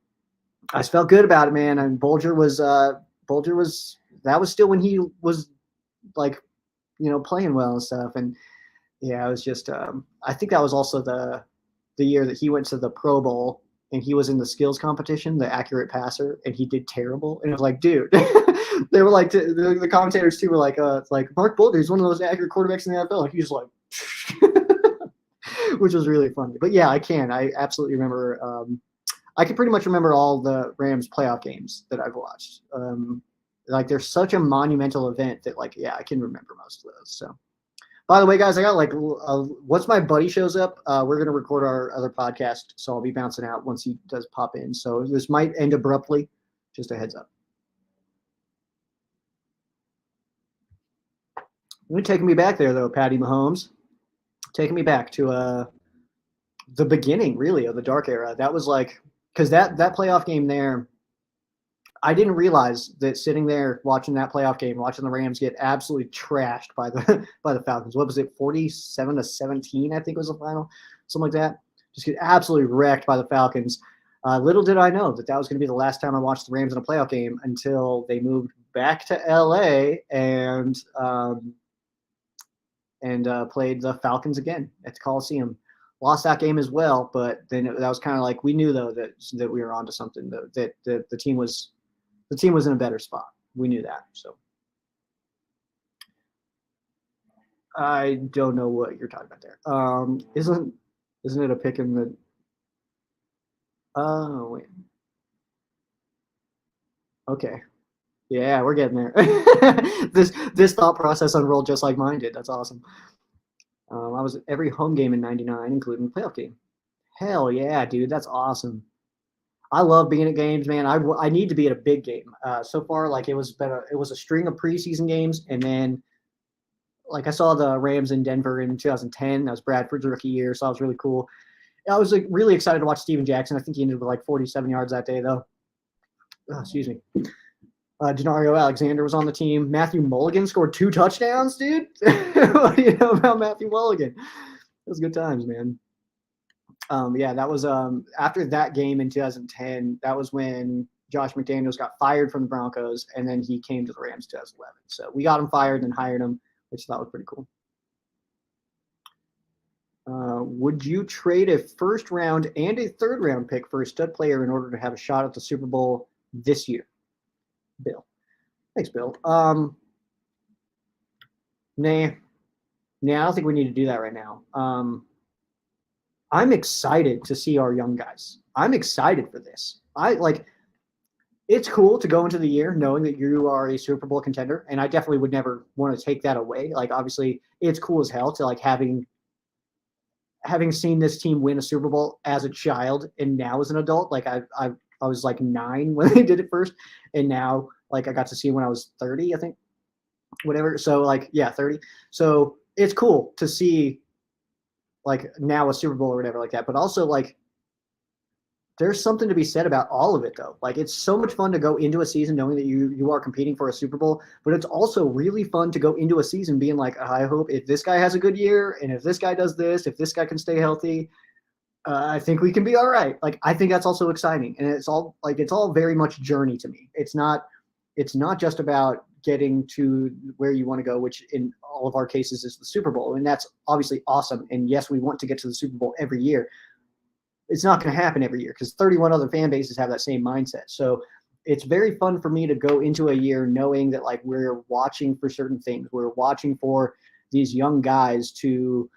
I just felt good about it, man. And Bolger was that was still when he was like, playing well and stuff. And yeah, it was just I think that was also the year that he went to the Pro Bowl and he was in the skills competition, the accurate passer, and he did terrible. And it was like, dude, they were like the commentators too were like Mark Bolger is one of the most accurate quarterbacks in the NFL. Like, he's like. Which was really funny. But yeah, I absolutely remember. I can pretty much remember all the Rams playoff games that I've watched. Like there's such a monumental event that like, yeah, I can remember most of those. So by the way, guys, I got like, once my buddy shows up, we're going to record our other podcast. So I'll be bouncing out once he does pop in. So this might end abruptly, just a heads up. You're taking me back there though, Patty Mahomes. Taking me back to the beginning, really, of the dark era. That was like, because that playoff game there, I didn't realize that sitting there watching that playoff game, watching the Rams get absolutely trashed by the Falcons. What was it, 47-17? I think was the final, something like that. Just get absolutely wrecked by the Falcons. Little did I know that was going to be the last time I watched the Rams in a playoff game until they moved back to LA and played the Falcons again at the Coliseum. Lost that game as well, but then that was kind of like we knew though that we were onto something. That the team was in a better spot. We knew that. So I don't know what you're talking about there. Isn't it a pick in the? Oh wait. Okay. Yeah, we're getting there. this thought process unrolled just like mine did. That's awesome. I was at every home game in '99, including the playoff game. Hell yeah, dude, that's awesome. I love being at games, man. I need to be at a big game. So far, like it was a string of preseason games, and then like I saw the Rams in Denver in 2010. That was Bradford's rookie year, so that was really cool. I was like really excited to watch Steven Jackson. I think he ended with like 47 yards that day, though. Oh, excuse me. Denario Alexander was on the team. Matthew Mulligan scored 2 touchdowns, dude. What do you know about Matthew Mulligan? It was good times, man. Yeah, that was after that game in 2010. That was when Josh McDaniels got fired from the Broncos, and then he came to the Rams 2011. So we got him fired and hired him, which I thought was pretty cool. Would you trade a first round and a third round pick for a stud player in order to have a shot at the Super Bowl this year? Bill. Thanks, Bill. Nah, I don't think we need to do that right now. I'm excited to see our young guys. I'm excited for this. It's cool to go into the year knowing that you are a Super Bowl contender, and I definitely would never want to take that away. Like, obviously, it's cool as hell to like having seen this team win a Super Bowl as a child and now as an adult. Like, I was like 9 when they did it first, and now like I got to see it when I was 30, I think, whatever. So like, yeah, 30. So it's cool to see like now a Super Bowl or whatever like that. But also like, there's something to be said about all of it though. Like, it's so much fun to go into a season knowing that you are competing for a Super Bowl, but it's also really fun to go into a season being like, I hope if this guy has a good year, and if this guy does this, if this guy can stay healthy, I think we can be all right. Like, I think that's also exciting, and it's all very much journey to me. It's not just about getting to where you want to go, which in all of our cases is the Super Bowl, and that's obviously awesome. And yes, we want to get to the Super Bowl every year. It's not going to happen every year because 31 other fan bases have that same mindset. So it's very fun for me to go into a year knowing that like we're watching for certain things. We're watching for these young guys to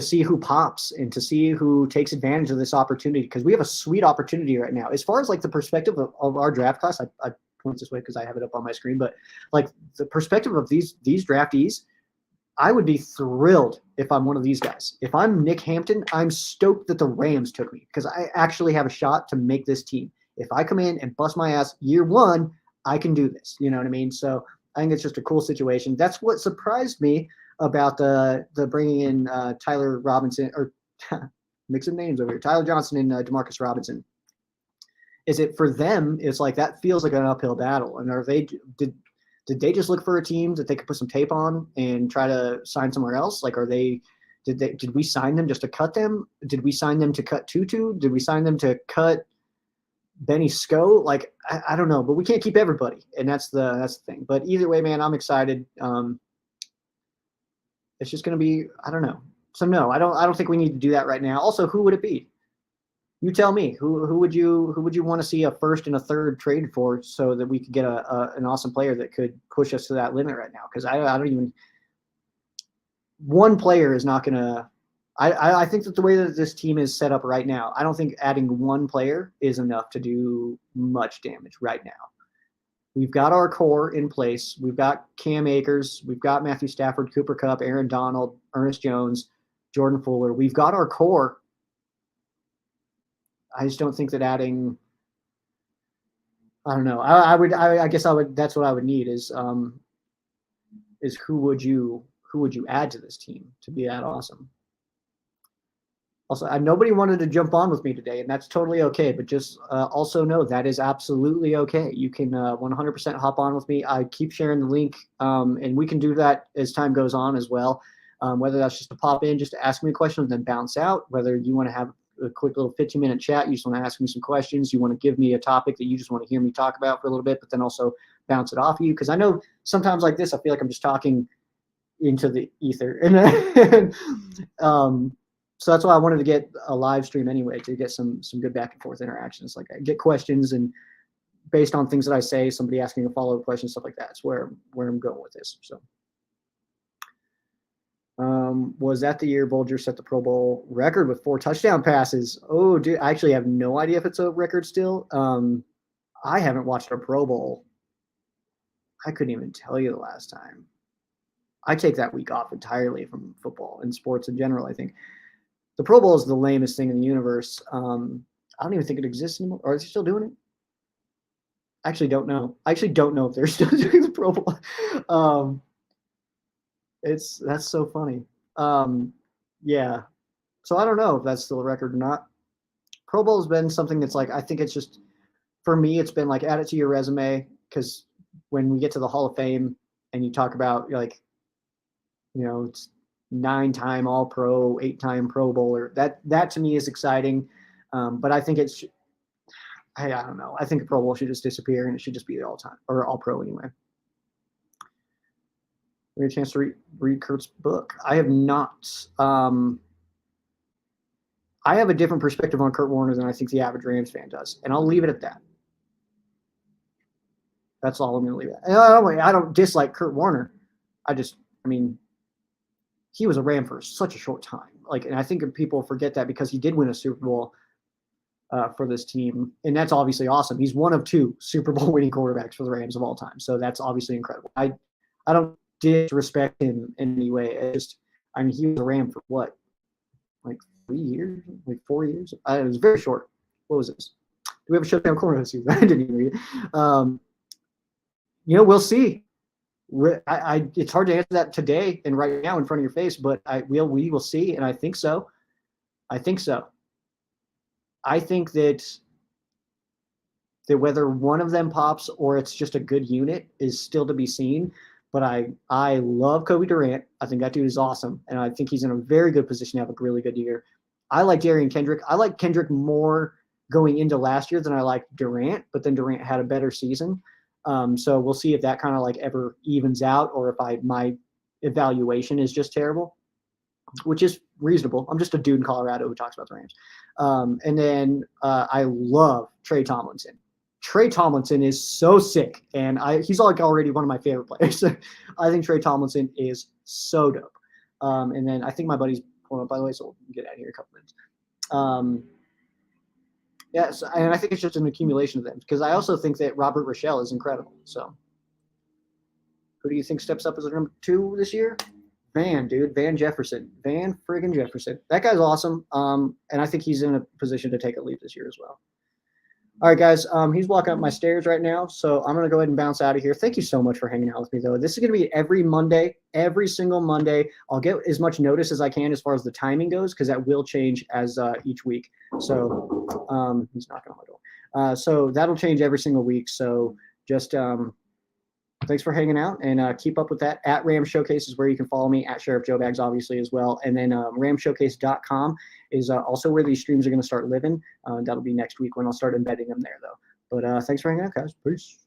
see who pops and to see who takes advantage of this opportunity, because we have a sweet opportunity right now. As far as like the perspective of our draft class, I point this way because I have it up on my screen, but like the perspective of these draftees, I would be thrilled if I'm one of these guys. If I'm Nick Hampton, I'm stoked that the Rams took me because I actually have a shot to make this team. If I come in and bust my ass year one, I can do this. You know what I mean? So I think it's just a cool situation. That's what surprised me about the bringing in Tyler Robinson, or mix of names over here, Tyler Johnson and Demarcus Robinson. Is it for them? It's like that feels like an uphill battle. And did they just look for a team that they could put some tape on and try to sign somewhere else? Like, did we sign them just to cut them? Did we sign them to cut Tutu? Did we sign them to cut Benny Sco? Like, I don't know, but we can't keep everybody. And that's the thing. But either way, man, I'm excited. It's just going to be, I don't know. So no, I don't think we need to do that right now. Also, who would it be? You tell me. Who would you want to see a first and a third traded for so that we could get an awesome player that could push us to that limit right now? Because I don't even, one player is not going to. I think that the way that this team is set up right now, I don't think adding one player is enough to do much damage right now. We've got our core in place. We've got Cam Akers. We've got Matthew Stafford, Cooper Kupp, Aaron Donald, Ernest Jones, Jordan Fuller. We've got our core. I just don't think that adding, I don't know. I guess I would, that's what I would need is who would you add to this team to be that awesome? Also, nobody wanted to jump on with me today, and that's totally okay. But just also know that is absolutely okay. You can 100% hop on with me. I keep sharing the link, and we can do that as time goes on as well. Whether that's just to pop in, just to ask me a question, and then bounce out. Whether you want to have a quick little 15-minute chat, you just want to ask me some questions, you want to give me a topic that you just want to hear me talk about for a little bit, but then also bounce it off of you. Because I know sometimes like this, I feel like I'm just talking into the ether, and so that's why I wanted to get a live stream anyway, to get some good back and forth interactions. Like I get questions, and based on things that I say, somebody asking a follow-up question, stuff like that. It's where I'm going with this. So was that the year Bolger set the Pro Bowl record with 4 touchdown passes? Oh, dude, I actually have no idea if it's a record still. I haven't watched a Pro Bowl. I couldn't even tell you the last time. I take that week off entirely from football and sports in general, I think. The Pro Bowl is the lamest thing in the universe. I don't even think it exists anymore. Or is he still doing it? I actually don't know. I actually don't know if they're still doing the Pro Bowl. That's so funny. Yeah. So I don't know if that's still a record or not. Pro Bowl has been something that's like, I think it's just, for me, it's been like, add it to your resume, because when we get to the Hall of Fame and you talk about like, it's 9-time All-Pro, 8-time Pro Bowler. That to me is exciting, but I think I don't know. I think the Pro Bowl should just disappear, and it should just be the all-time or All-Pro anyway. We had a chance to read Kurt's book. I have not. I have a different perspective on Kurt Warner than I think the average Rams fan does, and I'll leave it at that. That's all I'm going to leave it at. I don't dislike Kurt Warner. he was a Ram for such a short time. And I think people forget that because he did win a Super Bowl for this team, and that's obviously awesome. He's one of 2 Super Bowl winning quarterbacks for the Rams of all time, so that's obviously incredible. I don't disrespect him in any way. He was a Ram for what, 3 years, 4 years? It was very short. What was this? Do we have a shutdown corner this season? I didn't even read it. We'll see. It's hard to answer that today and right now in front of your face, but we will see, and I think so. I think that whether one of them pops or it's just a good unit is still to be seen. But I love Kobe Durant. I think that dude is awesome, and I think he's in a very good position to have a really good year. I like Darian Kendrick. I like Kendrick more going into last year than I liked Durant, but then Durant had a better season. So we'll see if that kind of ever evens out, or if my evaluation is just terrible, which is reasonable. I'm just a dude in Colorado who talks about the Rams. And then I love Trey Tomlinson. Trey Tomlinson is so sick, and he's already one of my favorite players. I think Trey Tomlinson is so dope. And then I think my buddy's pulling up, by the way, so we'll get out of here in a couple minutes. Yes, and I think it's just an accumulation of them, because I also think that Robert Rochelle is incredible. So who do you think steps up as a number 2 this year? Van Jefferson. Van friggin' Jefferson. That guy's awesome. And I think he's in a position to take a leap this year as well. All right, guys, he's walking up my stairs right now, so I'm going to go ahead and bounce out of here. Thank you so much for hanging out with me, though. This is going to be every Monday, every single Monday. I'll get as much notice as I can as far as the timing goes, because that will change as each week. So he's knocking on my door. So that'll change every single week. So just thanks for hanging out, and keep up with that. At Ram Showcase is where you can follow me, at Sheriff Joe Bags, obviously, as well. And then ramshowcase.com is also where these streams are going to start living. That'll be next week when I'll start embedding them there, though. But thanks for hanging out, guys. Peace.